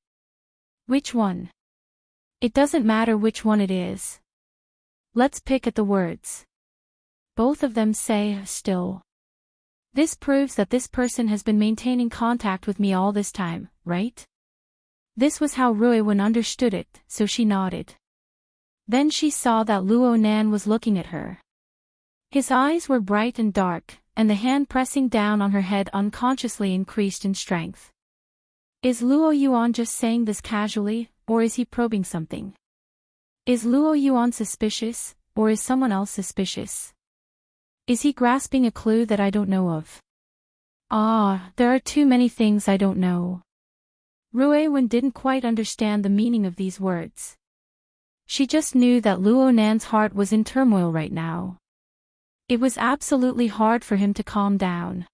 Which one? It doesn't matter which one it is. Let's pick at the words. Both of them say, still. This proves that this person has been maintaining contact with me all this time, right? This was how Rue Wen understood it, so she nodded. Then she saw that Luo Nan was looking at her. His eyes were bright and dark, and the hand pressing down on her head unconsciously increased in strength. Is Luo Yuan just saying this casually, or is he probing something? Is Luo Yuan suspicious, or is someone else suspicious? Is he grasping a clue that I don't know of? There are too many things I don't know. Rui Wen didn't quite understand the meaning of these words. She just knew that Luo Nan's heart was in turmoil right now. It was absolutely hard for him to calm down.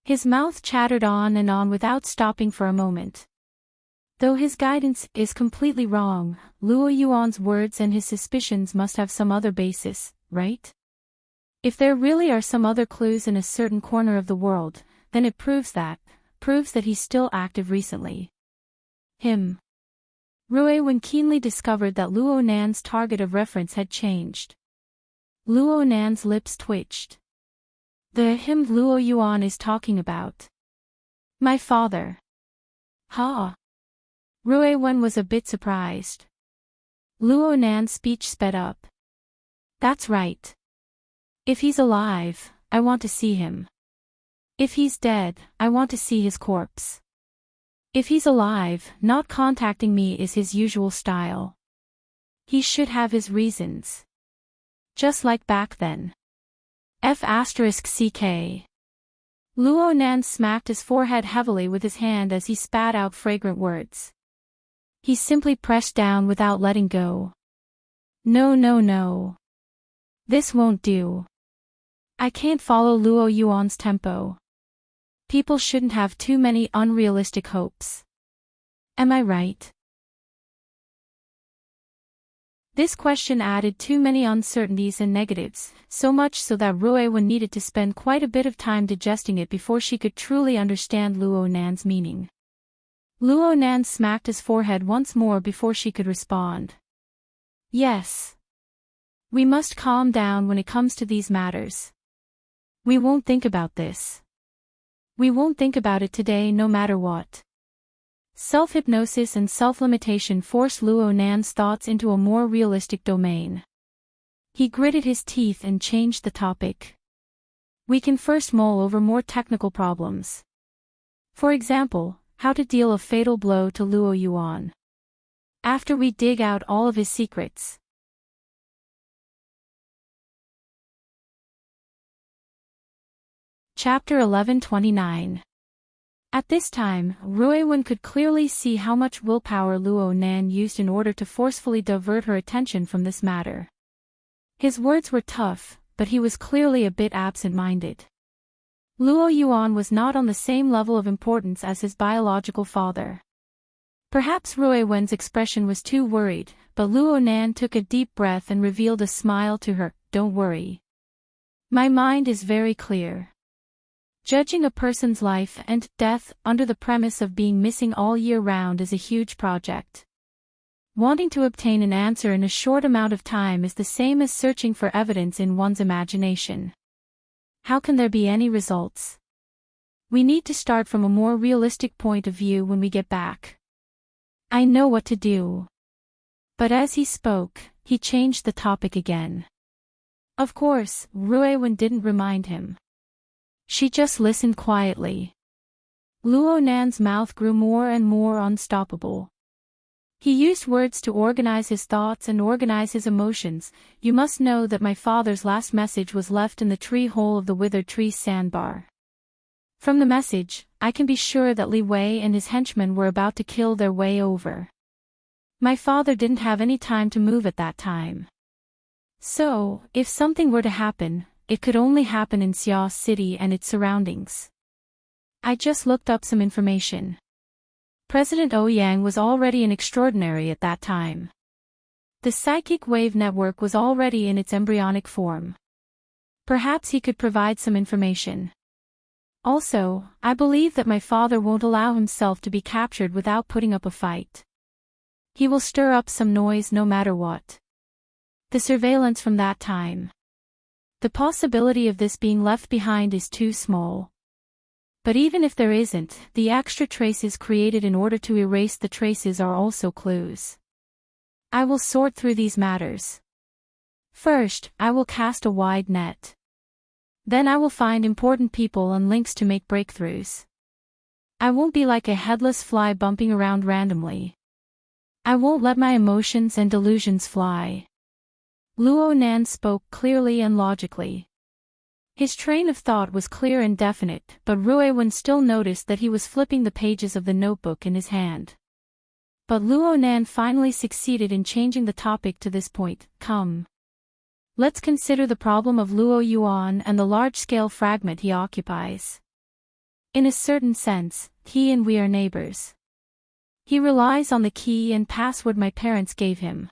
His mouth chattered on and on without stopping for a moment. Though his guidance is completely wrong, Luo Yuan's words and his suspicions must have some other basis, right? If there really are some other clues in a certain corner of the world, then it proves that he's still active recently. Him. Rui Wen keenly discovered that Luo Nan's target of reference had changed. Luo Nan's lips twitched. The him Luo Yuan is talking about. My father. Ha! Rui Wen was a bit surprised. Luo Nan's speech sped up. That's right. If he's alive, I want to see him. If he's dead, I want to see his corpse. If he's alive, not contacting me is his usual style. He should have his reasons. Just like back then. F***ck. Luo Nan smacked his forehead heavily with his hand as he spat out fragrant words. He simply pressed down without letting go. No. This won't do. I can't follow Luo Yuan's tempo. People shouldn't have too many unrealistic hopes. Am I right? This question added too many uncertainties and negatives, so much so that Rui Wen needed to spend quite a bit of time digesting it before she could truly understand Luo Nan's meaning. Luo Nan smacked his forehead once more before she could respond. Yes. We must calm down when it comes to these matters. We won't think about this. We won't think about it today no matter what. Self-hypnosis and self-limitation forced Luo Nan's thoughts into a more realistic domain. He gritted his teeth and changed the topic. We can first mull over more technical problems. For example, how to deal a fatal blow to Luo Yuan. After we dig out all of his secrets. Chapter 1129. At this time, Rui Wen could clearly see how much willpower Luo Nan used in order to forcefully divert her attention from this matter. His words were tough, but he was clearly a bit absent-minded. Luo Yuan was not on the same level of importance as his biological father. Perhaps Rui Wen's expression was too worried, but Luo Nan took a deep breath and revealed a smile to her. Don't worry. My mind is very clear. Judging a person's life and death under the premise of being missing all year round is a huge project. Wanting to obtain an answer in a short amount of time is the same as searching for evidence in one's imagination. How can there be any results? We need to start from a more realistic point of view when we get back. I know what to do. But as he spoke, he changed the topic again. Of course, Rui Wen didn't remind him. She just listened quietly. Luo Nan's mouth grew more and more unstoppable. He used words to organize his thoughts and organize his emotions. You must know that my father's last message was left in the tree hole of the withered tree's sandbar. From the message, I can be sure that Li Wei and his henchmen were about to kill their way over. My father didn't have any time to move at that time. So, if something were to happen, it could only happen in Xia City and its surroundings. I just looked up some information. President Ouyang was already an extraordinary at that time. The psychic wave network was already in its embryonic form. Perhaps he could provide some information. Also, I believe that my father won't allow himself to be captured without putting up a fight. He will stir up some noise no matter what. The surveillance from that time. The possibility of this being left behind is too small. But even if there isn't, the extra traces created in order to erase the traces are also clues. I will sort through these matters. First, I will cast a wide net. Then I will find important people and links to make breakthroughs. I won't be like a headless fly bumping around randomly. I won't let my emotions and delusions fly. Luo Nan spoke clearly and logically. His train of thought was clear and definite, but Ruiwen still noticed that he was flipping the pages of the notebook in his hand. But Luo Nan finally succeeded in changing the topic to this point. Come. Let's consider the problem of Luo Yuan and the large-scale fragment he occupies. In a certain sense, he and we are neighbors. He relies on the key and password my parents gave him.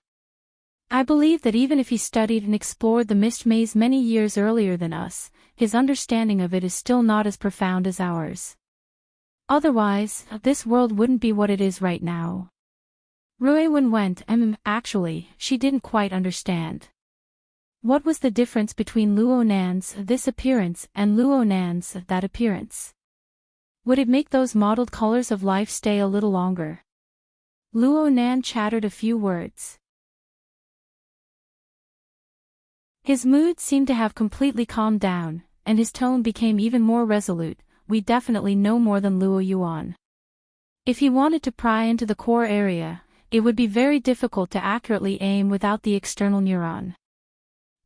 I believe that even if he studied and explored the mist maze many years earlier than us, his understanding of it is still not as profound as ours. Otherwise, this world wouldn't be what it is right now. Ruiwen went, actually, she didn't quite understand. What was the difference between Luo Nan's this appearance and Luo Nan's that appearance? Would it make those mottled colors of life stay a little longer? Luo Nan chattered a few words. His mood seemed to have completely calmed down, and his tone became even more resolute. We definitely know more than Luo Yuan. If he wanted to pry into the core area, it would be very difficult to accurately aim without the external neuron.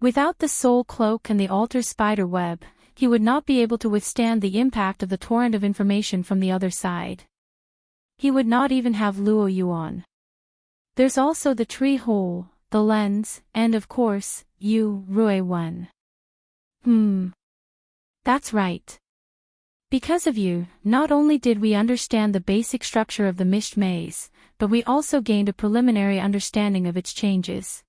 Without the soul cloak and the altar spider web, he would not be able to withstand the impact of the torrent of information from the other side. He would not even have Luo Yuan. There's also the tree hole, the lens, and of course, you, Ruiwen. That's right. Because of you, not only did we understand the basic structure of the mist maze, but we also gained a preliminary understanding of its changes.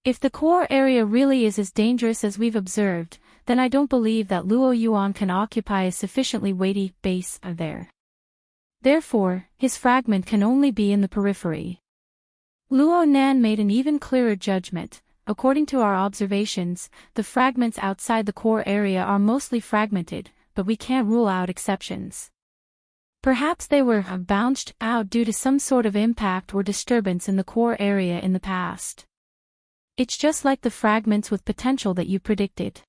If the core area really is as dangerous as we've observed, then I don't believe that Luo Yuan can occupy a sufficiently weighty base there. Therefore, his fragment can only be in the periphery. Luo Nan made an even clearer judgment. According to our observations, the fragments outside the core area are mostly fragmented, but we can't rule out exceptions. Perhaps they were bounced out due to some sort of impact or disturbance in the core area in the past. It's just like the fragments with potential that you predicted.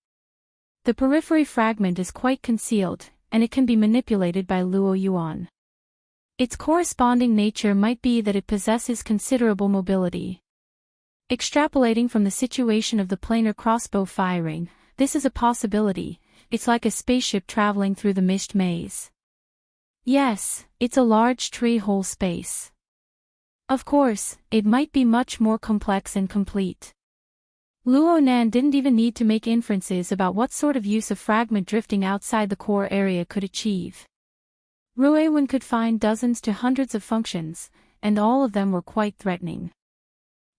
The periphery fragment is quite concealed, and it can be manipulated by Luo Yuan. Its corresponding nature might be that it possesses considerable mobility. Extrapolating from the situation of the planar crossbow firing, this is a possibility. It's like a spaceship traveling through the mist maze. Yes, it's a large tree-hole space. Of course, it might be much more complex and complete. Luo Nan didn't even need to make inferences about what sort of use a fragment drifting outside the core area could achieve. Ruiwen could find dozens to hundreds of functions, and all of them were quite threatening.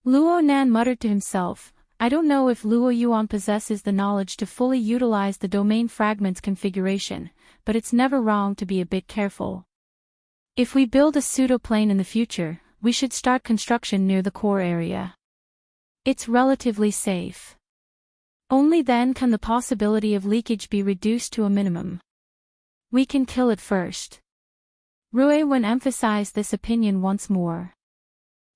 Luo Nan muttered to himself, I don't know if Luo Yuan possesses the knowledge to fully utilize the domain fragment's configuration, but it's never wrong to be a bit careful. If we build a pseudoplane in the future, we should start construction near the core area. It's relatively safe. Only then can the possibility of leakage be reduced to a minimum. We can kill it first. Ruiwen emphasized this opinion once more.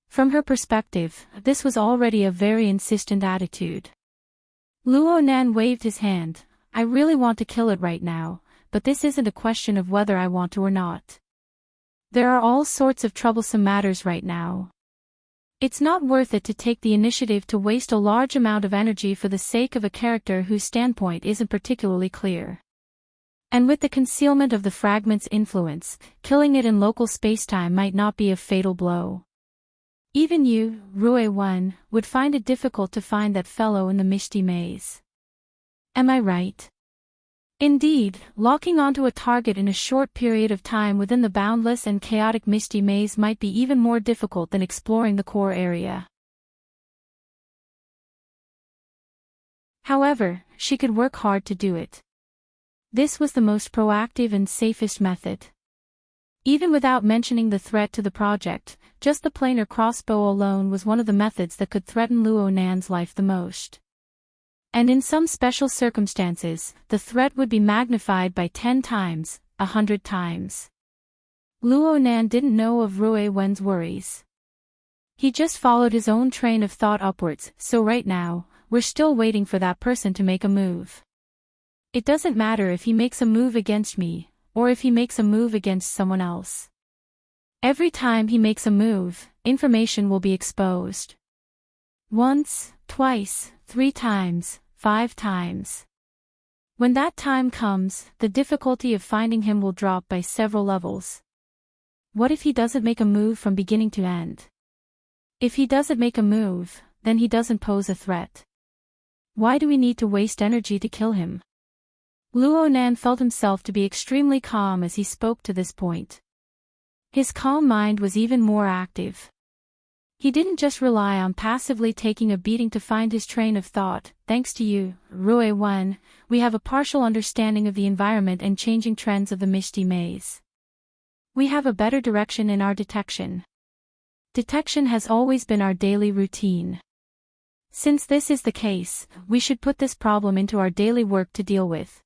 From her perspective, this was already a very insistent attitude. Luo Nan waved his hand. I really want to kill it right now, but this isn't a question of whether I want to or not. There are all sorts of troublesome matters right now. It's not worth it to take the initiative to waste a large amount of energy for the sake of a character whose standpoint isn't particularly clear. And with the concealment of the fragment's influence, killing it in local spacetime might not be a fatal blow. Even you, Ruiwen, would find it difficult to find that fellow in the misty maze. Am I right? Indeed, locking onto a target in a short period of time within the boundless and chaotic misty maze might be even more difficult than exploring the core area. However, she could work hard to do it. This was the most proactive and safest method. Even without mentioning the threat to the project, just the planar crossbow alone was one of the methods that could threaten Luo Nan's life the most. And in some special circumstances, the threat would be magnified by 10 times, 100 times. Luo Nan didn't know of Ruiwen's worries. He just followed his own train of thought upwards, so right now, we're still waiting for that person to make a move. It doesn't matter if he makes a move against me, or if he makes a move against someone else. Every time he makes a move, information will be exposed. Once, twice, 3 times, 5 times. When that time comes, the difficulty of finding him will drop by several levels. What if he doesn't make a move from beginning to end? If he doesn't make a move, then he doesn't pose a threat. Why do we need to waste energy to kill him? Luo Nan felt himself to be extremely calm as he spoke to this point. His calm mind was even more active. He didn't just rely on passively taking a beating to find his train of thought. Thanks to you, Rue Wen, we have a partial understanding of the environment and changing trends of the Misty Maze. We have a better direction in our detection. Detection has always been our daily routine. Since this is the case, we should put this problem into our daily work to deal with.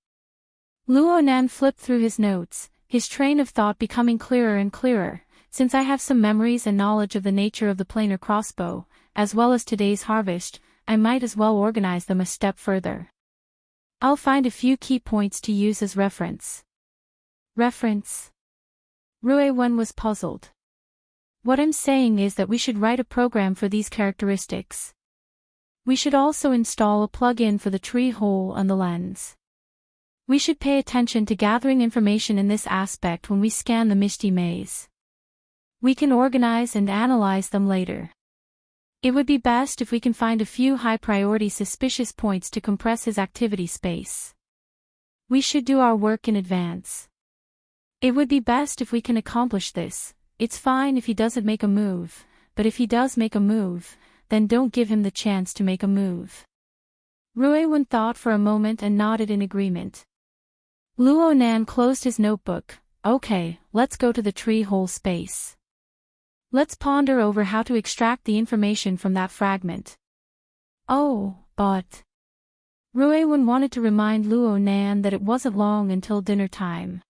Luo Nan flipped through his notes, his train of thought becoming clearer and clearer. Since I have some memories and knowledge of the nature of the planar crossbow, as well as today's harvest, I might as well organize them a step further. I'll find a few key points to use as reference. Reference? Rue Wen was puzzled. What I'm saying is that we should write a program for these characteristics. We should also install a plug-in for the tree hole and the lens. We should pay attention to gathering information in this aspect when we scan the Misty Maze. We can organize and analyze them later. It would be best if we can find a few high-priority suspicious points to compress his activity space. We should do our work in advance. It would be best if we can accomplish this. It's fine if he doesn't make a move, but if he does make a move, then don't give him the chance to make a move. Rue Wen thought for a moment and nodded in agreement. Luo Nan closed his notebook. Okay, let's go to the tree hole space. Let's ponder over how to extract the information from that fragment. Oh, but... Rue Wen wanted to remind Luo Nan that it wasn't long until dinner time.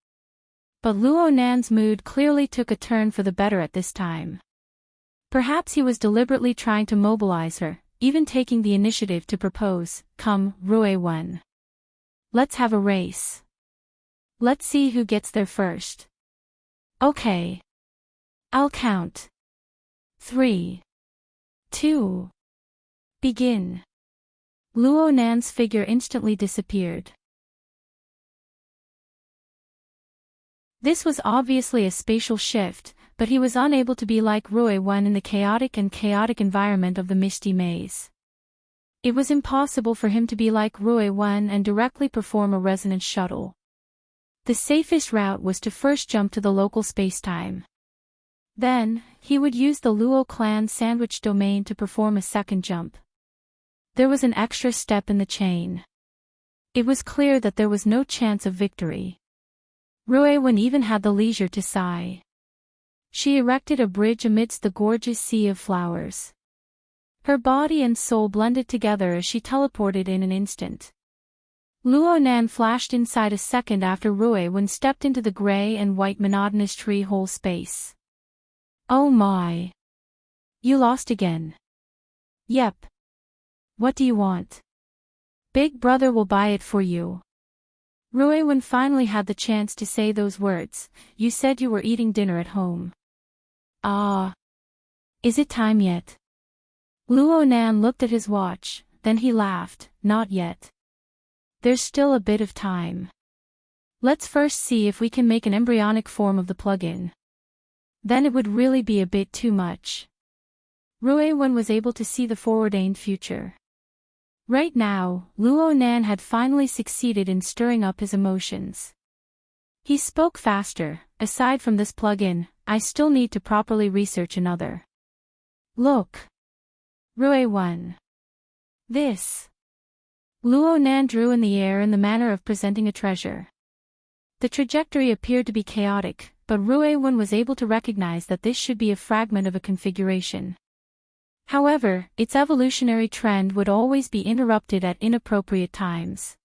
But Luo Nan's mood clearly took a turn for the better at this time. Perhaps he was deliberately trying to mobilize her, even taking the initiative to propose. Come, Rue Wen. Let's have a race. Let's see who gets there first. Okay. I'll count. 3, 2, begin. Luo Nan's figure instantly disappeared. This was obviously a spatial shift, but he was unable to be like Rue Wen in the chaotic environment of the Misty Maze. It was impossible for him to be like Rue Wen and directly perform a resonance shuttle. The safest route was to first jump to the local spacetime. Then, he would use the Luo clan sandwich domain to perform a second jump. There was an extra step in the chain. It was clear that there was no chance of victory. Rue Wen even had the leisure to sigh. She erected a bridge amidst the gorgeous sea of flowers. Her body and soul blended together as she teleported in an instant. Luo Nan flashed inside a second after Rue Wen stepped into the gray and white monotonous tree hole space. Oh my. You lost again. Yep. What do you want? Big brother will buy it for you. Rue Wen finally had the chance to say those words. You said you were eating dinner at home. Ah. Is it time yet? Luo Nan looked at his watch, then he laughed. Not yet. There's still a bit of time. Let's first see if we can make an embryonic form of the plugin. Then it would really be a bit too much. Rue Wen was able to see the foreordained future. Right now, Luo Nan had finally succeeded in stirring up his emotions. He spoke faster. Aside from this plugin, I still need to properly research another. Look. Rue Wen. This. Luo Nan drew in the air in the manner of presenting a treasure. The trajectory appeared to be chaotic, but Rue Wen was able to recognize that this should be a fragment of a configuration. However, its evolutionary trend would always be interrupted at inappropriate times.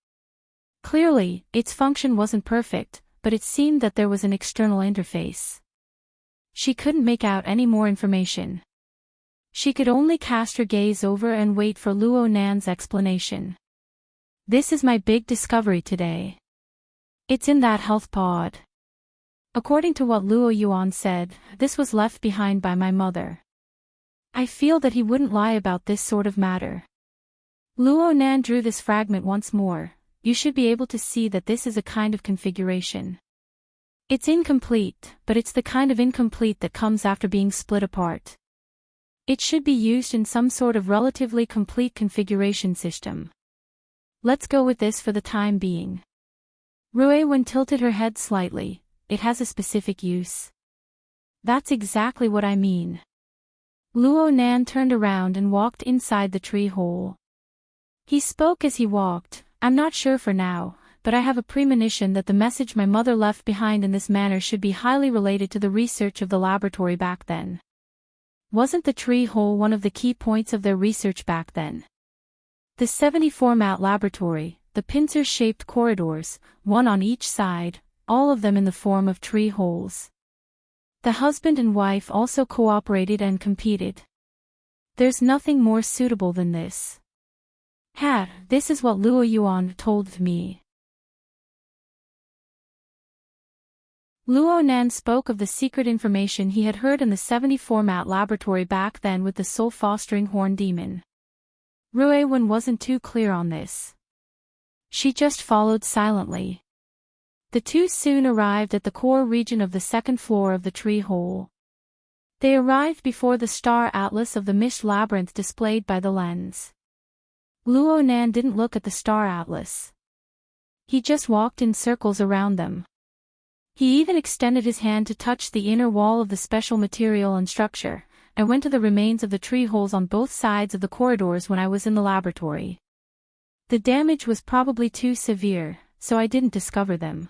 Clearly, its function wasn't perfect, but it seemed that there was an external interface. She couldn't make out any more information. She could only cast her gaze over and wait for Luo Nan's explanation. This is my big discovery today. It's in that health pod. According to what Luo Yuan said, this was left behind by my mother. I feel that he wouldn't lie about this sort of matter. Luo Nan drew this fragment once more. You should be able to see that this is a kind of configuration. It's incomplete, but it's the kind of incomplete that comes after being split apart. It should be used in some sort of relatively complete configuration system. Let's go with this for the time being. Rui Wen tilted her head slightly. It has a specific use. That's exactly what I mean. Luo Nan turned around and walked inside the tree hole. He spoke as he walked. I'm not sure for now, but I have a premonition that the message my mother left behind in this manner should be highly related to the research of the laboratory back then. Wasn't the tree hole one of the key points of their research back then? The 70-format laboratory, the pincer-shaped corridors, one on each side, all of them in the form of tree holes. The husband and wife also cooperated and competed. There's nothing more suitable than this. This is what Luo Yuan told me. Luo Nan spoke of the secret information he had heard in the 70-format laboratory back then with the soul-fostering horn demon. Rui Wen wasn't too clear on this. She just followed silently. The two soon arrived at the core region of the second floor of the tree hole. They arrived before the star atlas of the mist labyrinth displayed by the lens. Luo Nan didn't look at the star atlas. He just walked in circles around them. He even extended his hand to touch the inner wall of the special material and structure, and went to the remains of the tree holes on both sides of the corridors when I was in the laboratory. The damage was probably too severe, so I didn't discover them.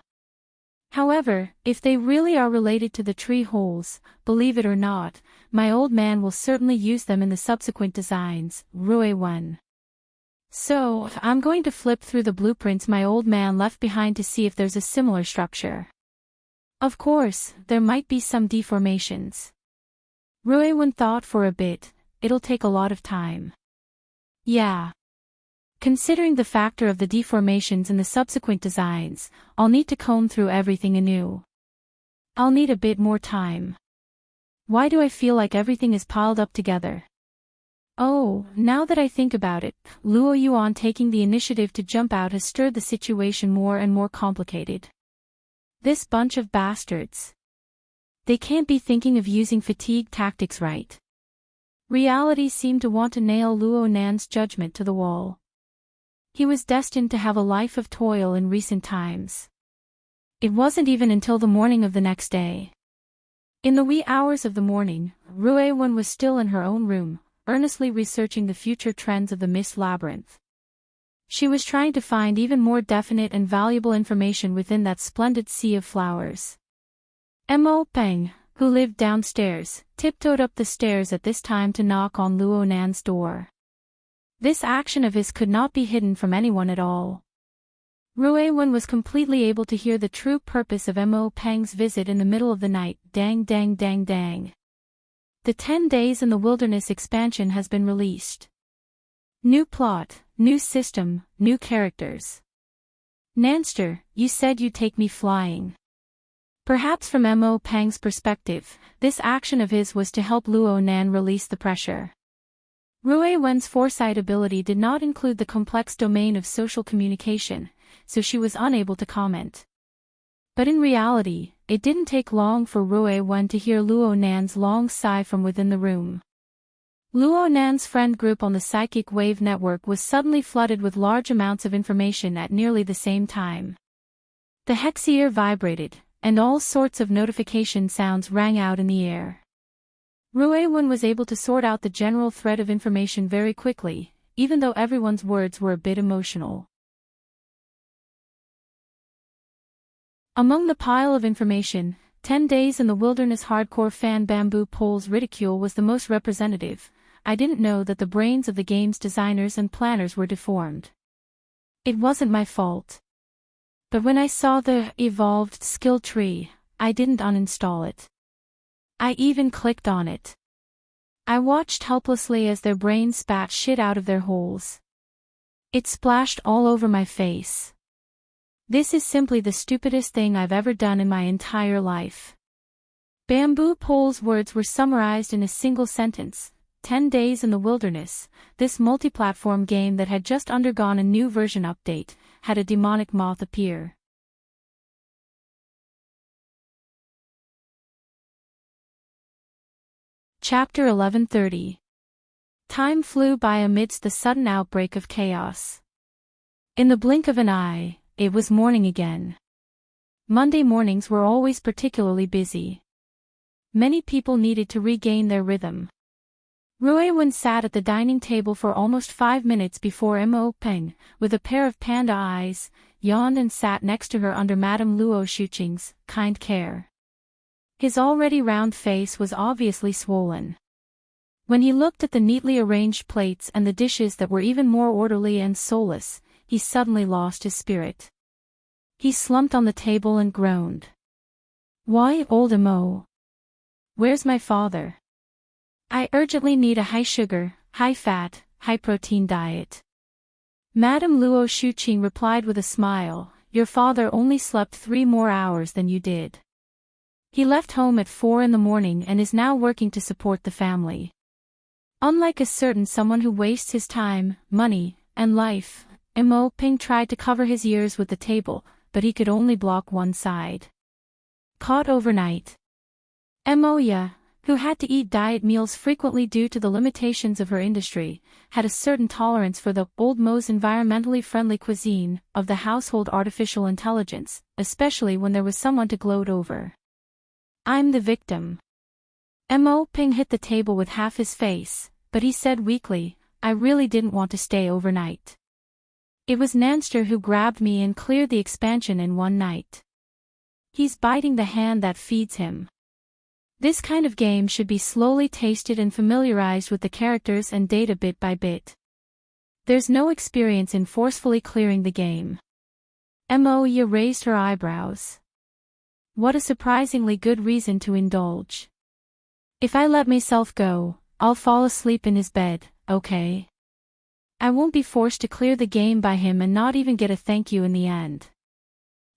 However, if they really are related to the tree holes, believe it or not, my old man will certainly use them in the subsequent designs. Rui Wen. So, I'm going to flip through the blueprints my old man left behind to see if there's a similar structure. Of course, there might be some deformations. Rui Wen thought for a bit. It'll take a lot of time. Yeah. Considering the factor of the deformations in the subsequent designs, I'll need to comb through everything anew. I'll need a bit more time. Why do I feel like everything is piled up together? Oh, now that I think about it, Luo Yuan taking the initiative to jump out has stirred the situation more and more complicated. This bunch of bastards. They can't be thinking of using fatigue tactics right. Reality seemed to want to nail Luo Nan's judgment to the wall. He was destined to have a life of toil in recent times. It wasn't even until the morning of the next day. In the wee hours of the morning, Rui Wen was still in her own room, earnestly researching the future trends of the mist labyrinth. She was trying to find even more definite and valuable information within that splendid sea of flowers. Mo Peng, who lived downstairs, tiptoed up the stairs at this time to knock on Luo Nan's door. This action of his could not be hidden from anyone at all. Rui Wen was completely able to hear the true purpose of Mo Peng's visit in the middle of the night. Dang dang dang dang. The 10 Days in the Wilderness expansion has been released. New plot, new system, new characters. Nanster, you said you'd take me flying. Perhaps from Mo Peng's perspective, this action of his was to help Luo Nan release the pressure. Rui Wen's foresight ability did not include the complex domain of social communication, so she was unable to comment. But in reality, it didn't take long for Rui Wen to hear Luo Nan's long sigh from within the room. Luo Nan's friend group on the Psychic Wave Network was suddenly flooded with large amounts of information at nearly the same time. The hexier vibrated, and all sorts of notification sounds rang out in the air. Rui Wen was able to sort out the general thread of information very quickly, even though everyone's words were a bit emotional. Among the pile of information, 10 Days in the Wilderness hardcore fan Bamboo Pole's ridicule was the most representative. I didn't know that the brains of the game's designers and planners were deformed. It wasn't my fault. But when I saw the evolved skill tree, I didn't uninstall it. I even clicked on it. I watched helplessly as their brains spat shit out of their holes. It splashed all over my face. This is simply the stupidest thing I've ever done in my entire life. Bamboo Pole's words were summarized in a single sentence. 10 Days in the Wilderness, this multi-platform game that had just undergone a new version update, had a demonic moth appear. Chapter 1130. Time flew by amidst the sudden outbreak of chaos. In the blink of an eye, it was morning again. Monday mornings were always particularly busy. Many people needed to regain their rhythm. Ruiwen sat at the dining table for almost 5 minutes before Mo Peng, with a pair of panda eyes, yawned and sat next to her under Madame Luo Shuqing's kind care. His already round face was obviously swollen. When he looked at the neatly arranged plates and the dishes that were even more orderly and soulless, he suddenly lost his spirit. He slumped on the table and groaned. "Why, old Mo? Where's my father? I urgently need a high-sugar, high-fat, high-protein diet." Madame Luo Shuqing replied with a smile, "Your father only slept 3 more hours than you did. He left home at 4 in the morning and is now working to support the family. Unlike a certain someone who wastes his time, money, and life," Mo Ping tried to cover his ears with the table, but he could only block one side. Caught overnight. Moya, who had to eat diet meals frequently due to the limitations of her industry, had a certain tolerance for the old Mo's environmentally friendly cuisine of the household artificial intelligence, especially when there was someone to gloat over. "I'm the victim." Mo Ping hit the table with half his face, but he said weakly, "I really didn't want to stay overnight. It was Nanster who grabbed me and cleared the expansion in one night. He's biting the hand that feeds him." This kind of game should be slowly tasted and familiarized with the characters and data bit by bit. There's no experience in forcefully clearing the game. Moya raised her eyebrows. What a surprisingly good reason to indulge. If I let myself go, I'll fall asleep in his bed, okay? I won't be forced to clear the game by him and not even get a thank you in the end.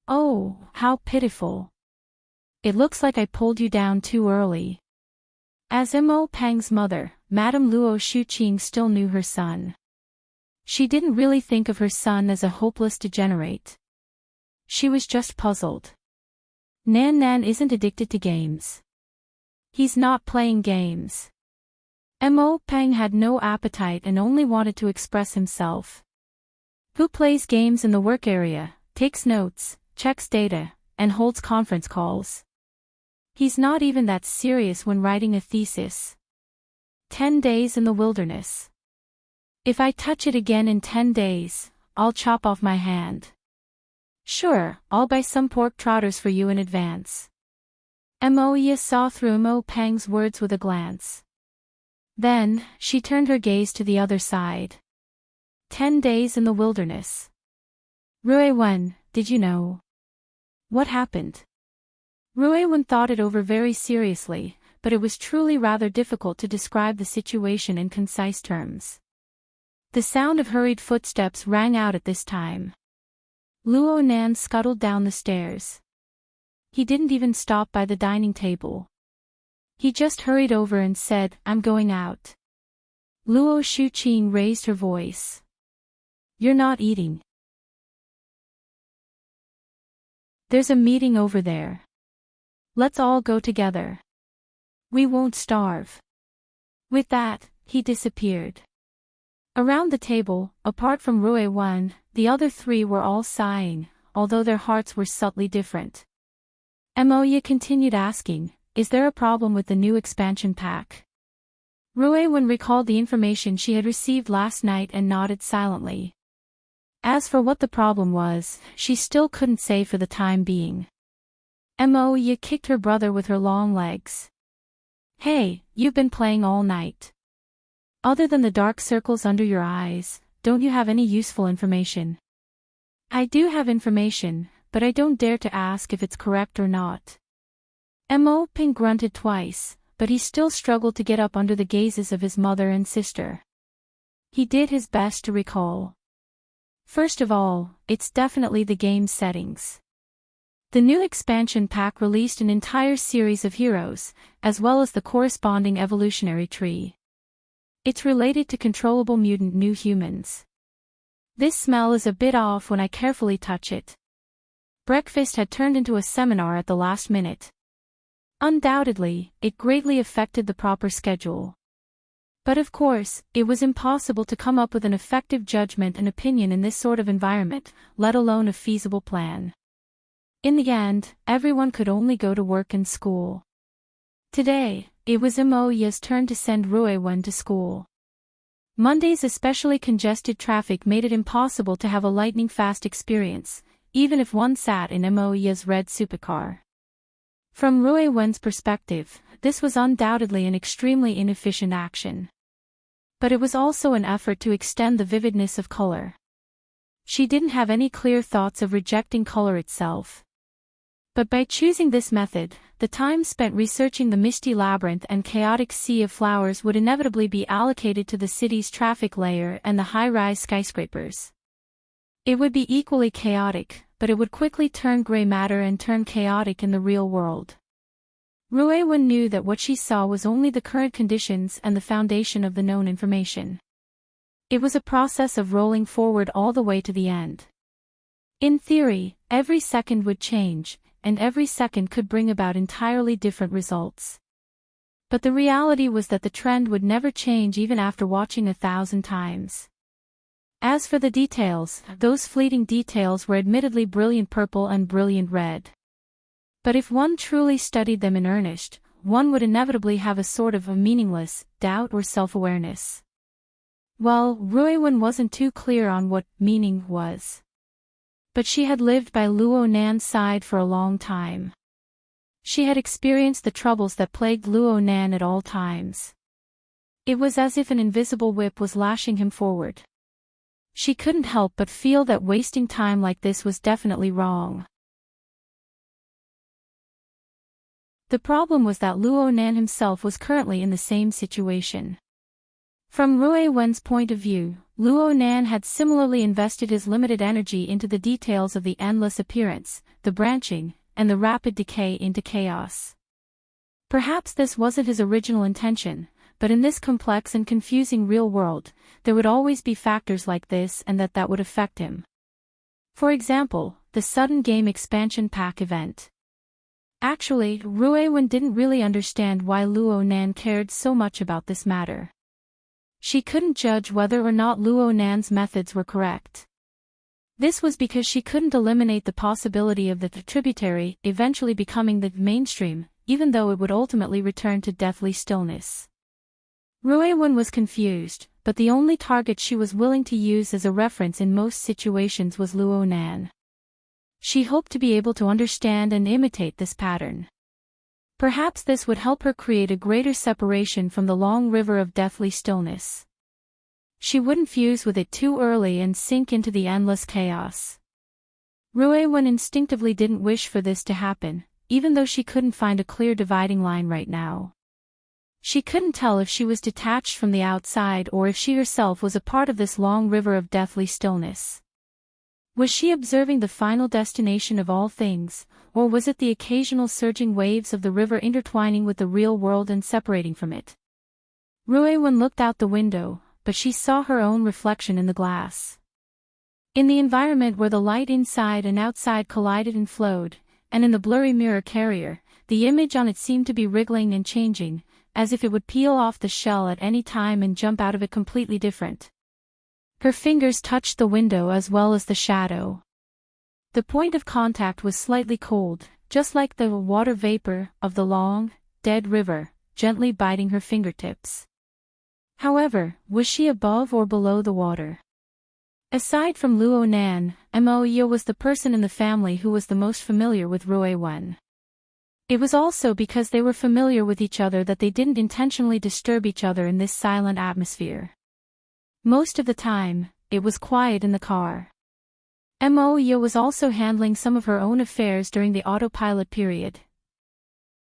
Oh, how pitiful. It looks like I pulled you down too early. As Mo Pang's mother, Madame Luo Shuqing still knew her son. She didn't really think of her son as a hopeless degenerate. She was just puzzled. Nan Nan isn't addicted to games. He's not playing games. Mo Pang had no appetite and only wanted to express himself. Who plays games in the work area, takes notes, checks data, and holds conference calls? He's not even that serious when writing a thesis. 10 Days in the Wilderness. If I touch it again in 10 days, I'll chop off my hand. Sure, I'll buy some pork trotters for you in advance. Moya saw through Mo Pang's words with a glance. Then, she turned her gaze to the other side. 10 Days in the Wilderness. Ruiwen, did you know? What happened? Ruiwen thought it over very seriously, but it was truly rather difficult to describe the situation in concise terms. The sound of hurried footsteps rang out at this time. Luo Nan scuttled down the stairs. He didn't even stop by the dining table. He just hurried over and said, "I'm going out." Luo Shuqing raised her voice. "You're not eating. There's a meeting over there. Let's all go together. We won't starve." With that, he disappeared. Around the table, apart from Ruiwen, the other 3 were all sighing, although their hearts were subtly different. Moya continued asking, "Is there a problem with the new expansion pack?" Ruiwen recalled the information she had received last night and nodded silently. As for what the problem was, she still couldn't say for the time being. Moya kicked her brother with her long legs. "Hey, you've been playing all night. Other than the dark circles under your eyes, don't you have any useful information?" "I do have information, but I don't dare to ask if it's correct or not." Mo Ping grunted twice, but he still struggled to get up under the gazes of his mother and sister. He did his best to recall. First of all, it's definitely the game's settings. The new expansion pack released an entire series of heroes, as well as the corresponding evolutionary tree. It's related to controllable mutant new humans. This smell is a bit off when I carefully touch it. Breakfast had turned into a seminar at the last minute. Undoubtedly, it greatly affected the proper schedule. But of course, it was impossible to come up with an effective judgment and opinion in this sort of environment, let alone a feasible plan. In the end, everyone could only go to work and school. Today, it was Imoya's turn to send Ruewen to school. Monday's especially congested traffic made it impossible to have a lightning-fast experience, even if one sat in Imoya's red supercar. From Ruewen's perspective, this was undoubtedly an extremely inefficient action. But it was also an effort to extend the vividness of color. She didn't have any clear thoughts of rejecting color itself. But by choosing this method, the time spent researching the misty labyrinth and chaotic sea of flowers would inevitably be allocated to the city's traffic layer and the high-rise skyscrapers. It would be equally chaotic, but it would quickly turn gray matter and turn chaotic in the real world. Ruewen knew that what she saw was only the current conditions and the foundation of the known information. It was a process of rolling forward all the way to the end. In theory, every second would change, and every second could bring about entirely different results. But the reality was that the trend would never change even after watching 1,000 times. As for the details, those fleeting details were admittedly brilliant purple and brilliant red. But if one truly studied them in earnest, one would inevitably have a sort of a meaningless doubt or self-awareness. Well, Ruewen wasn't too clear on what meaning was. But she had lived by Luo Nan's side for a long time. She had experienced the troubles that plagued Luo Nan at all times. It was as if an invisible whip was lashing him forward. She couldn't help but feel that wasting time like this was definitely wrong. The problem was that Luo Nan himself was currently in the same situation. From Ruewen's point of view, Luo Nan had similarly invested his limited energy into the details of the endless appearance, the branching, and the rapid decay into chaos. Perhaps this wasn't his original intention, but in this complex and confusing real world, there would always be factors like this and that would affect him. For example, the sudden game expansion pack event. Actually, Ruewen didn't really understand why Luo Nan cared so much about this matter. She couldn't judge whether or not Luo Nan's methods were correct. This was because she couldn't eliminate the possibility of the tributary eventually becoming the mainstream, even though it would ultimately return to deathly stillness. Ruewen was confused, but the only target she was willing to use as a reference in most situations was Luo Nan. She hoped to be able to understand and imitate this pattern. Perhaps this would help her create a greater separation from the long river of deathly stillness. She wouldn't fuse with it too early and sink into the endless chaos. Ruewen instinctively didn't wish for this to happen, even though she couldn't find a clear dividing line right now. She couldn't tell if she was detached from the outside or if she herself was a part of this long river of deathly stillness. Was she observing the final destination of all things, or was it the occasional surging waves of the river intertwining with the real world and separating from it? Ruewen looked out the window, but she saw her own reflection in the glass. In the environment where the light inside and outside collided and flowed, and in the blurry mirror carrier, the image on it seemed to be wriggling and changing, as if it would peel off the shell at any time and jump out of it completely different. Her fingers touched the window as well as the shadow. The point of contact was slightly cold, just like the water vapor of the long, dead river, gently biting her fingertips. However, was she above or below the water? Aside from Luo Nan, Imoya was the person in the family who was the most familiar with Ruewen. It was also because they were familiar with each other that they didn't intentionally disturb each other in this silent atmosphere. Most of the time, it was quiet in the car. Imoya was also handling some of her own affairs during the autopilot period.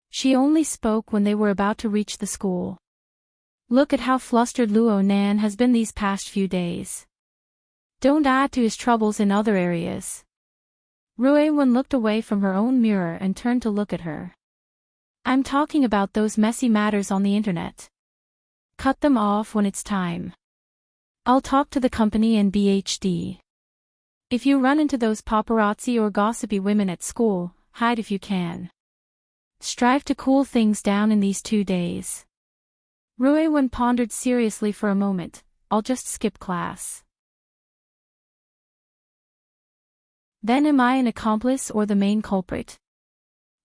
She only spoke when they were about to reach the school. Look at how flustered Luo Nan has been these past few days. Don't add to his troubles in other areas. Ruewen looked away from her own mirror and turned to look at her. I'm talking about those messy matters on the internet. Cut them off when it's time. I'll talk to the company and BHD. If you run into those paparazzi or gossipy women at school, hide if you can. Strive to cool things down in these 2 days. Ruewen pondered seriously for a moment. I'll just skip class. Then am I an accomplice or the main culprit?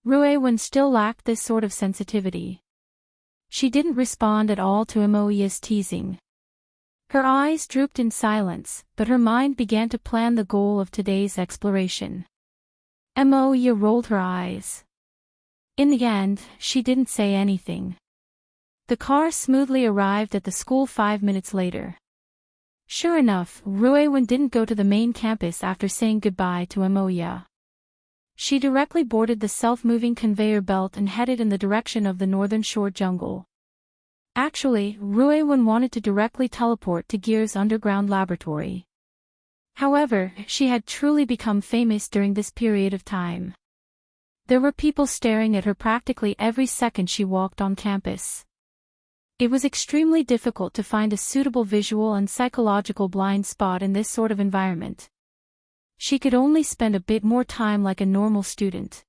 Ruewen still lacked this sort of sensitivity. She didn't respond at all to Imoya's teasing. Her eyes drooped in silence, but her mind began to plan the goal of today's exploration. Imoya rolled her eyes. In the end, she didn't say anything. The car smoothly arrived at the school 5 minutes later. Sure enough, Ruewen didn't go to the main campus after saying goodbye to Imoya. She directly boarded the self-moving conveyor belt and headed in the direction of the Northern Shore jungle. Actually, Ruewen wanted to directly teleport to Gear's underground laboratory. However, she had truly become famous during this period of time. There were people staring at her practically every second she walked on campus. It was extremely difficult to find a suitable visual and psychological blind spot in this sort of environment. She could only spend a bit more time like a normal student.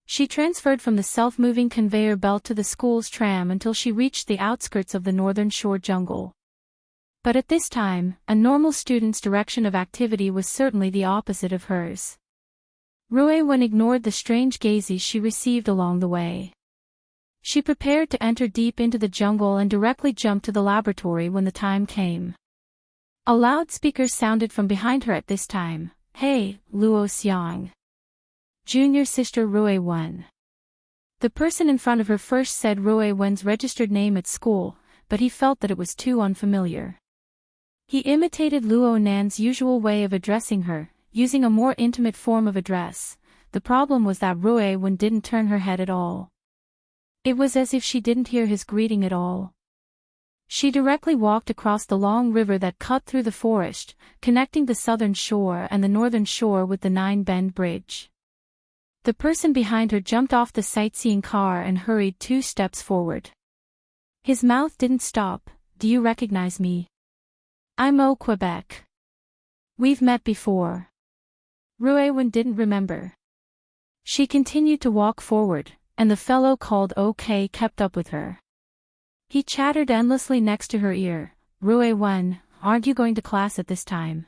She transferred from the self-moving conveyor belt to the school's tram until she reached the outskirts of the Northern Shore jungle. But at this time, a normal student's direction of activity was certainly the opposite of hers. Ruewen ignored the strange gazes she received along the way. She prepared to enter deep into the jungle and directly jumped to the laboratory when the time came. A loudspeaker sounded from behind her at this time. Hey, Luo Xiang. Junior sister Ruewen. The person in front of her first said Ruewen's registered name at school, but he felt that it was too unfamiliar. He imitated Luo Nan's usual way of addressing her, using a more intimate form of address. The problem was that Ruewen didn't turn her head at all. It was as if she didn't hear his greeting at all. She directly walked across the long river that cut through the forest, connecting the southern shore and the northern shore with the Nine-Bend Bridge. The person behind her jumped off the sightseeing car and hurried 2 steps forward. His mouth didn't stop. Do you recognize me? I'm Au Quebec. We've met before. Ruewen didn't remember. She continued to walk forward, and the fellow called OK kept up with her. He chattered endlessly next to her ear. Ruewen, aren't you going to class at this time?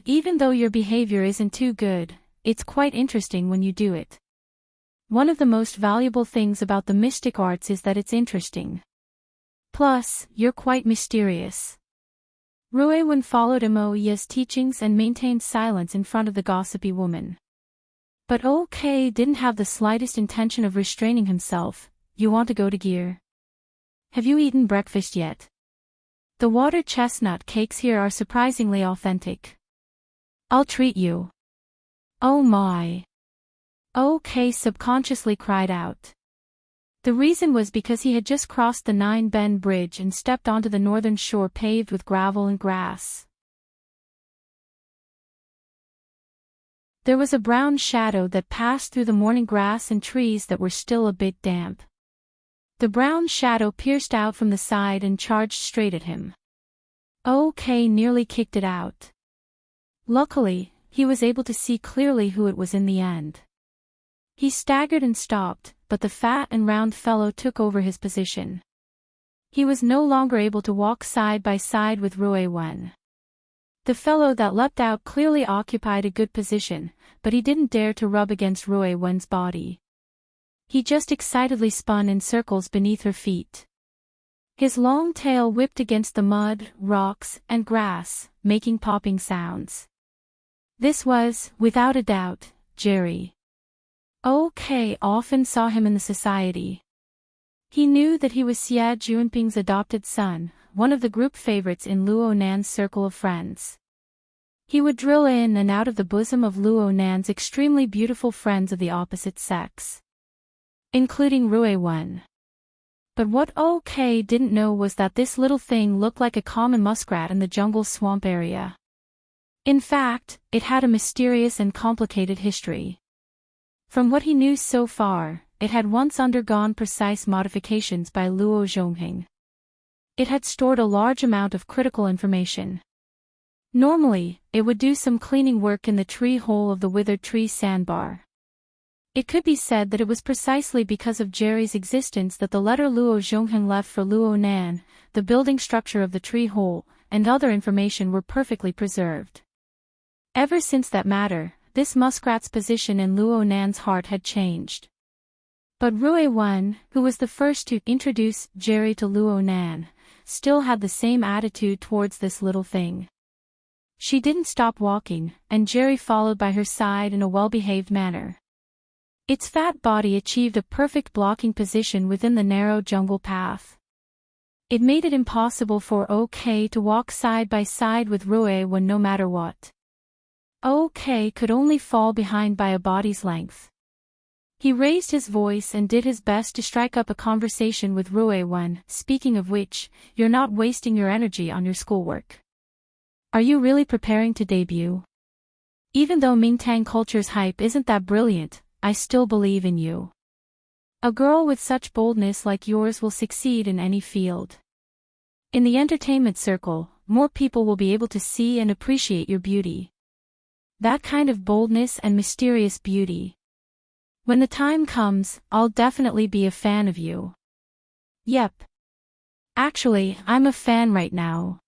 Even though your behavior isn't too good, it's quite interesting when you do it. One of the most valuable things about the mystic arts is that it's interesting. Plus, you're quite mysterious. Ruewen followed Imoya's teachings and maintained silence in front of the gossipy woman. But OK didn't have the slightest intention of restraining himself. You want to go to Gear? Have you eaten breakfast yet? The water chestnut cakes here are surprisingly authentic. I'll treat you. Oh my. OK subconsciously cried out. The reason was because he had just crossed the Nine-Bend Bridge and stepped onto the northern shore paved with gravel and grass. There was a brown shadow that passed through the morning grass and trees that were still a bit damp. The brown shadow pierced out from the side and charged straight at him. OK nearly kicked it out. Luckily, he was able to see clearly who it was in the end. He staggered and stopped, but the fat and round fellow took over his position. He was no longer able to walk side by side with Ruewen. The fellow that leapt out clearly occupied a good position, but he didn't dare to rub against Ruewen's body. He just excitedly spun in circles beneath her feet. His long tail whipped against the mud, rocks, and grass, making popping sounds. This was, without a doubt, Jerry. OK often saw him in the society. He knew that he was Xia Junping's adopted son, one of the group favorites in Luo Nan's circle of friends. He would drill in and out of the bosom of Luo Nan's extremely beautiful friends of the opposite sex, including Ruewen. But what OK didn't know was that this little thing looked like a common muskrat in the jungle swamp area. In fact, it had a mysterious and complicated history. From what he knew so far, it had once undergone precise modifications by Luo Zhongheng. It had stored a large amount of critical information. Normally, it would do some cleaning work in the tree hole of the withered tree sandbar. It could be said that it was precisely because of Jerry's existence that the letter Luo Zhongheng left for Luo Nan, the building structure of the tree hole, and other information were perfectly preserved. Ever since that matter, this muskrat's position in Luo Nan's heart had changed. But Rui Wen, who was the first to introduce Jerry to Luo Nan, still had the same attitude towards this little thing. She didn't stop walking, and Jerry followed by her side in a well-behaved manner. Its fat body achieved a perfect blocking position within the narrow jungle path. It made it impossible for OK to walk side by side with Rui Wen no matter what. OK could only fall behind by a body's length. He raised his voice and did his best to strike up a conversation with Rui Wen, speaking of which, you're not wasting your energy on your schoolwork. Are you really preparing to debut? Even though Mingtang culture's hype isn't that brilliant, I still believe in you. A girl with such boldness like yours will succeed in any field. In the entertainment circle, more people will be able to see and appreciate your beauty. That kind of boldness and mysterious beauty. When the time comes, I'll definitely be a fan of you. Yep. Actually, I'm a fan right now.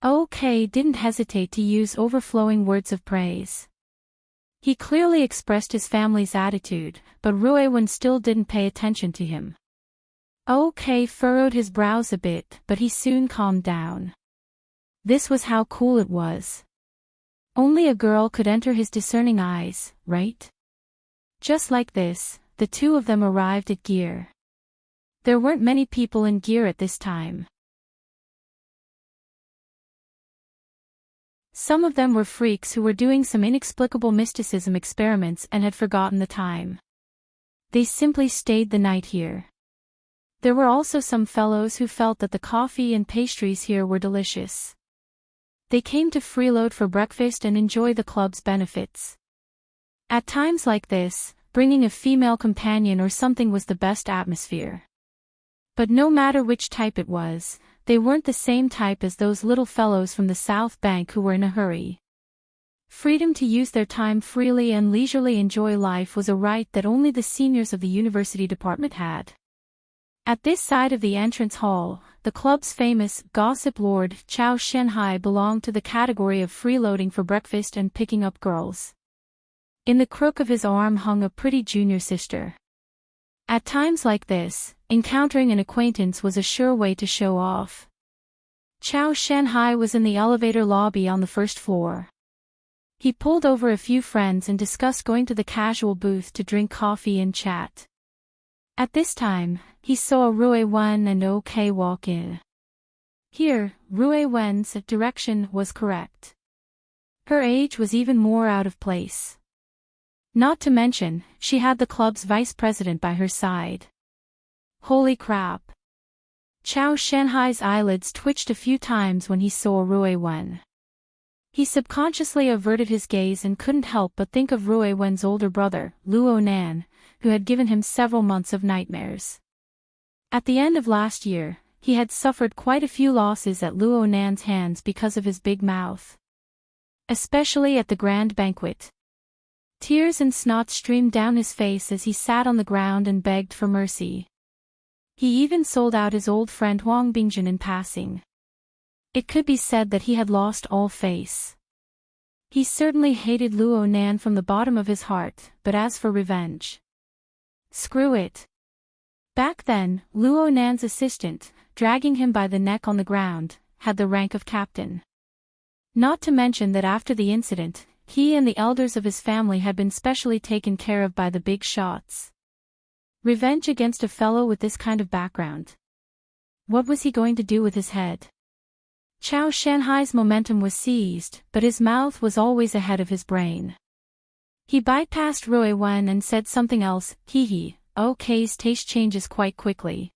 OK didn't hesitate to use overflowing words of praise. He clearly expressed his family's attitude, but Rui Wen still didn't pay attention to him. OK furrowed his brows a bit, but he soon calmed down. This was how cool it was. Only a girl could enter his discerning eyes, right? Just like this, the two of them arrived at Gear. There weren't many people in Gear at this time. Some of them were freaks who were doing some inexplicable mysticism experiments and had forgotten the time. They simply stayed the night here. There were also some fellows who felt that the coffee and pastries here were delicious. They came to freeload for breakfast and enjoy the club's benefits. At times like this, bringing a female companion or something was the best atmosphere. But no matter which type it was, they weren't the same type as those little fellows from the South Bank who were in a hurry. Freedom to use their time freely and leisurely enjoy life was a right that only the seniors of the university department had. At this side of the entrance hall, the club's famous gossip lord Chao Shenhai belonged to the category of freeloading for breakfast and picking up girls. In the crook of his arm hung a pretty junior sister. At times like this, encountering an acquaintance was a sure way to show off. Chao Shenhai was in the elevator lobby on the first floor. He pulled over a few friends and discussed going to the casual booth to drink coffee and chat. At this time, he saw Rui Wen and OK walk in. Here, Rui Wen's direction was correct. Her age was even more out of place. Not to mention, she had the club's vice president by her side. Holy crap. Chao Shenhai's eyelids twitched a few times when he saw Rui Wen. He subconsciously averted his gaze and couldn't help but think of Rui Wen's older brother, Luo Nan, who had given him several months of nightmares. At the end of last year, he had suffered quite a few losses at Luo Nan's hands because of his big mouth. Especially at the grand banquet. Tears and snot streamed down his face as he sat on the ground and begged for mercy. He even sold out his old friend Huang Bingjun in passing. It could be said that he had lost all face. He certainly hated Luo Nan from the bottom of his heart, but as for revenge, screw it. Back then, Luo Nan's assistant, dragging him by the neck on the ground, had the rank of captain. Not to mention that after the incident, he and the elders of his family had been specially taken care of by the big shots. Revenge against a fellow with this kind of background. What was he going to do with his head? Chao Shenhai's momentum was seized, but his mouth was always ahead of his brain. He bypassed Rui Wen and said something else. OK's taste changes quite quickly.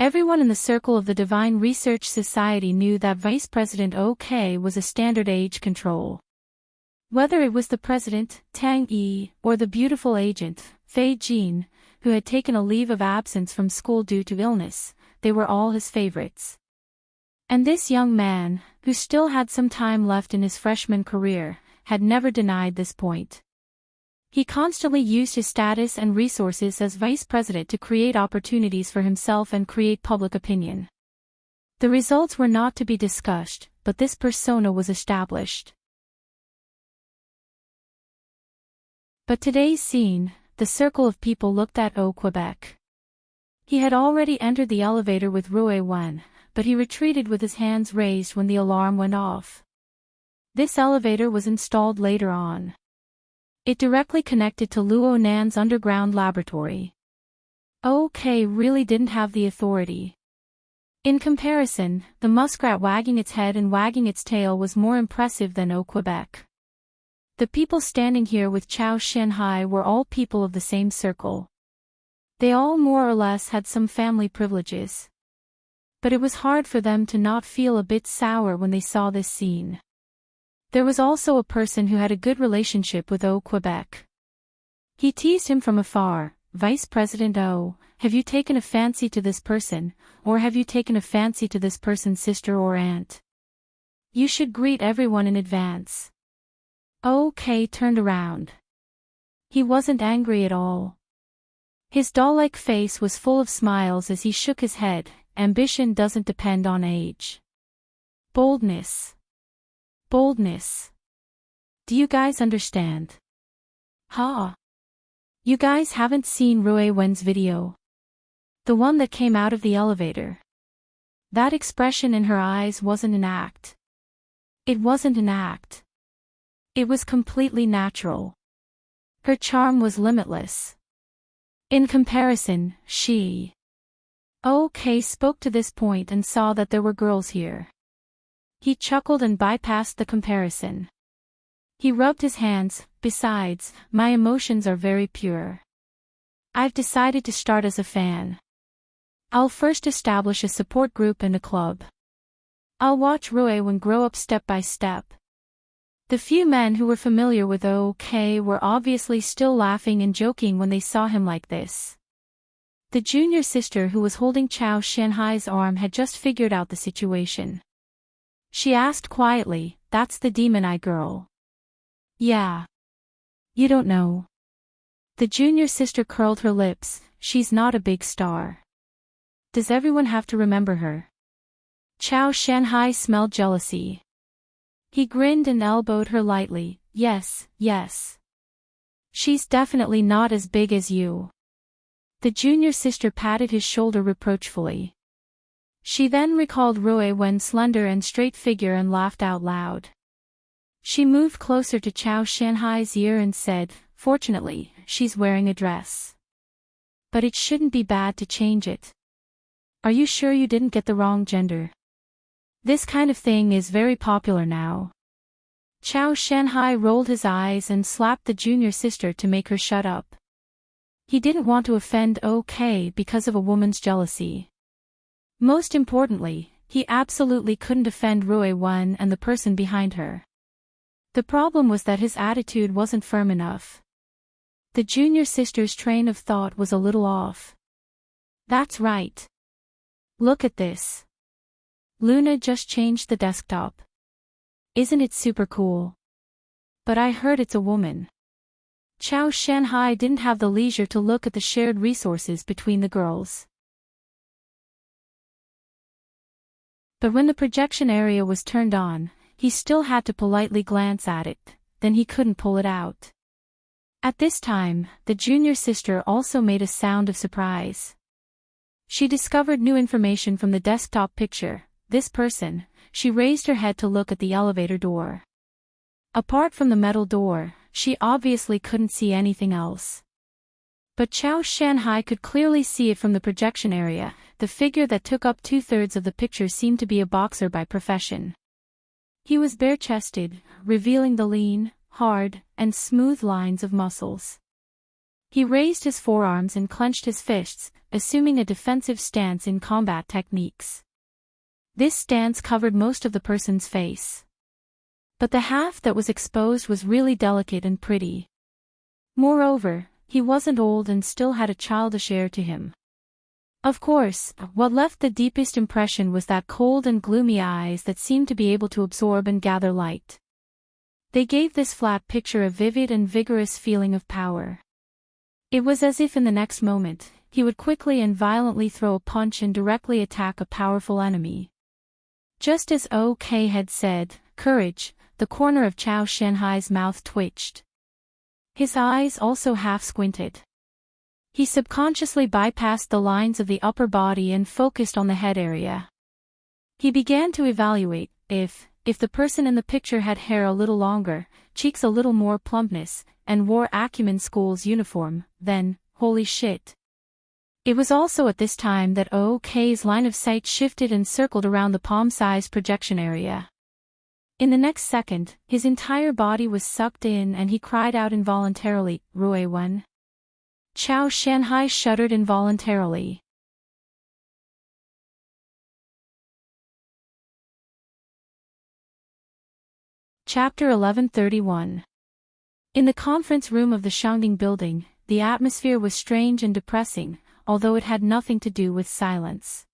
Everyone in the circle of the Divine Research Society knew that Vice President OK was a standard age control. Whether it was the president, Tang Yi, or the beautiful agent, Fei Jin, who had taken a leave of absence from school due to illness, they were all his favorites. And this young man, who still had some time left in his freshman career, had never denied this point. He constantly used his status and resources as vice president to create opportunities for himself and create public opinion. The results were not to be discussed, but this persona was established. But today's scene, the circle of people looked at Quebec. He had already entered the elevator with Rue Wen, but he retreated with his hands raised when the alarm went off. This elevator was installed later on. It directly connected to Luo Nan's underground laboratory. OK really didn't have the authority. In comparison, the muskrat wagging its head and wagging its tail was more impressive than Quebec. The people standing here with Chao Shanhai were all people of the same circle. They all more or less had some family privileges. But it was hard for them to not feel a bit sour when they saw this scene. There was also a person who had a good relationship with Quebec. He teased him from afar, "Vice President O, have you taken a fancy to this person, or have you taken a fancy to this person's sister or aunt? You should greet everyone in advance." OK turned around. He wasn't angry at all. His doll-like face was full of smiles as he shook his head. Ambition doesn't depend on age. Boldness. Boldness. Do you guys understand? Huh? You guys haven't seen Rue Wen's video? The one that came out of the elevator. That expression in her eyes wasn't an act. It wasn't an act. It was completely natural. Her charm was limitless. In comparison, she... OK spoke to this point and saw that there were girls here. He chuckled and bypassed the comparison. He rubbed his hands. Besides, my emotions are very pure. I've decided to start as a fan. I'll first establish a support group and a club. I'll watch Rue Wen grow up step by step. The few men who were familiar with OK were obviously still laughing and joking when they saw him like this. The junior sister who was holding Chao Shanhai's arm had just figured out the situation. She asked quietly, "That's the demon eye girl?" "Yeah. You don't know." The junior sister curled her lips. "She's not a big star. Does everyone have to remember her?" Chao Shanhai smelled jealousy. He grinned and elbowed her lightly. "Yes, yes. She's definitely not as big as you." The junior sister patted his shoulder reproachfully. She then recalled Rue Wen's slender and straight figure and laughed out loud. She moved closer to Chao Shanhai's ear and said, "Fortunately, she's wearing a dress. But it shouldn't be bad to change it. Are you sure you didn't get the wrong gender? This kind of thing is very popular now." Chao Shanhai rolled his eyes and slapped the junior sister to make her shut up. He didn't want to offend OK because of a woman's jealousy. Most importantly, he absolutely couldn't offend Rue Wen and the person behind her. The problem was that his attitude wasn't firm enough. The junior sister's train of thought was a little off. "That's right. Look at this. Luna just changed the desktop. Isn't it super cool? But I heard it's a woman." Chao Shanhai didn't have the leisure to look at the shared resources between the girls. But when the projection area was turned on, he still had to politely glance at it, then he couldn't pull it out. At this time, the junior sister also made a sound of surprise. She discovered new information from the desktop picture. This person, she raised her head to look at the elevator door. Apart from the metal door, she obviously couldn't see anything else. But Chao Shanhai could clearly see it from the projection area. The figure that took up 2/3 of the picture seemed to be a boxer by profession. He was bare-chested, revealing the lean, hard, and smooth lines of muscles. He raised his forearms and clenched his fists, assuming a defensive stance in combat techniques. This stance covered most of the person's face. But the half that was exposed was really delicate and pretty. Moreover, he wasn't old and still had a childish air to him. Of course, what left the deepest impression was that cold and gloomy eyes that seemed to be able to absorb and gather light. They gave this flat picture a vivid and vigorous feeling of power. It was as if in the next moment, he would quickly and violently throw a punch and directly attack a powerful enemy. Just as OK had said, "Courage," the corner of Chao Shanhai's mouth twitched. His eyes also half squinted. He subconsciously bypassed the lines of the upper body and focused on the head area. He began to evaluate if the person in the picture had hair a little longer, cheeks a little more plumpness, and wore Acumen School's uniform, then, holy shit. It was also at this time that OK's line of sight shifted and circled around the palm-sized projection area. In the next second, his entire body was sucked in and he cried out involuntarily, "Rui Wen." Chao Shanhai shuddered involuntarily. Chapter 1131. In the conference room of the Shangding building, the atmosphere was strange and depressing, although it had nothing to do with silence.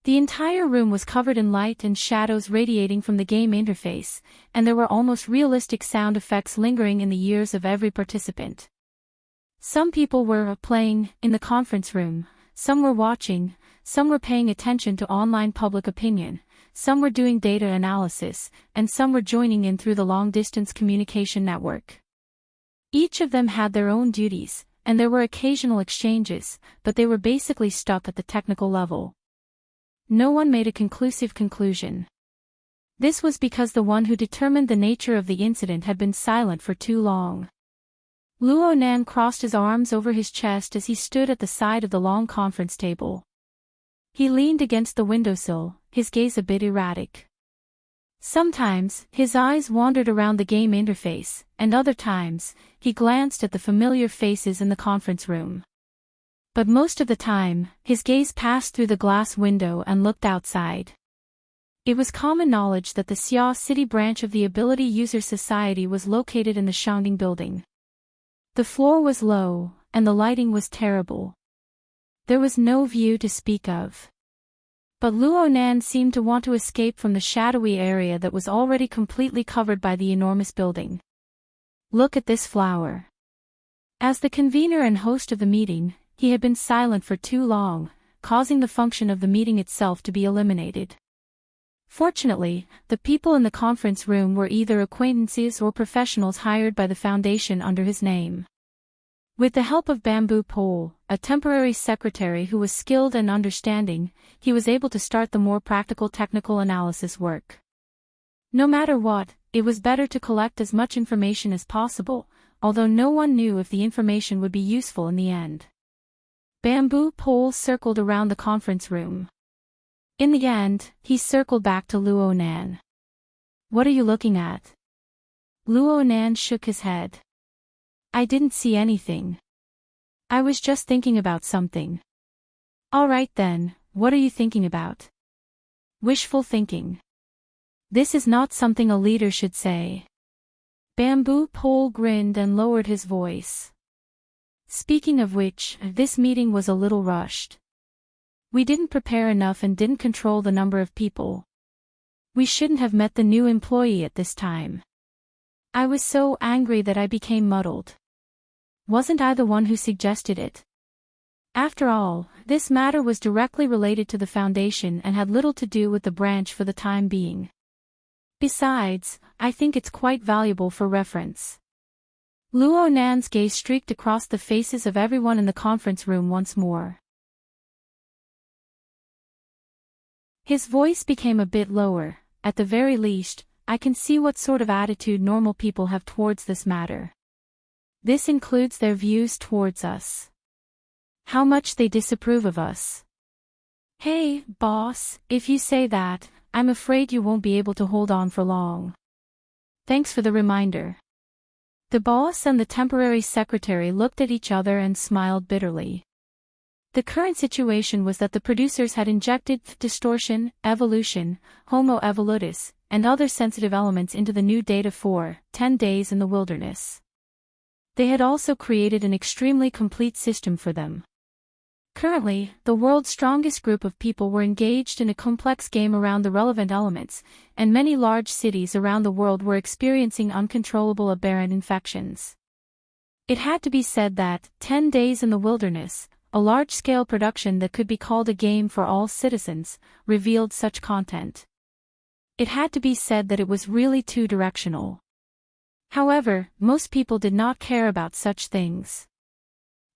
The entire room was covered in light and shadows radiating from the game interface, and there were almost realistic sound effects lingering in the ears of every participant. Some people were playing in the conference room, some were watching, some were paying attention to online public opinion, some were doing data analysis, and some were joining in through the long-distance communication network. Each of them had their own duties, and there were occasional exchanges, but they were basically stuck at the technical level. No one made a conclusive conclusion. This was because the one who determined the nature of the incident had been silent for too long. Luo Nan crossed his arms over his chest as he stood at the side of the long conference table. He leaned against the windowsill, his gaze a bit erratic. Sometimes, his eyes wandered around the game interface, and other times, he glanced at the familiar faces in the conference room. But most of the time, his gaze passed through the glass window and looked outside. It was common knowledge that the Xia City branch of the Ability User Society was located in the Shangding building. The floor was low, and the lighting was terrible. There was no view to speak of. But Luo Nan seemed to want to escape from the shadowy area that was already completely covered by the enormous building. Look at this flower. As the convener and host of the meeting, he had been silent for too long, causing the function of the meeting itself to be eliminated. Fortunately, the people in the conference room were either acquaintances or professionals hired by the Foundation under his name. With the help of Bamboo Pole, a temporary secretary who was skilled and understanding, he was able to start the more practical technical analysis work. No matter what, it was better to collect as much information as possible, although no one knew if the information would be useful in the end. Bamboo Pole circled around the conference room. In the end, he circled back to Luo Nan. "What are you looking at?" Luo Nan shook his head. "I didn't see anything. I was just thinking about something." "All right then, what are you thinking about?" "Wishful thinking. This is not something a leader should say." Bamboo Pole grinned and lowered his voice. "Speaking of which, this meeting was a little rushed. We didn't prepare enough and didn't control the number of people. We shouldn't have met the new employee at this time. I was so angry that I became muddled. Wasn't I the one who suggested it? After all, this matter was directly related to the Foundation and had little to do with the branch for the time being. Besides, I think it's quite valuable for reference." Luo Nan's gaze streaked across the faces of everyone in the conference room once more. His voice became a bit lower. "At the very least, I can see what sort of attitude normal people have towards this matter. This includes their views towards us. How much they disapprove of us." "Hey, boss, if you say that, I'm afraid you won't be able to hold on for long. Thanks for the reminder." The boss and the temporary secretary looked at each other and smiled bitterly. The current situation was that the producers had injected distortion, evolution, homo evolutus, and other sensitive elements into the new data for 10 days in the wilderness. They had also created an extremely complete system for them. Currently, the world's strongest group of people were engaged in a complex game around the relevant elements, and many large cities around the world were experiencing uncontrollable aberrant infections. It had to be said that 10 days in the wilderness, a large-scale production that could be called a game for all citizens, revealed such content. It had to be said that it was really two-directional. However, most people did not care about such things.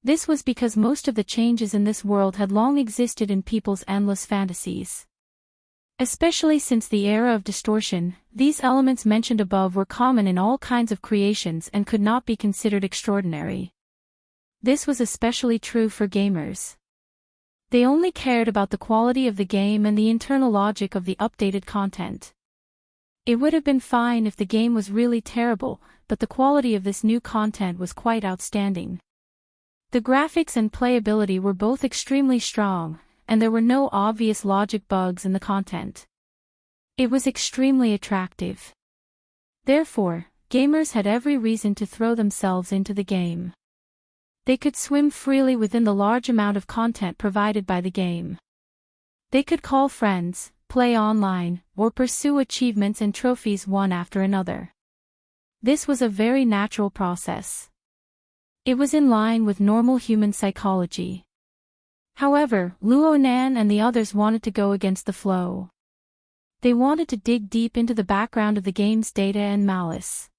This was because most of the changes in this world had long existed in people's endless fantasies. Especially since the era of distortion, these elements mentioned above were common in all kinds of creations and could not be considered extraordinary. This was especially true for gamers. They only cared about the quality of the game and the internal logic of the updated content. It would have been fine if the game was really terrible, but the quality of this new content was quite outstanding. The graphics and playability were both extremely strong, and there were no obvious logic bugs in the content. It was extremely attractive. Therefore, gamers had every reason to throw themselves into the game. They could swim freely within the large amount of content provided by the game. They could call friends, play online, or pursue achievements and trophies one after another. This was a very natural process. It was in line with normal human psychology. However, Luo Nan and the others wanted to go against the flow. They wanted to dig deep into the background of the game's data and malice.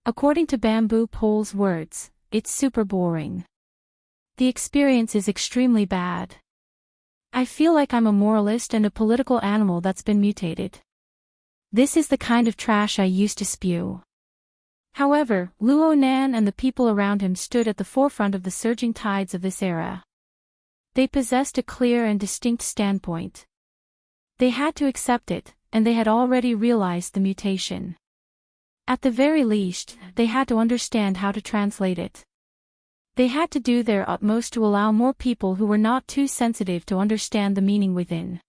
According to Bamboo Pole's words, it's super boring. The experience is extremely bad. I feel like I'm a moralist and a political animal that's been mutated. This is the kind of trash I used to spew. However, Luo Nan and the people around him stood at the forefront of the surging tides of this era. They possessed a clear and distinct standpoint. They had to accept it, and they had already realized the mutation. At the very least, they had to understand how to translate it. They had to do their utmost to allow more people who were not too sensitive to understand the meaning within.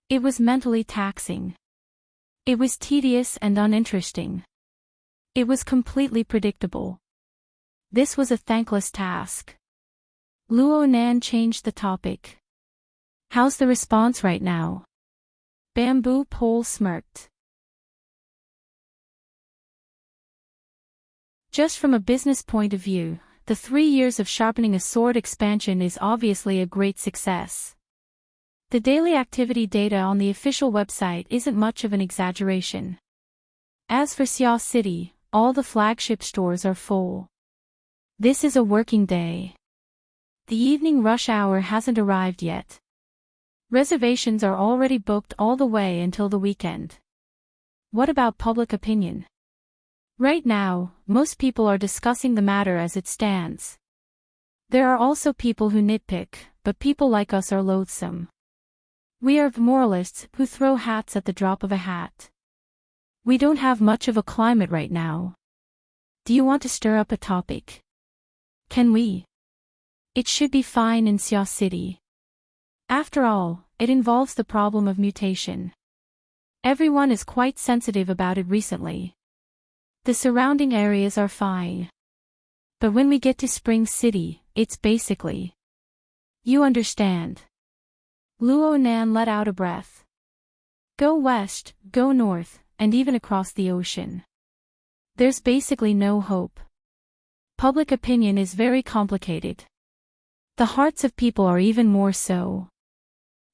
It was mentally taxing. It was tedious and uninteresting. It was completely predictable. This was a thankless task. Luo Nan changed the topic. How's the response right now? Bamboo Pole smirked. Just from a business point of view, the 3 years of sharpening a sword expansion is obviously a great success. The daily activity data on the official website isn't much of an exaggeration. As for Xia City, all the flagship stores are full. This is a working day. The evening rush hour hasn't arrived yet. Reservations are already booked all the way until the weekend. What about public opinion? Right now, most people are discussing the matter as it stands. There are also people who nitpick, but people like us are loathsome. We are moralists who throw hats at the drop of a hat. We don't have much of a climate right now. Do you want to stir up a topic? Can we? It should be fine in Xia City. After all, it involves the problem of mutation. Everyone is quite sensitive about it recently. The surrounding areas are fine. But when we get to Spring City, it's basically... You understand. Luo Nan let out a breath. Go west, go north, and even across the ocean. There's basically no hope. Public opinion is very complicated. The hearts of people are even more so.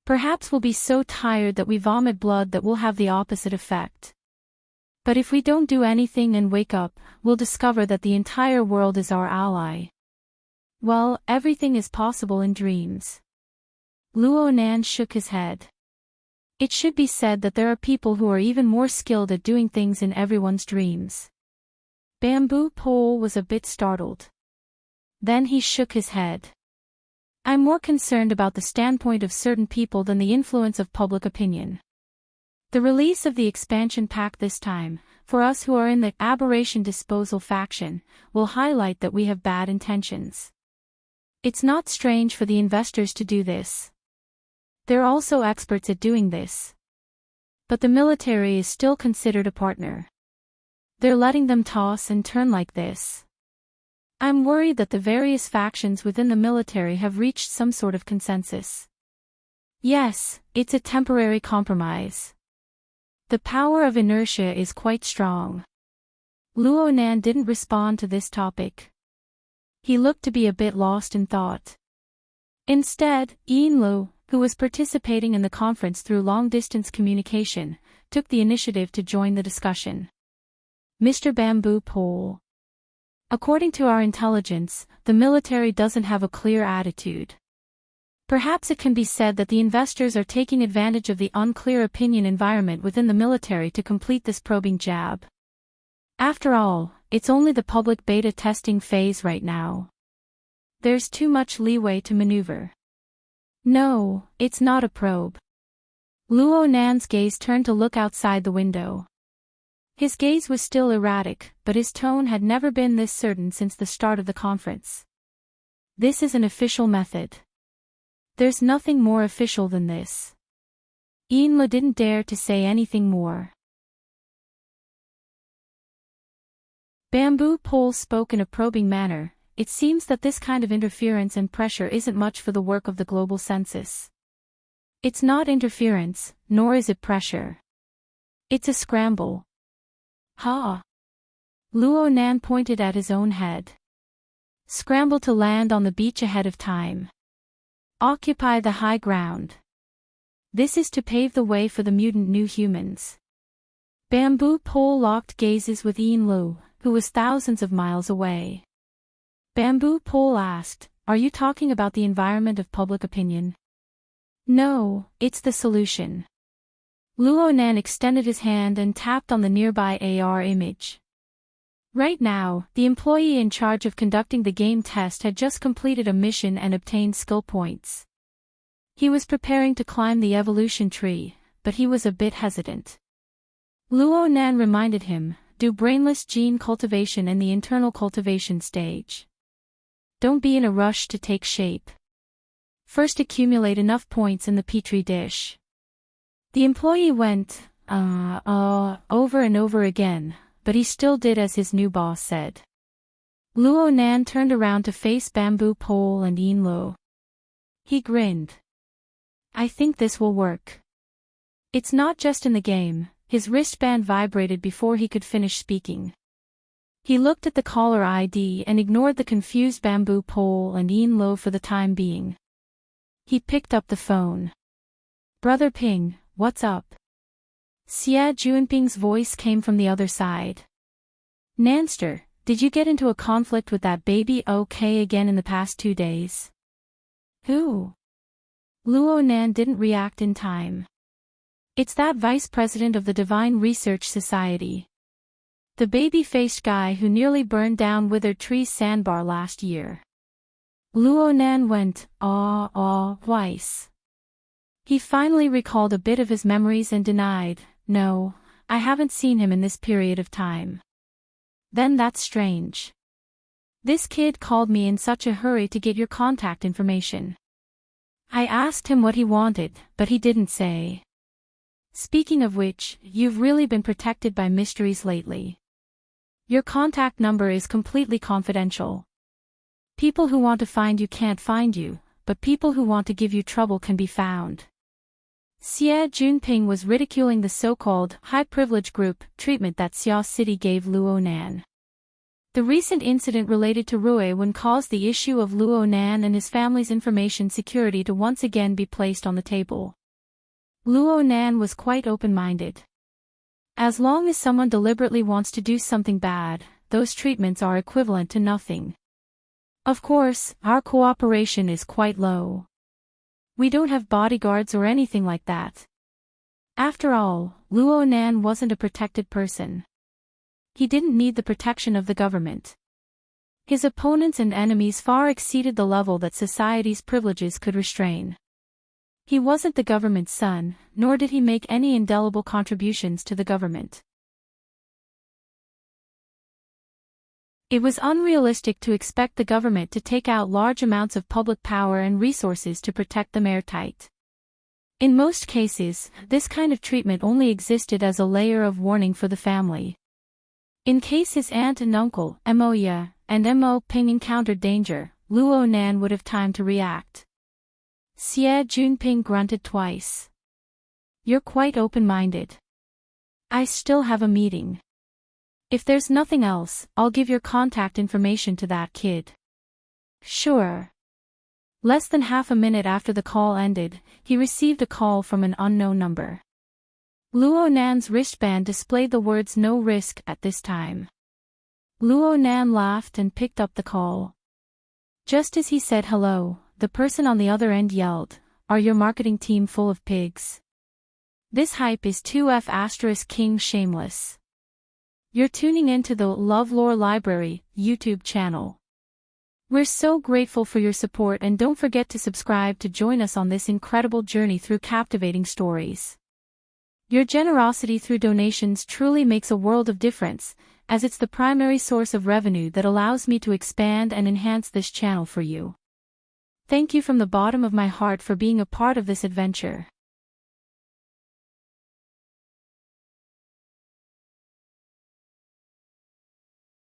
Perhaps we'll be so tired that we vomit blood that we'll have the opposite effect. But if we don't do anything and wake up, we'll discover that the entire world is our ally. Well, everything is possible in dreams. Luo Nan shook his head. It should be said that there are people who are even more skilled at doing things in everyone's dreams. Bamboo Pole was a bit startled. Then he shook his head. I'm more concerned about the standpoint of certain people than the influence of public opinion. The release of the expansion pack this time, for us who are in the aberration disposal faction, will highlight that we have bad intentions. It's not strange for the investors to do this. They're also experts at doing this. But the military is still considered a partner. They're letting them toss and turn like this. I'm worried that the various factions within the military have reached some sort of consensus. Yes, it's a temporary compromise. The power of inertia is quite strong. Luo Nan didn't respond to this topic. He looked to be a bit lost in thought. Instead, Yin Lu, who was participating in the conference through long-distance communication, took the initiative to join the discussion. Mr. Bamboo Pole. According to our intelligence, the military doesn't have a clear attitude. Perhaps it can be said that the investors are taking advantage of the unclear opinion environment within the military to complete this probing jab. After all, it's only the public beta testing phase right now. There's too much leeway to maneuver. No, it's not a probe. Luo Nan's gaze turned to look outside the window. His gaze was still erratic, but his tone had never been this certain since the start of the conference. This is an official method. There's nothing more official than this. Yinla didn't dare to say anything more. Bamboo Pole spoke in a probing manner. It seems that this kind of interference and pressure isn't much for the work of the global census. It's not interference, nor is it pressure. It's a scramble. Ha! Luo Nan pointed at his own head. Scramble to land on the beach ahead of time. Occupy the high ground. This is to pave the way for the mutant new humans. Bamboo Pole locked gazes with Yin Lu, who was thousands of miles away. Bamboo Pole asked, "Are you talking about the environment of public opinion?" "No, it's the solution." Luo Nan extended his hand and tapped on the nearby AR image. Right now, the employee in charge of conducting the game test had just completed a mission and obtained skill points. He was preparing to climb the evolution tree, but he was a bit hesitant. Luo Nan reminded him, "Do brainless gene cultivation in the internal cultivation stage. Don't be in a rush to take shape. First accumulate enough points in the petri dish." The employee went, over and over again, but he still did as his new boss said. Luo Nan turned around to face Bamboo Pole and Yin Lu. He grinned. "I think this will work." It's not just in the game. His wristband vibrated before he could finish speaking. He looked at the caller ID and ignored the confused Bamboo Pole and Yin Lu for the time being. He picked up the phone. "Brother Ping, what's up?" Xia Junping's voice came from the other side. "Nanster, did you get into a conflict with that baby OK again in the past 2 days?" "Who?" Luo Nan didn't react in time. "It's that vice president of the Divine Research Society. The baby-faced guy who nearly burned down Withered Tree's sandbar last year." Luo Nan went, twice. He finally recalled a bit of his memories and denied, "No, I haven't seen him in this period of time." "Then that's strange. This kid called me in such a hurry to get your contact information. I asked him what he wanted, but he didn't say. Speaking of which, you've really been protected by mysteries lately. Your contact number is completely confidential. People who want to find you can't find you, but people who want to give you trouble can be found." Xia Junping was ridiculing the so-called high-privilege group treatment that Xia City gave Luo Nan. The recent incident related to Rui Wen caused the issue of Luo Nan and his family's information security to once again be placed on the table. Luo Nan was quite open-minded. As long as someone deliberately wants to do something bad, those treatments are equivalent to nothing. Of course, our cooperation is quite low. We don't have bodyguards or anything like that. After all, Luo Nan wasn't a protected person. He didn't need the protection of the government. His opponents and enemies far exceeded the level that society's privileges could restrain. He wasn't the government's son, nor did he make any indelible contributions to the government. It was unrealistic to expect the government to take out large amounts of public power and resources to protect them airtight. In most cases, this kind of treatment only existed as a layer of warning for the family. In case his aunt and uncle, Mo Ya and Mo Ping encountered danger, Luo Nan would have time to react. Xie Junping grunted twice. You're quite open-minded. I still have a meeting. If there's nothing else, I'll give your contact information to that kid. Sure. Less than half a minute after the call ended, he received a call from an unknown number. Luo Nan's wristband displayed the words "no risk" at this time. Luo Nan laughed and picked up the call. Just as he said hello, the person on the other end yelled, "Are your marketing team full of pigs? This hype is 2F** King shameless. You're tuning into the LoveLore Library YouTube channel. We're so grateful for your support, and don't forget to subscribe to join us on this incredible journey through captivating stories. Your generosity through donations truly makes a world of difference, as it's the primary source of revenue that allows me to expand and enhance this channel for you. Thank you from the bottom of my heart for being a part of this adventure.